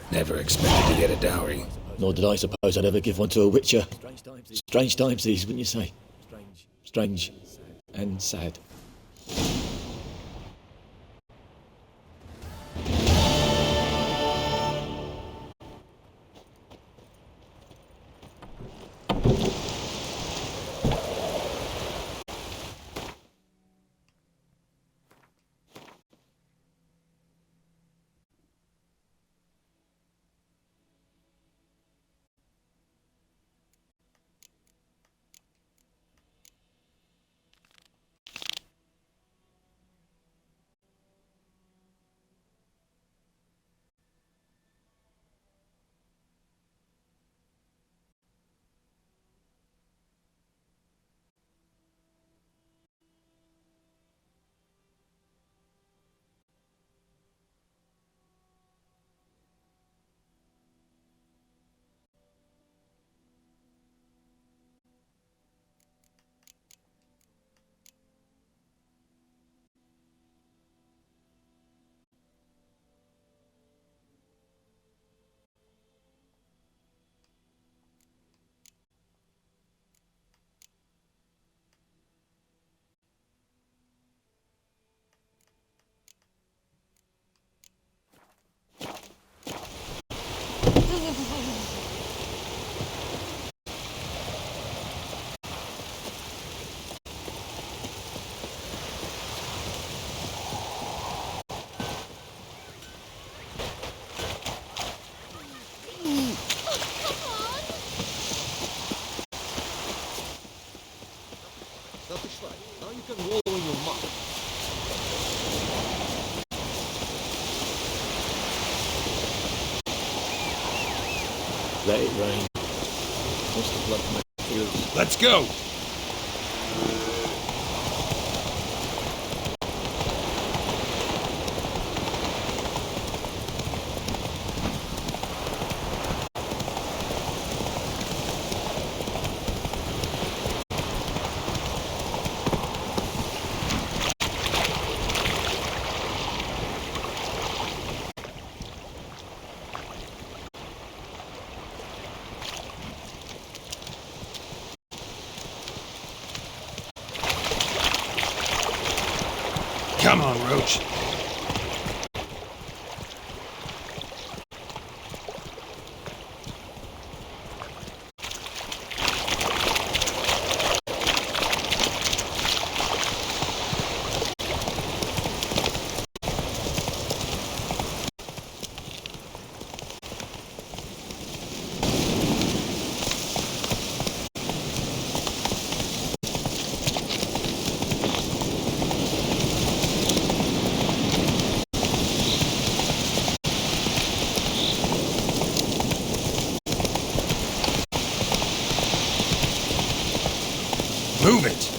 Never expected to get a dowry. Nor did I suppose I'd ever give one to a Witcher. Strange times these, wouldn't you say? Strange and sad. Now you can wallow in your muck. Let it rain. What's the blood from my fields? Let's go! Come on, Roach. Move it!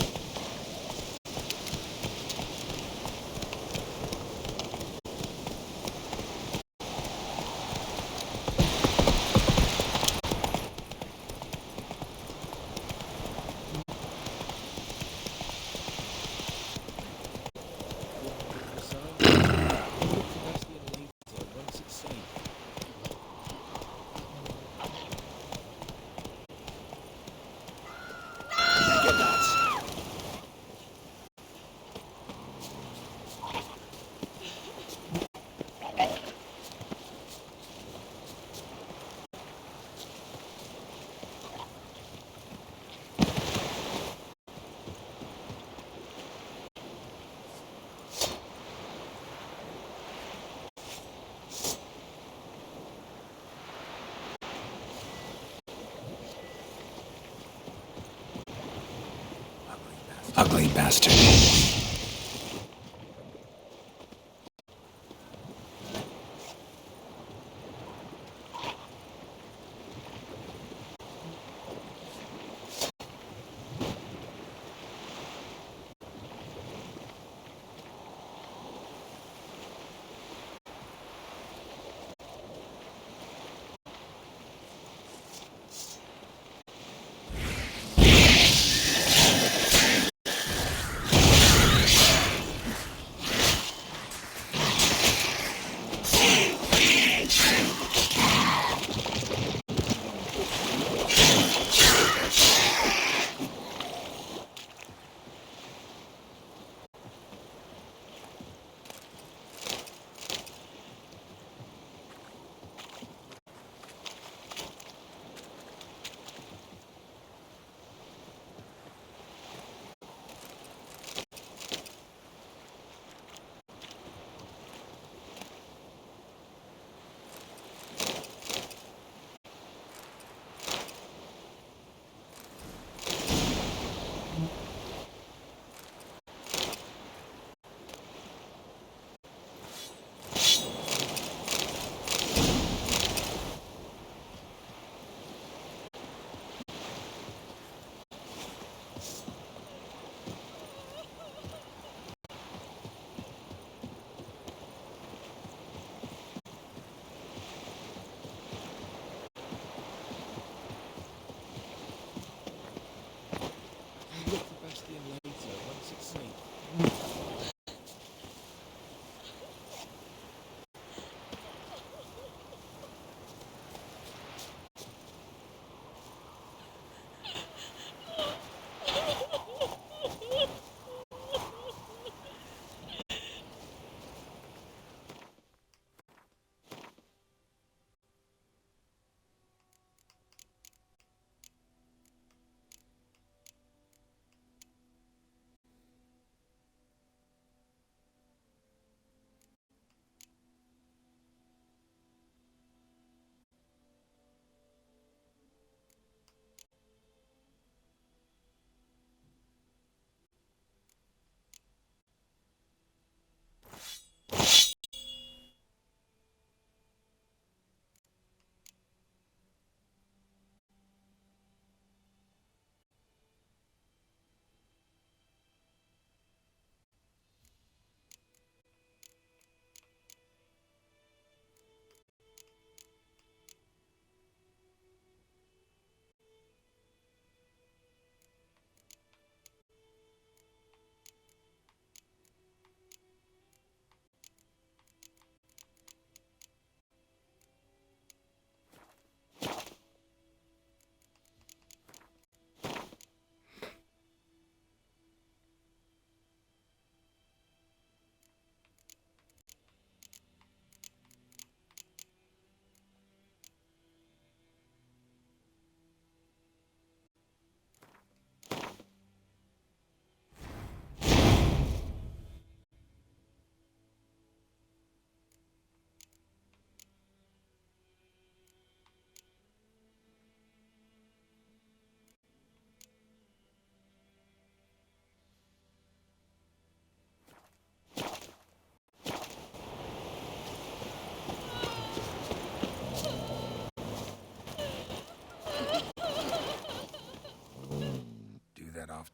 Ugly bastard.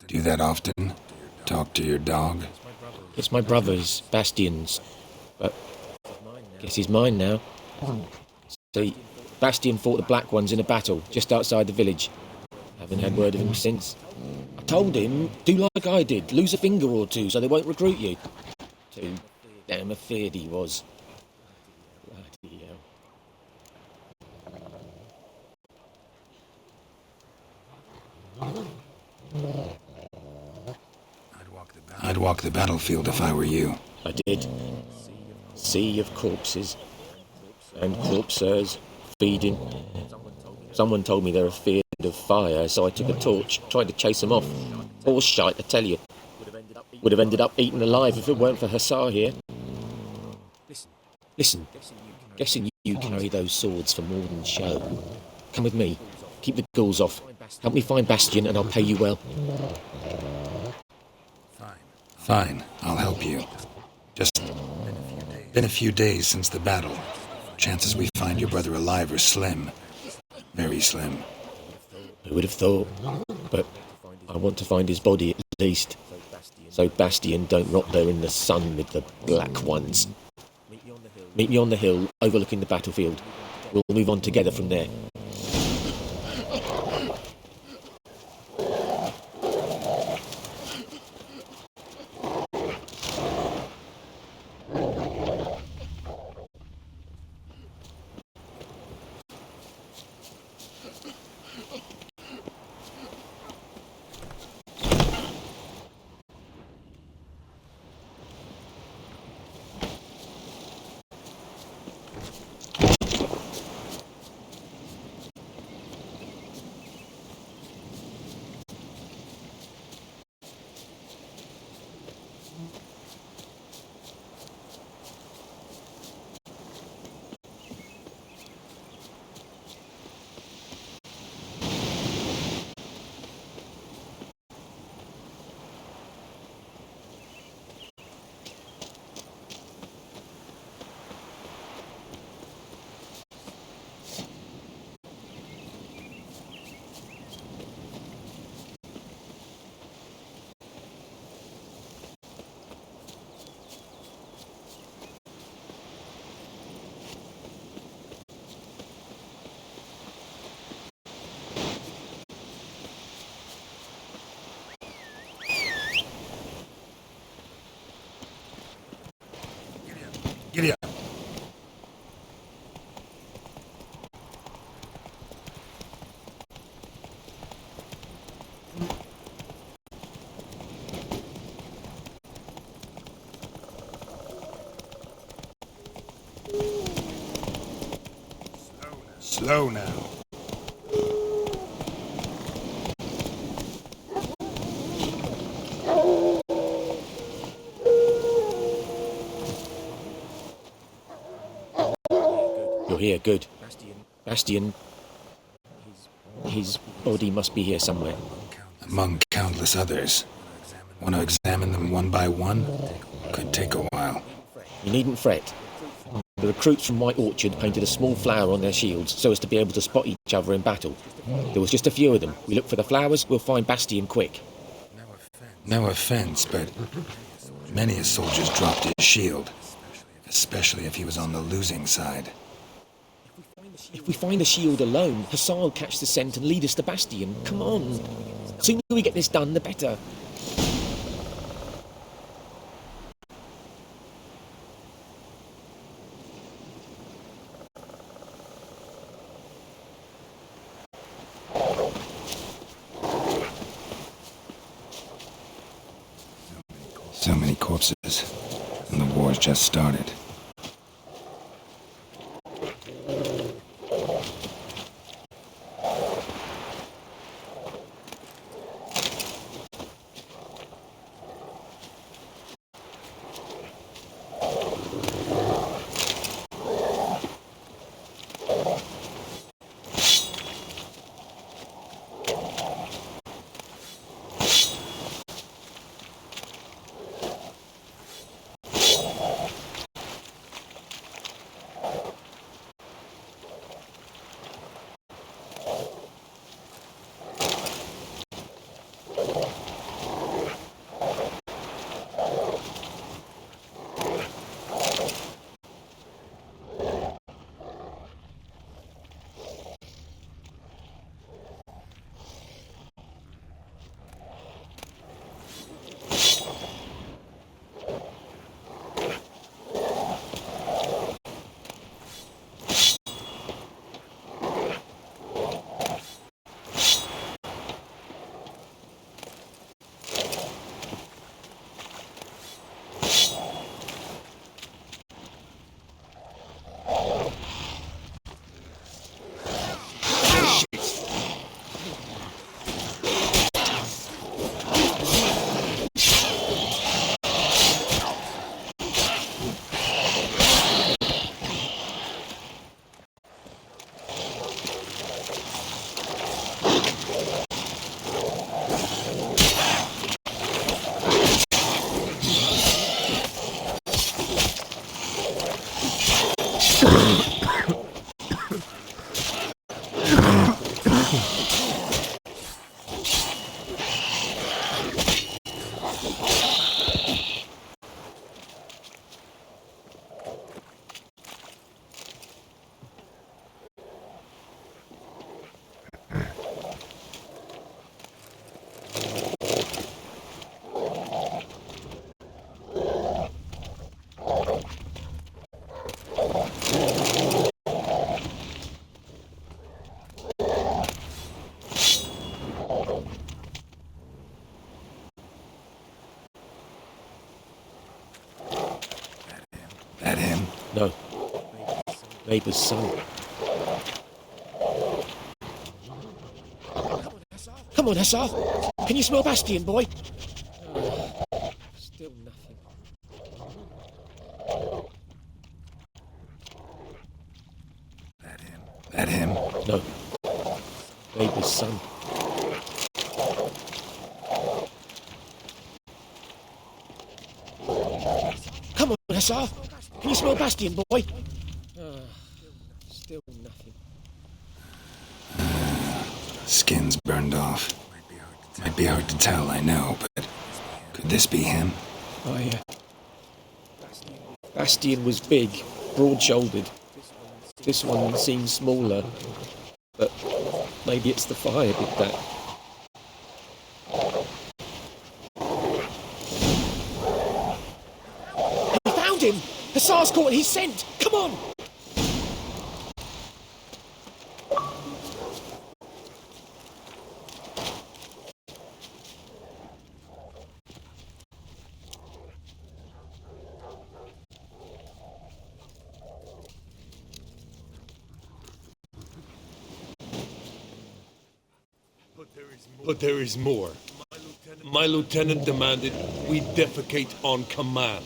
Do that often? Talk to your dog? It's my brother's, Bastian's, but guess he's mine now. See, Bastian fought the Black Ones in a battle just outside the village. Haven't had word of him since. I told him, do like I did, lose a finger or two so they won't recruit you. Too damn afeard he was. Bloody hell. I'd walk the battlefield if I were you. I did. Sea of corpses. And corpsers feeding. Someone told me they're afeard of fire, so I took a torch, tried to chase them off. Horse shite, I tell you. Would have ended up eaten alive if it weren't for Hussar here. Listen. Guessing you carry those swords for more than show. Come with me. Keep the ghouls off. Help me find Bastian and I'll pay you well. Fine, I'll help you. Just been a few days since the battle. Chances we find your brother alive are slim. Very slim. Who would have thought? But I want to find his body at least, so Bastion don't rot there in the sun with the Black Ones. Meet me on the hill overlooking the battlefield. We'll move on together from there. Giddy up. Slow now. You're here, good. Bastion. His body must be here somewhere. Among countless others. Want to examine them one by one? Could take a while. You needn't fret. The recruits from White Orchard painted a small flower on their shields so as to be able to spot each other in battle. There was just a few of them. We look for the flowers, we'll find Bastion quick. No offense, but many a soldier's dropped his shield. Especially if he was on the losing side. If we find the shield alone, Hussar will catch the scent and lead us to Bastion. Come on. The sooner we get this done, the better. So many corpses, and the war's just started. That him? No. Neighbour's son. Come on, Hussar. Can you smell Bastion, boy? Still nothing. That him? No. Neighbour's son. Come on, Hussar. Can you smell Bastion, boy? Still nothing. Skin's burned off. Might be hard to tell, I know, but could this be him? Bastion was big, broad-shouldered. This one seems smaller, but maybe it's the fire did that. We found him! Hussar's caught his scent! Come on! But there is more. My lieutenant demanded we defecate on command.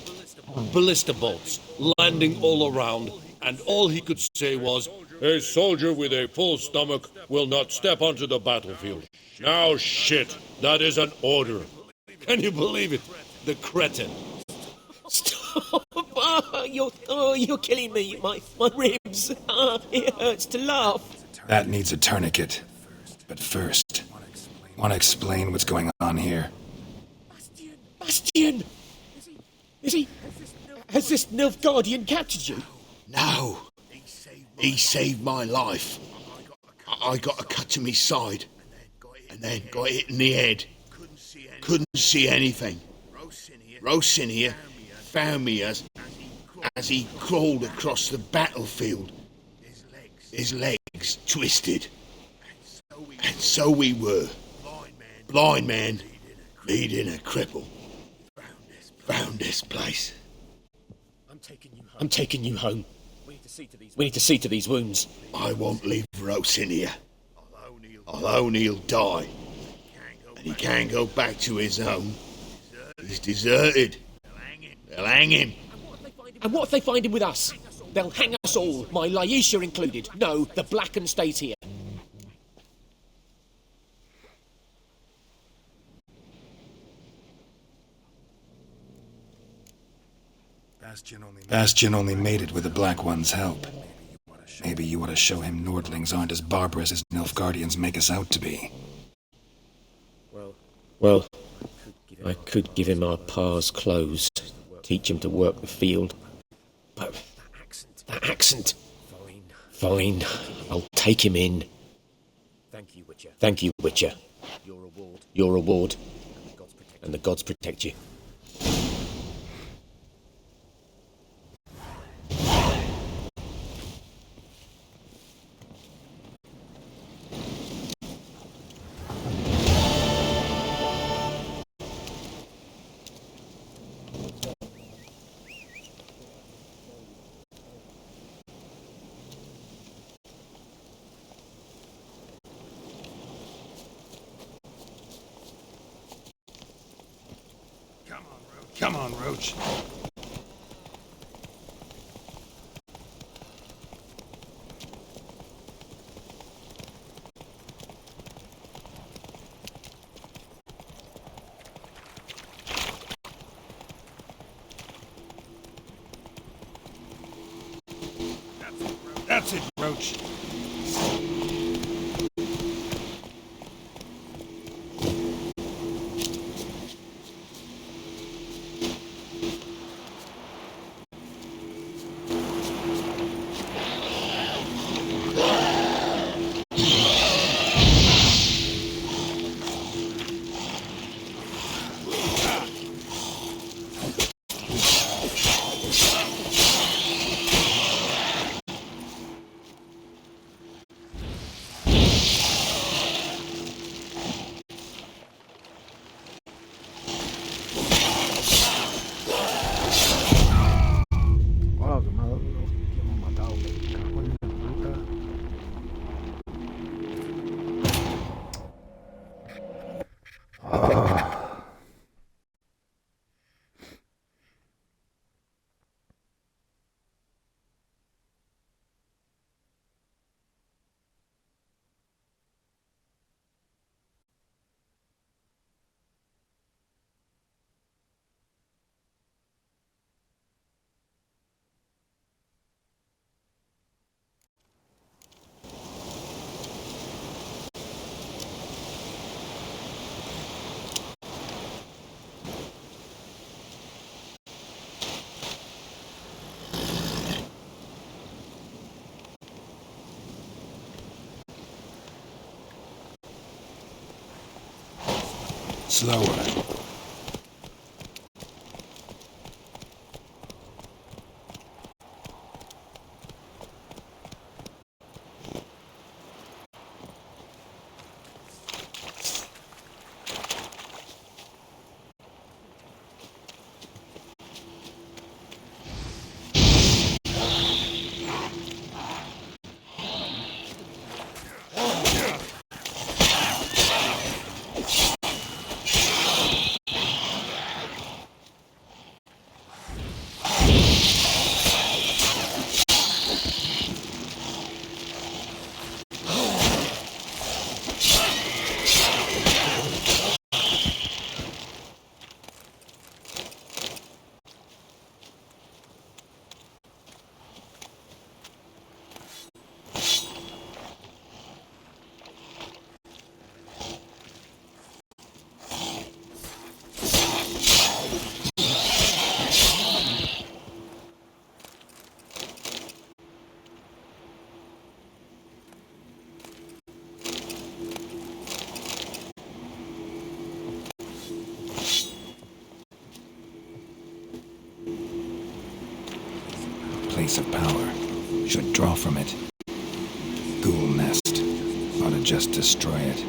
Ballista bolts, landing all around, and all he could say was, "A soldier with a full stomach will not step onto the battlefield." Now shit, that is an order. Can you believe it? The cretin. Stop! You're killing me. My ribs. It hurts to laugh. That needs a tourniquet. But first, want to explain what's going on here? Bastion! Is he? Has this Nilfgaardian captured you? No. He saved my life. I got a cut to my side, and then got hit in the head. Couldn't see anything. Rosin here found me as he crawled across the battlefield. His legs twisted. And so we were. Blind man, leading a cripple. Found this place. I'm taking you home. We need to see to these wounds. I won't leave Rosin here. Alone he'll die. And he can't go back to his home. He's deserted. They'll hang him. And what if they find him with us? They'll hang us all, my Laisha included. No, the Blacken stays here. Bastion only made it with the Black One's help. Maybe you ought to show him Nordlings aren't as barbarous as Nilfgaardians make us out to be. Well, I could give him our pa's clothes, teach him to work the field. But that accent. Fine. I'll take him in. Thank you, Witcher. Your reward. And the gods protect you. Come on, Roach. approach. Wow, que que hemos matado, me cago en la puta. Slower. Place of power. Should draw from it. Ghoul nest. Ought to just destroy it.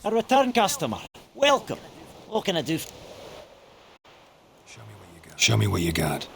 A return customer. Welcome. What can I do? Show me what you got.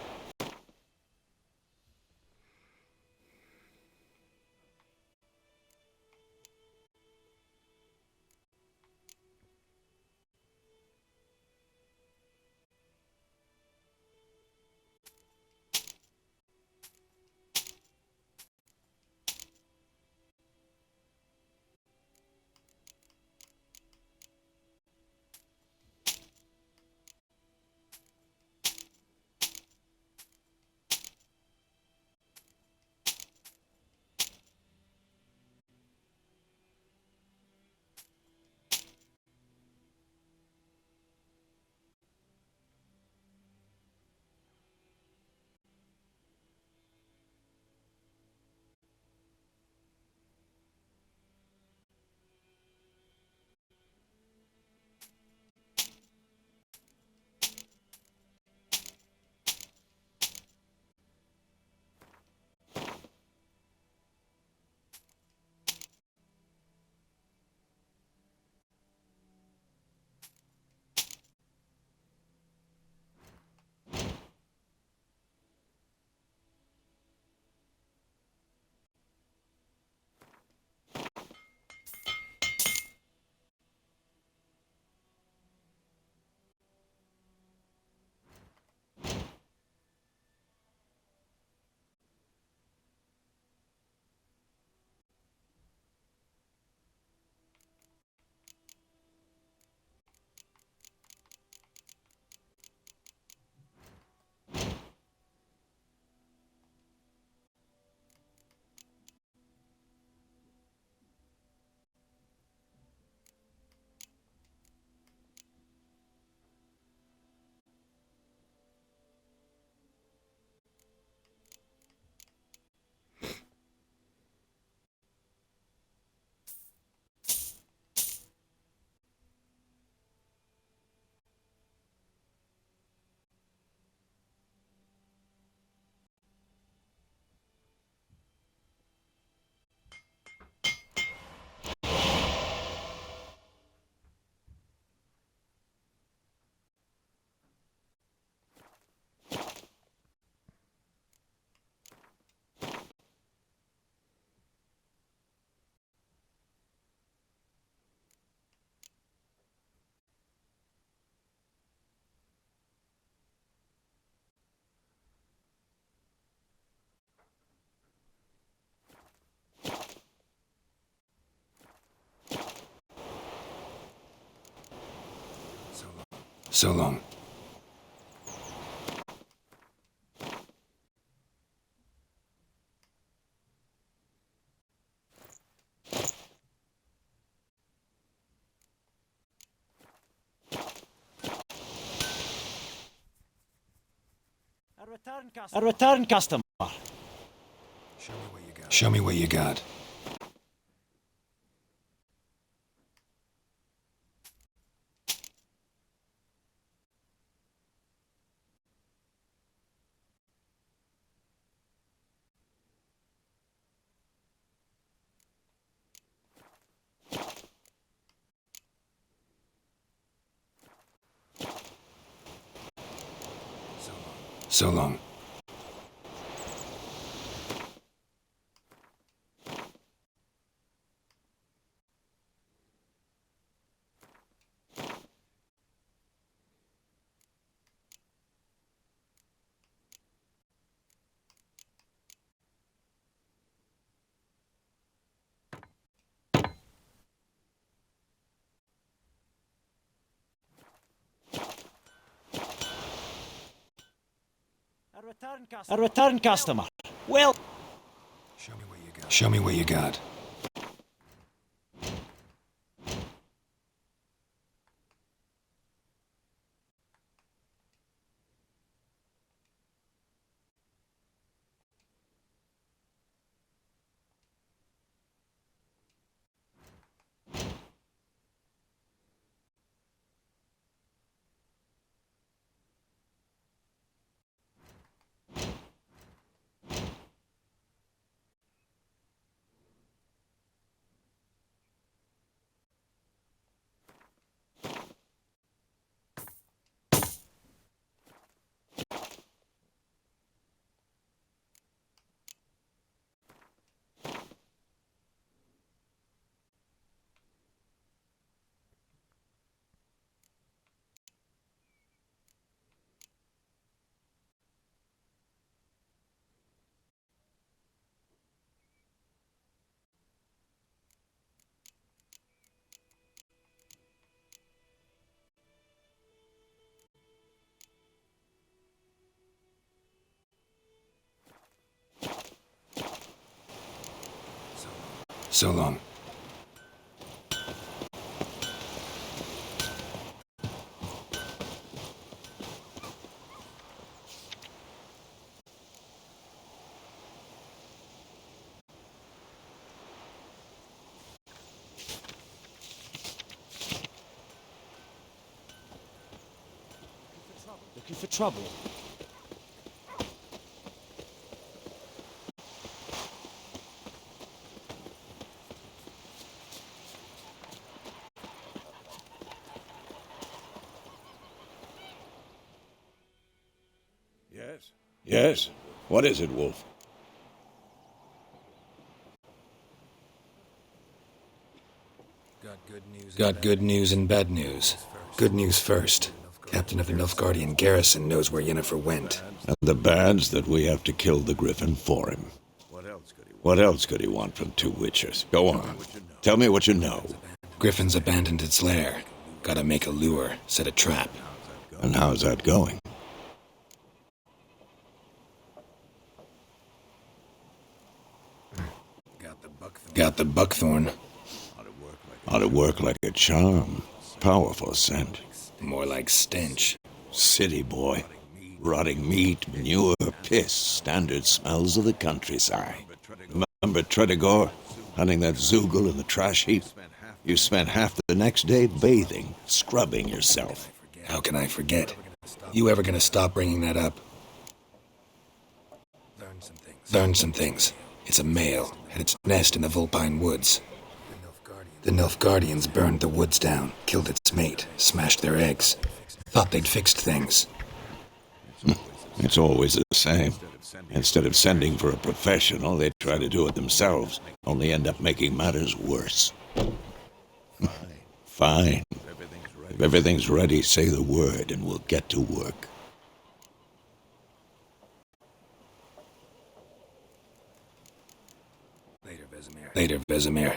So long. A return customer. Show me what you got. So long. A return customer. Well. Show me what you got. So long. Looking for trouble? Yes? Yes? What is it, Wolf? Got good news and bad news. Good news first. Captain of the Nilfgaardian garrison knows where Yennefer went. And the bad's that we have to kill the Griffin for him. What else could he want from two Witchers? Go on. Tell me what you know. Griffin's abandoned its lair. Gotta make a lure, set a trap. And how's that going? Got the buckthorn. Ought to work like a charm. Powerful scent. More like stench. City boy. Rotting meat, manure, piss. Standard smells of the countryside. Remember Tredegor? Hunting that Zoogle in the trash heap? You spent half the next day bathing, scrubbing yourself. How can I forget? You ever gonna stop bringing that up? Learn some things. It's a male. Had its nest in the Vulpine Woods. The Nilfgaardians burned the woods down, killed its mate, smashed their eggs. Thought they'd fixed things. It's always the same. Instead of sending for a professional, they try to do it themselves, only end up making matters worse. Fine. If everything's ready, say the word and we'll get to work. Later, Vesemir.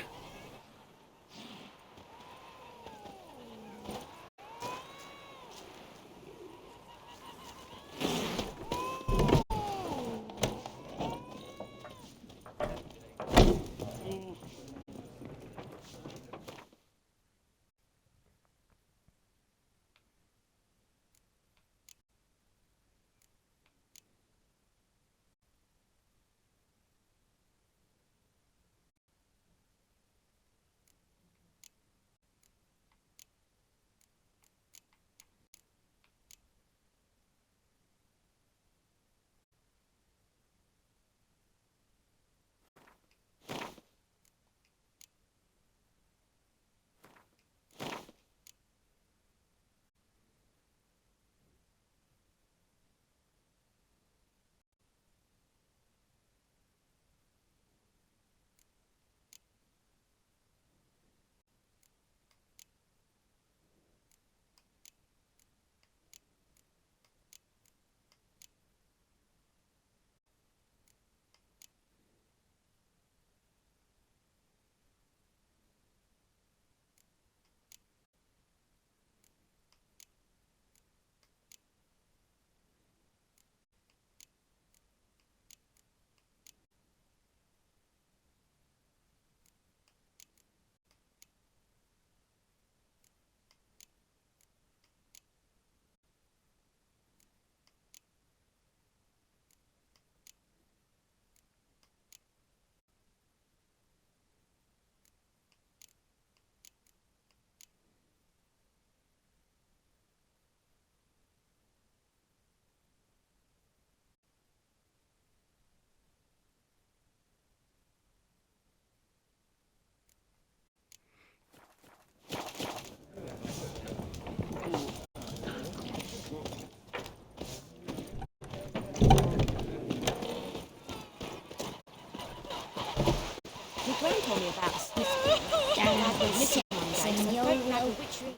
Gran told me about a sniff. Down had the missing one day, so I don't know which room.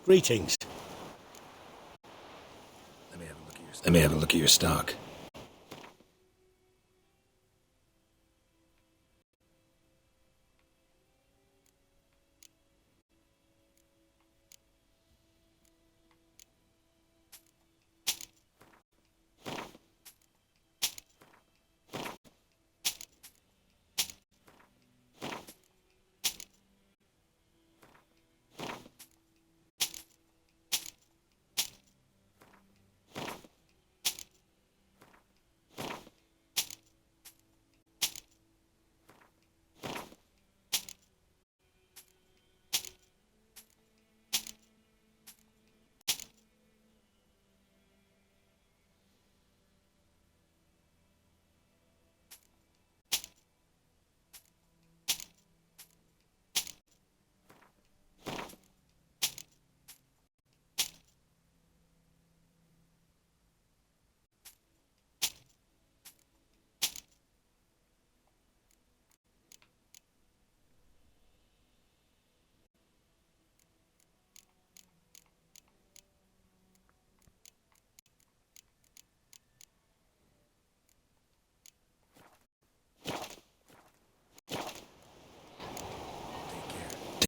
Greetings. Let me have a look at your stock.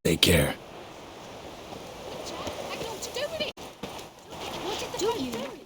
Take care. Had naught to do with it. What did the folk do?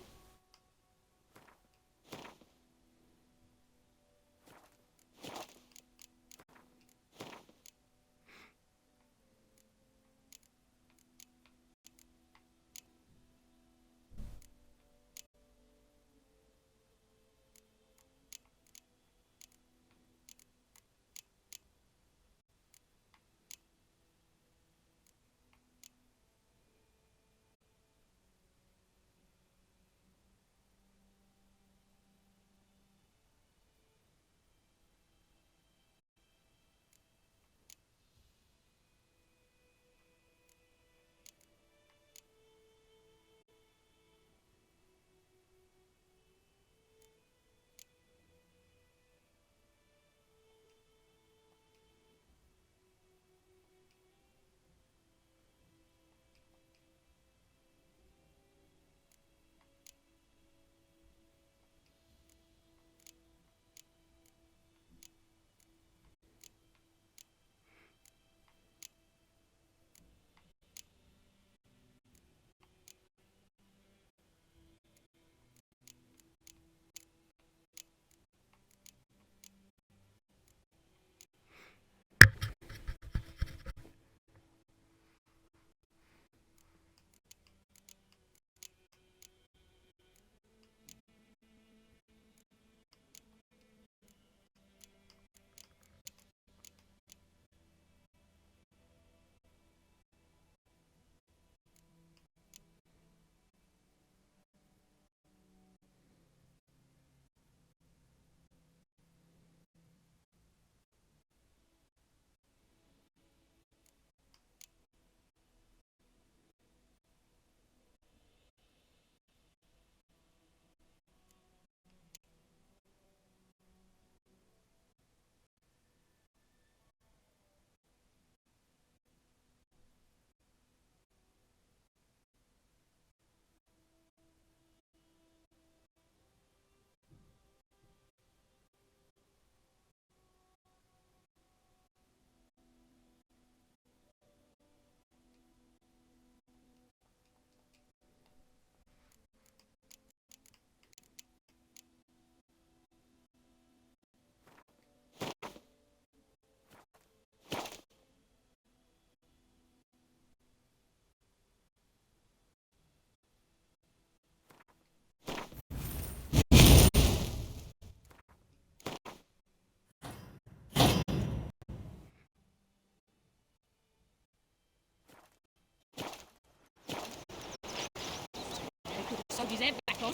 Sewed his head back on.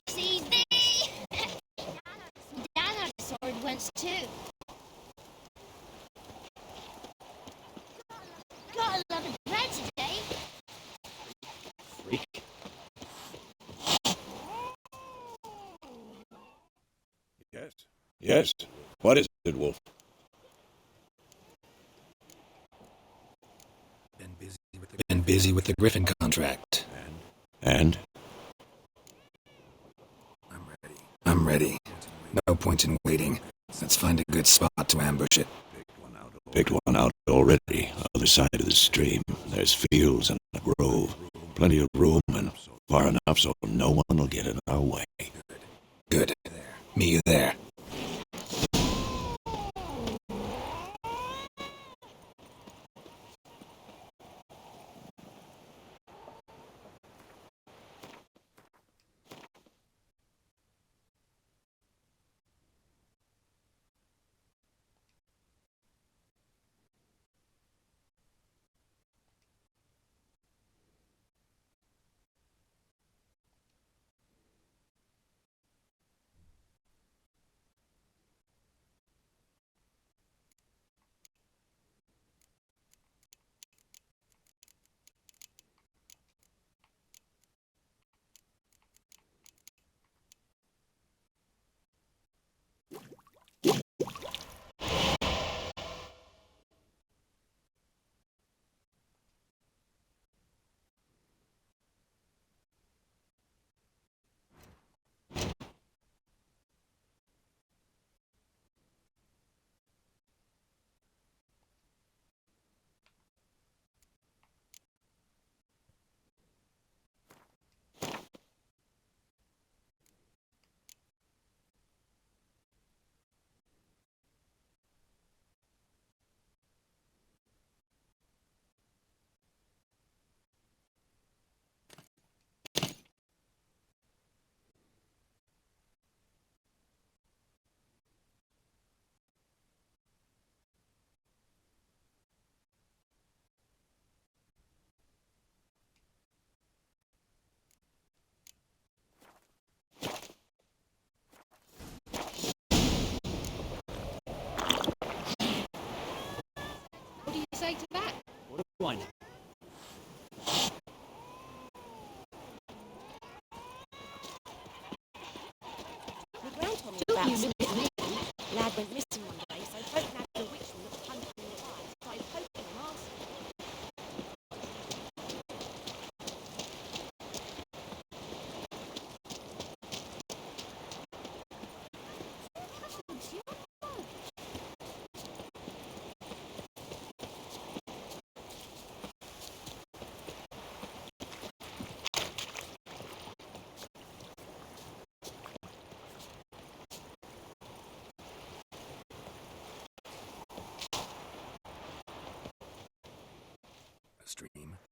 See thee! Dad had a sword once too. Got a lot of bread today. Freak. Yes. Yes. What is it, Wolf? Been busy with the Griffin contract. And? I'm ready. No point in waiting. Let's find a good spot to ambush it. Picked one out already. Other side of the stream. There's fields and a grove. Plenty of room and far enough so no one will get in our way. Good. Meet you there.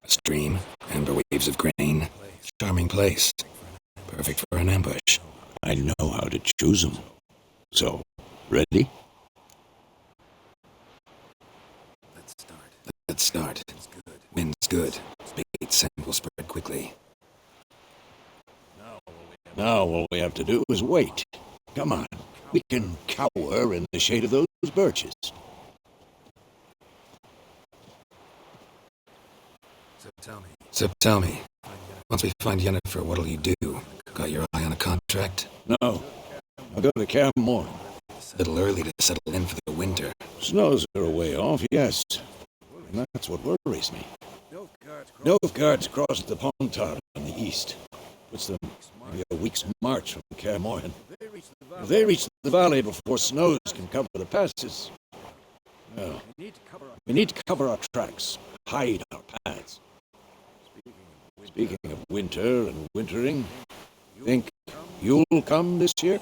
A stream, amber waves of grain. Charming place. Perfect for an ambush. I know how to choose them. So, ready? Let's start. Wind's good. Bait scent will spread quickly. Now all we have to do is wait. Come on. We can cower in the shade of those birches. So tell me, once we find Yennefer, what'll you do? Got your eye on a contract? No. I'll go to Kaer Morhen. A little early to settle in for the winter. Snows are a way off, yes. And that's what worries me. Nilfgaard's crossed the Pontar on the east. Puts them maybe a week's march from Kaer Morhen. If they reach the valley before snows can cover the passes, well, we need to cover our tracks, hide our paths. Speaking of winter and wintering, think you'll come this year?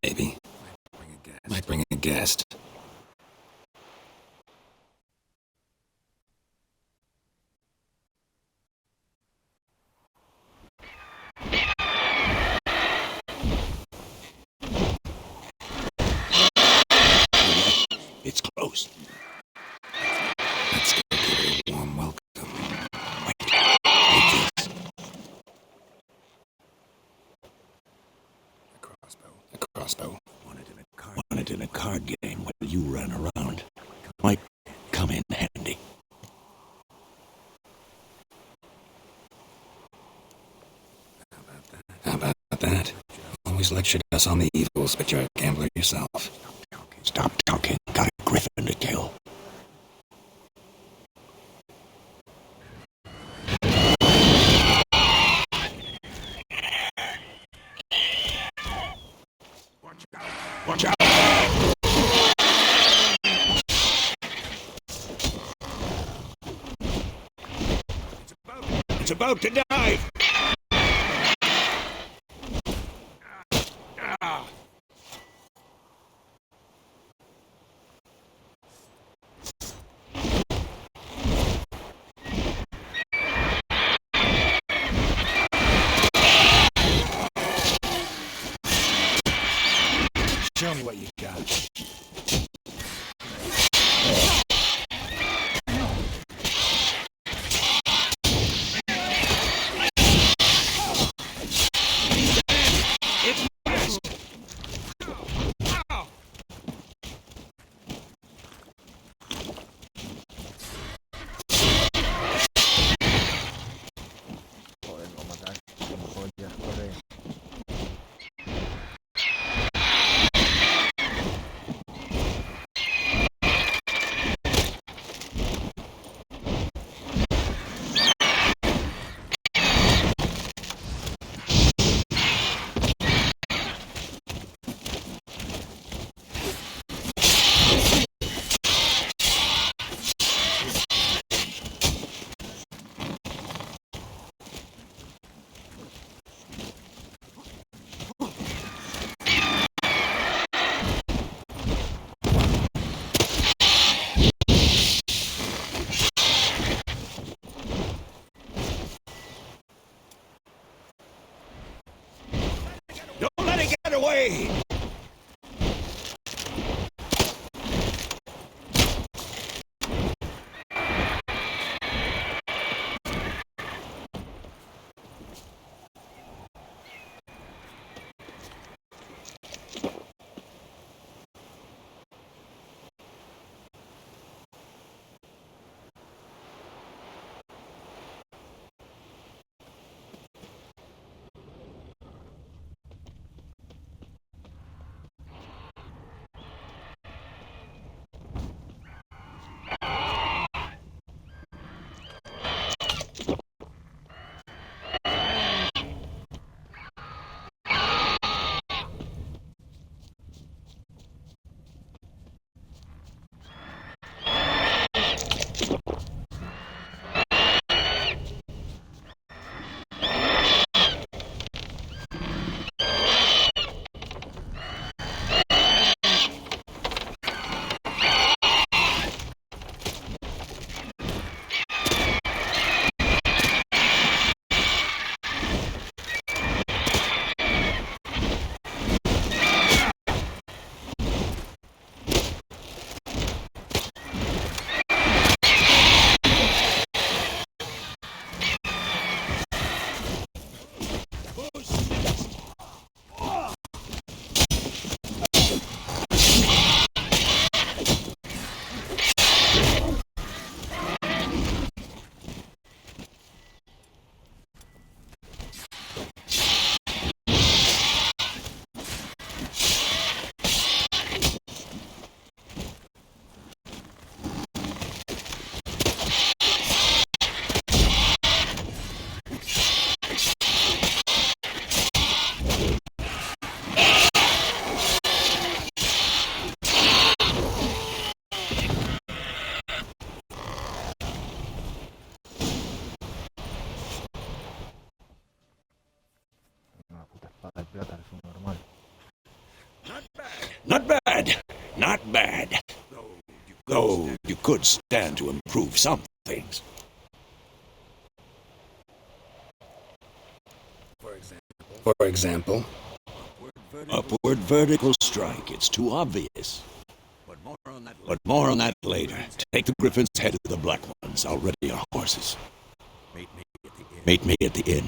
Maybe. Might bring a guest. It's close. Let's go give it a warm welcome. A crossbow. Won it in a card game while you ran around. Might come in handy. How about that? Always lectured us on the evils, but you're a gambler yourself. Stop talking. Got a griffin to kill. Watch out! It's about to dive! Show me what you got. Don't let it get away! Not bad. Not bad. Though you could stand to improve some things. For example? Upward vertical strike. It's too obvious. But more on that later. Take the Griffin's head to the Black Ones. I'll ready our horses. Meet me at the inn.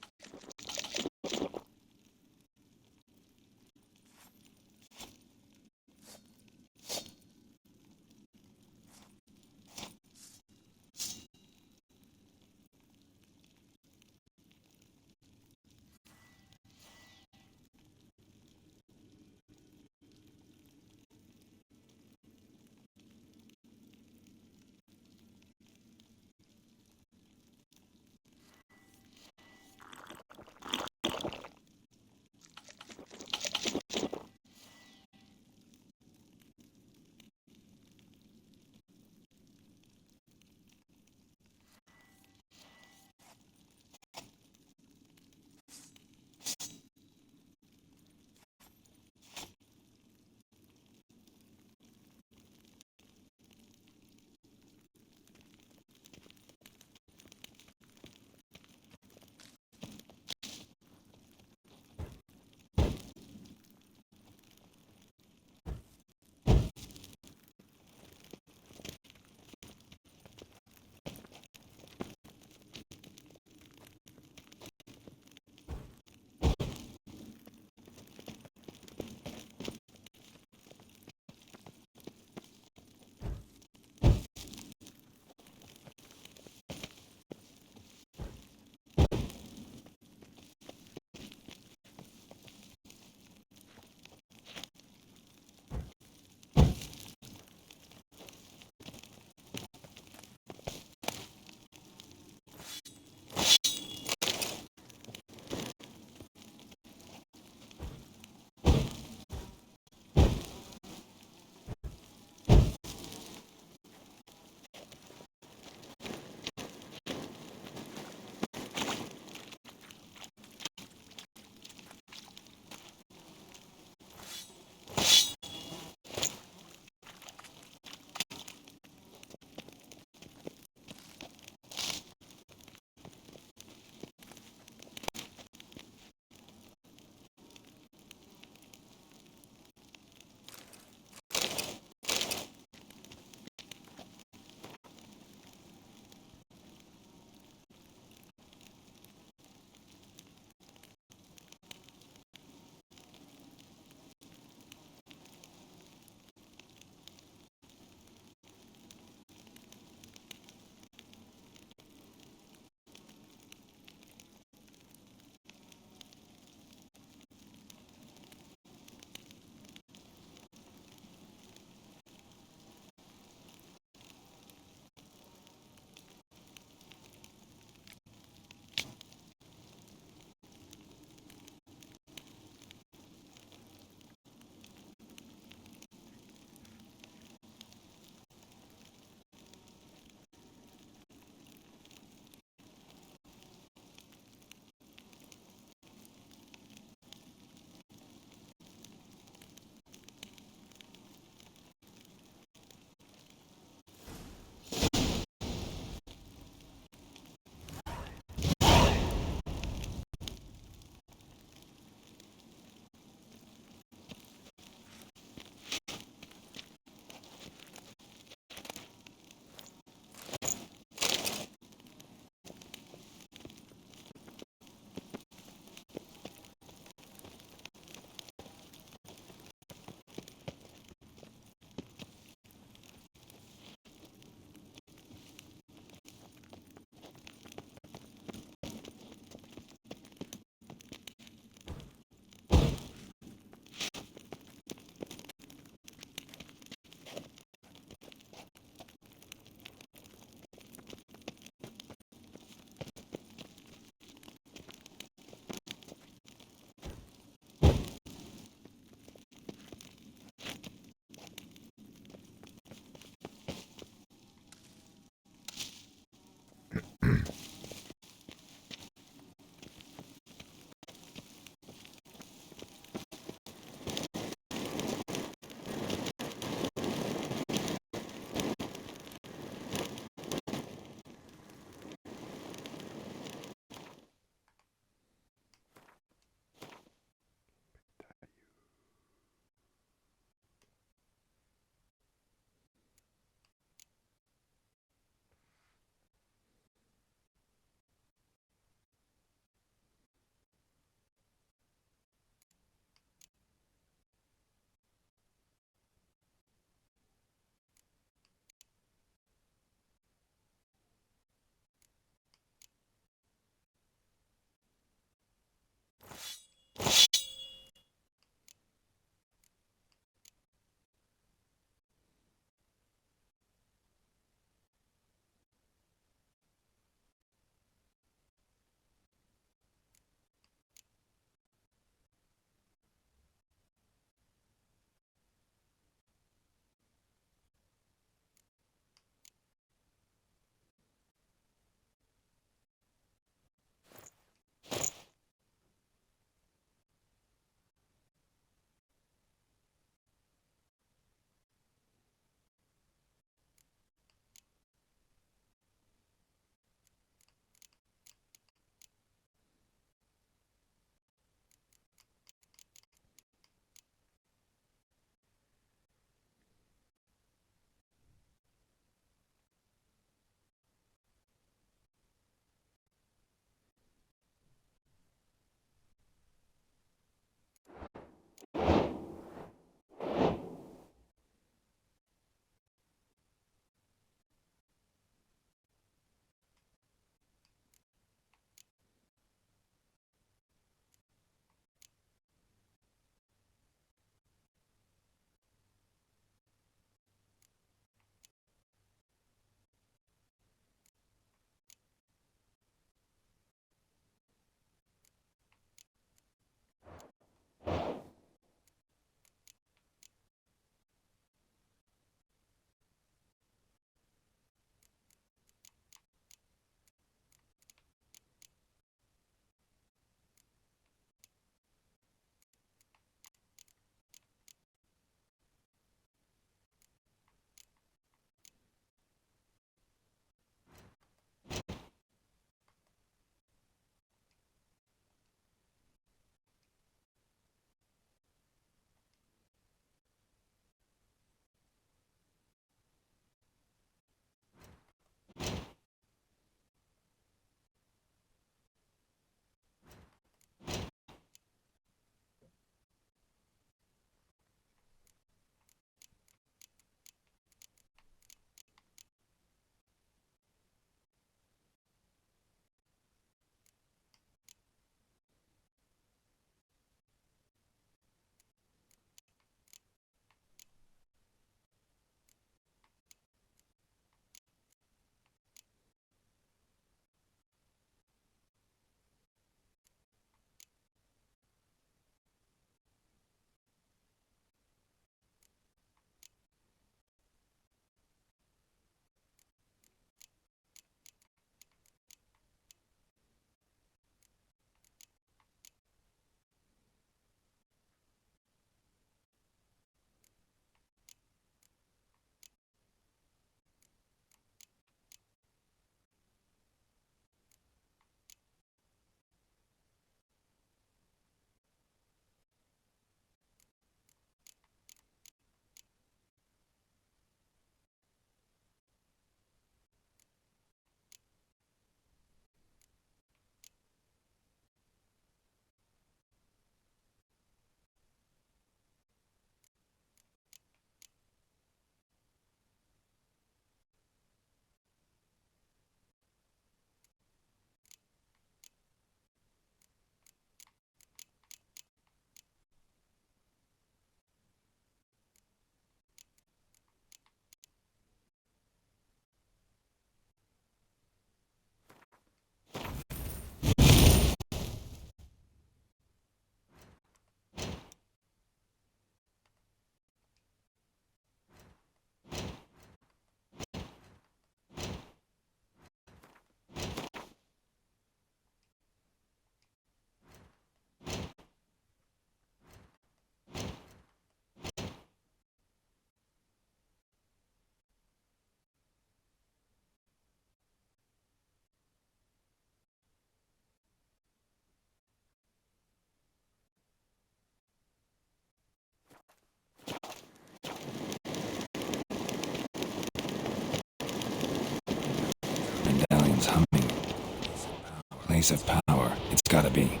place of power. It's gotta be.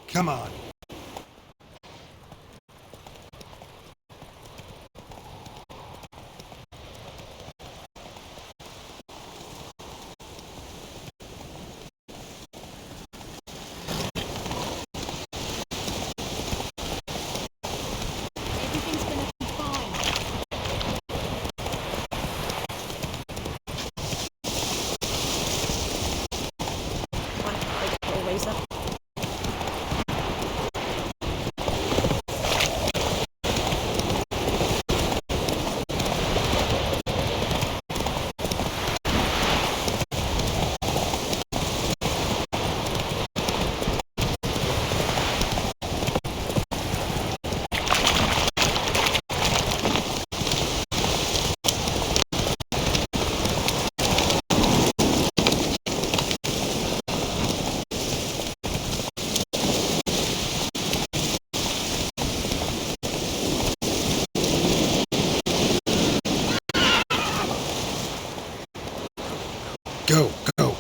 Come on. Everything's gonna be fine. Always up. Go, go.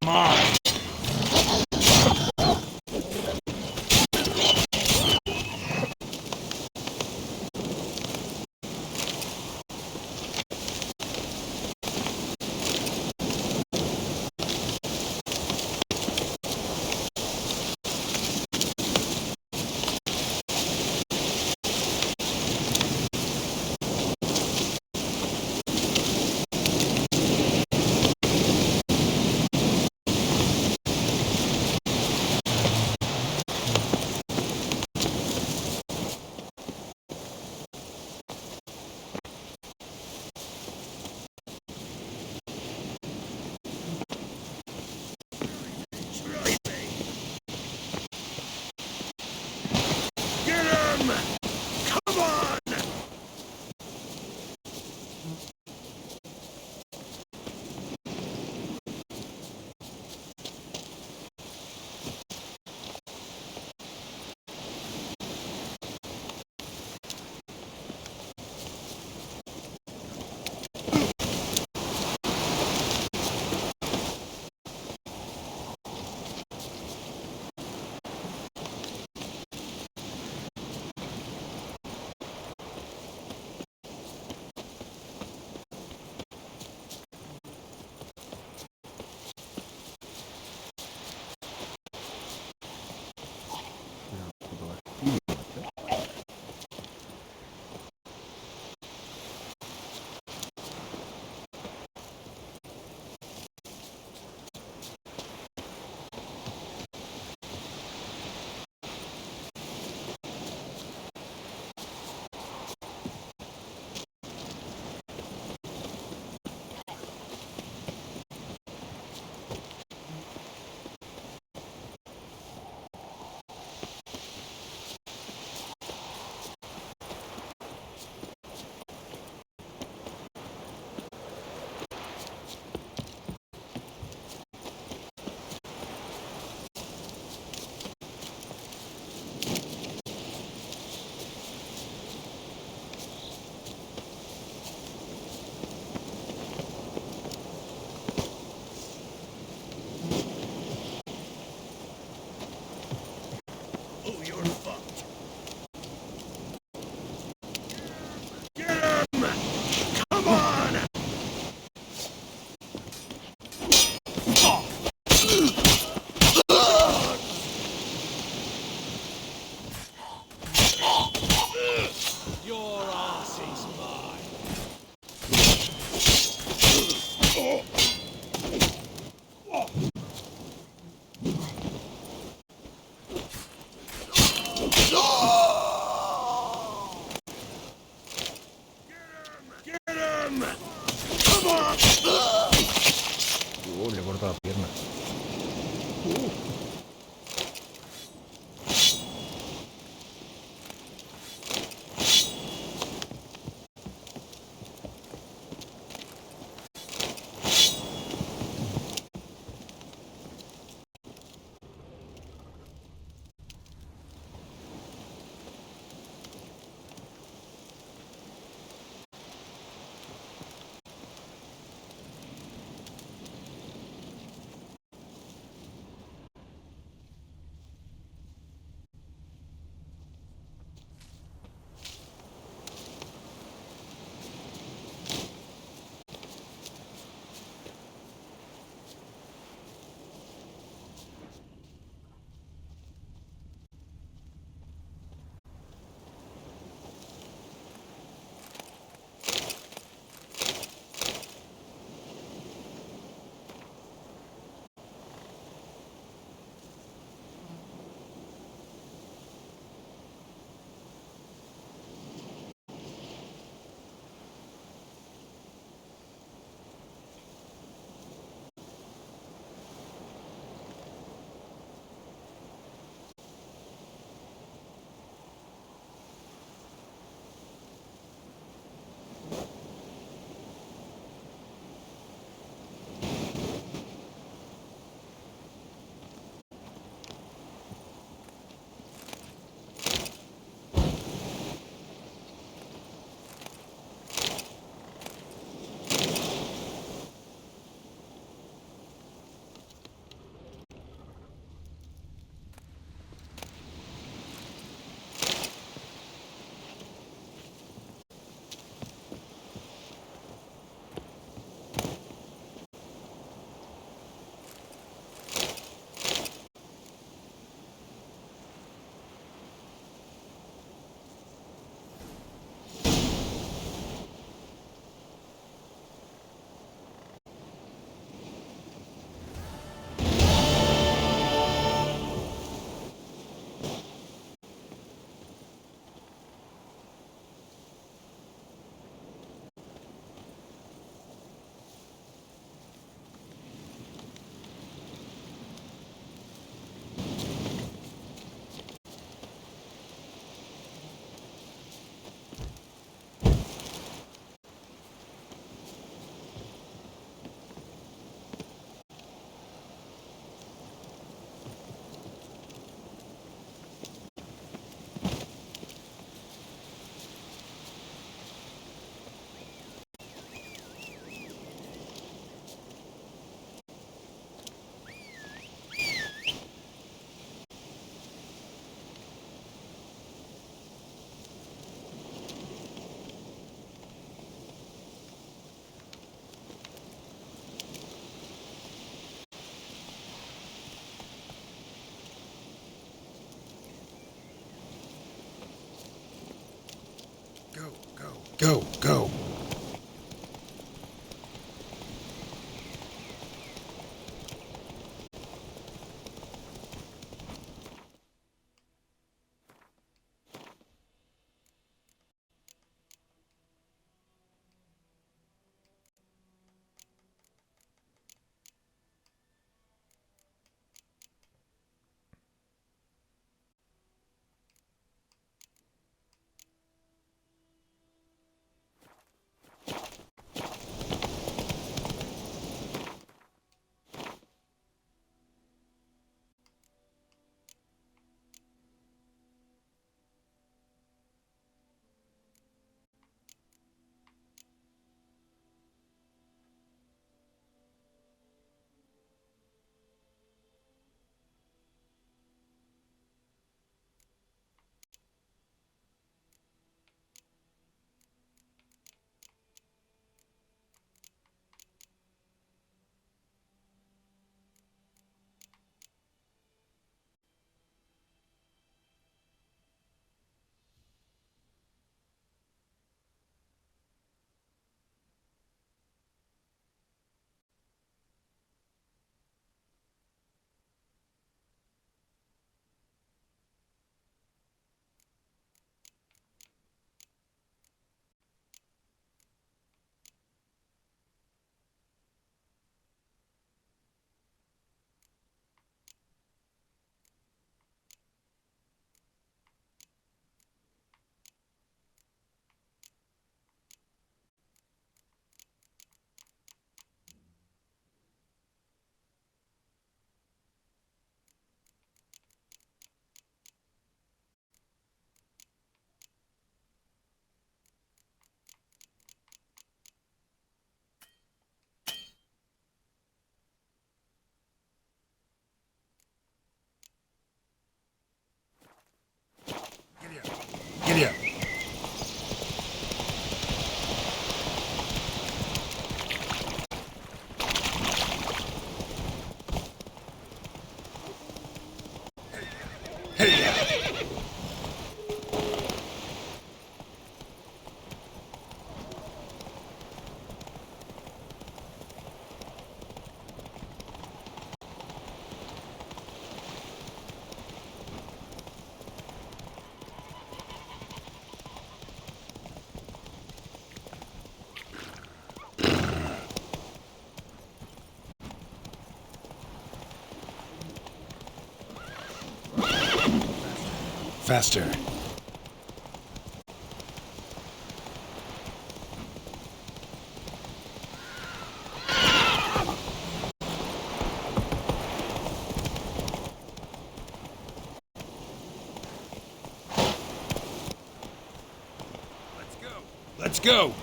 Come on. crappy, isn't it? Ooh. Go. Giddy up. Faster. Let's go.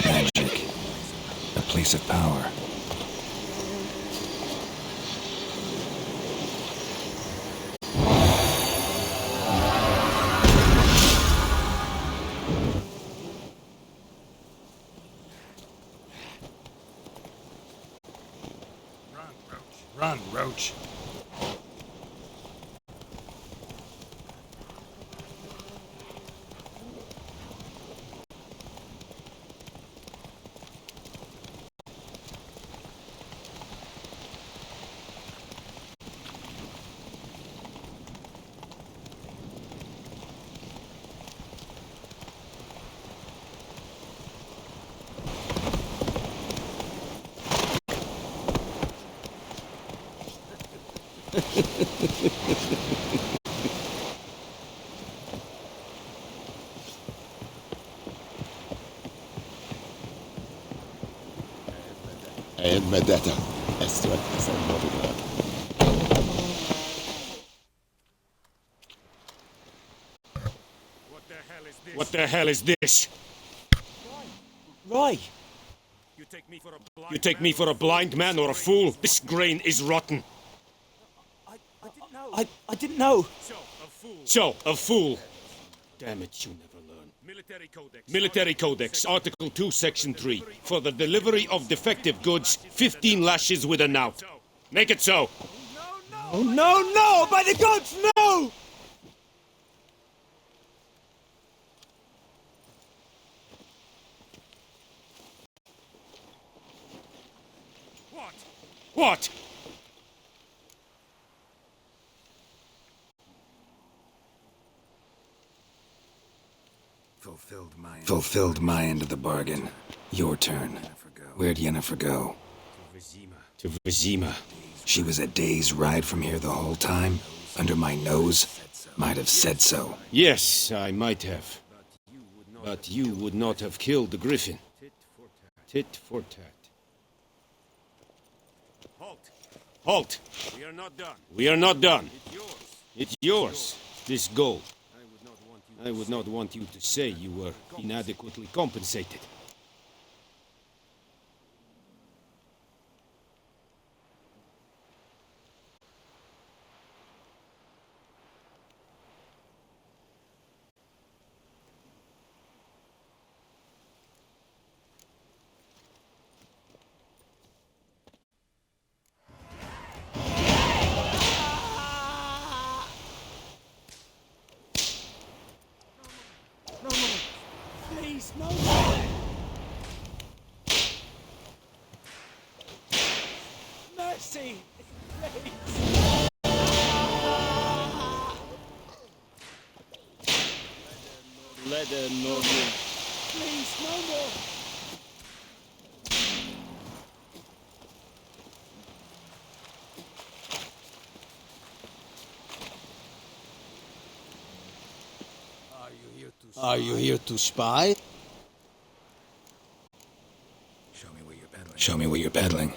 Magic. A place of power. Run, Roach. Ed Medetta, Estret Esen Novigrad. What the hell is this? Roy! You take me for a blind man or a fool? This grain is rotten. I didn't know. So, a fool. Damn it, you never learn. Military Codex, Article 2, Section 3. For the delivery of defective goods, 15 lashes with a knout. Make it so. Oh, no! By the gods, no! What? Fulfilled my end of the bargain. Your turn. Where'd Yennefer go? To Vizima. She was a day's ride from here the whole time? Under my nose? Might have said so. Yes, I might have. But you would not have killed the griffin. Tit for tat. Halt! We are not done. We are not done. It's yours. This gold. I would not want you to say you were inadequately compensated. Please, no more! Mercy! Please! Let her know you. Please, no more! Are you here to spy? Show me what you're peddling.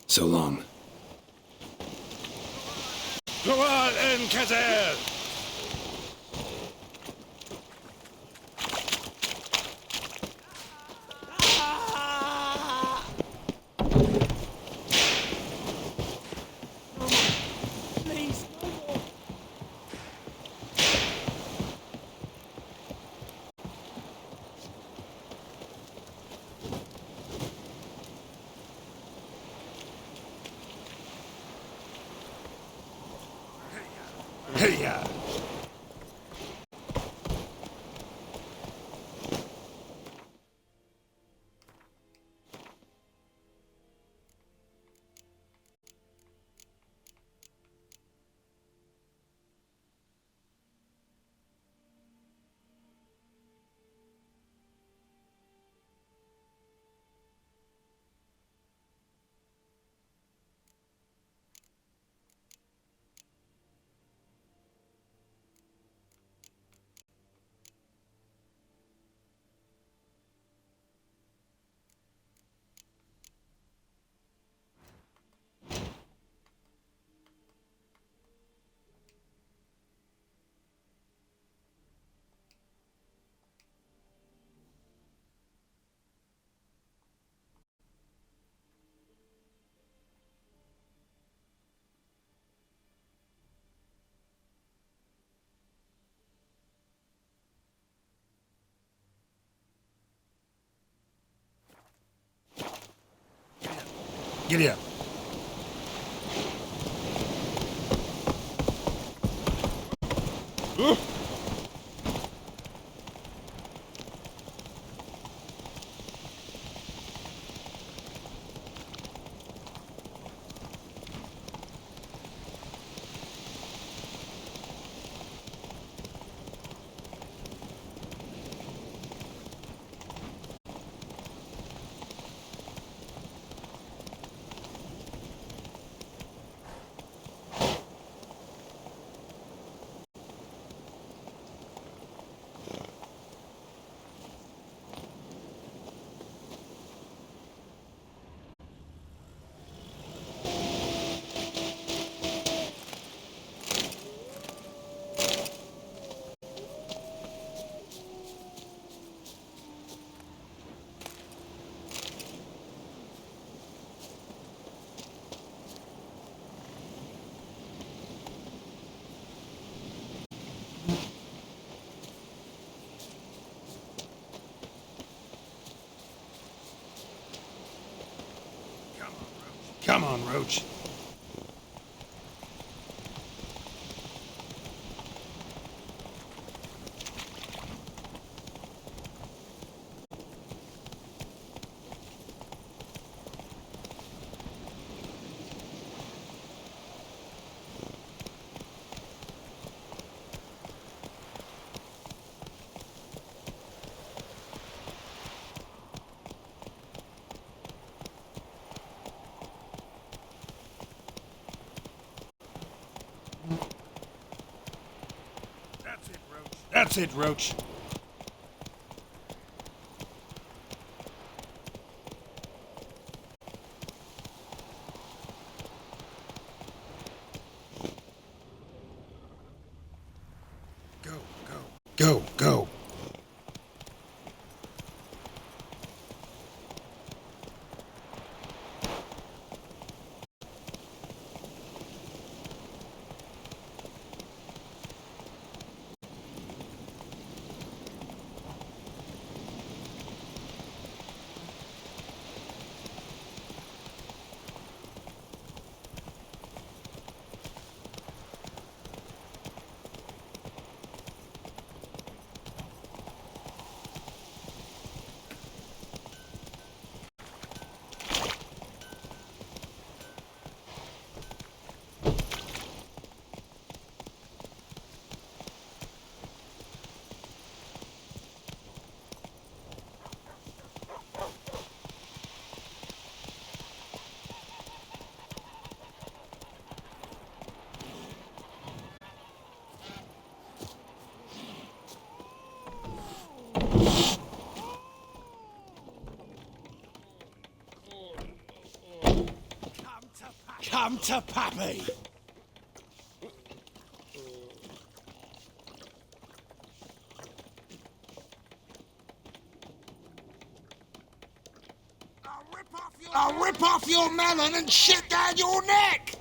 So long. Go on, Enkazer! Please, no more. Hey-ya! Giddy up. Come on, Roach. That's it, Roach. Go. Come to Pappy! I'll rip off your melon and shit down your neck!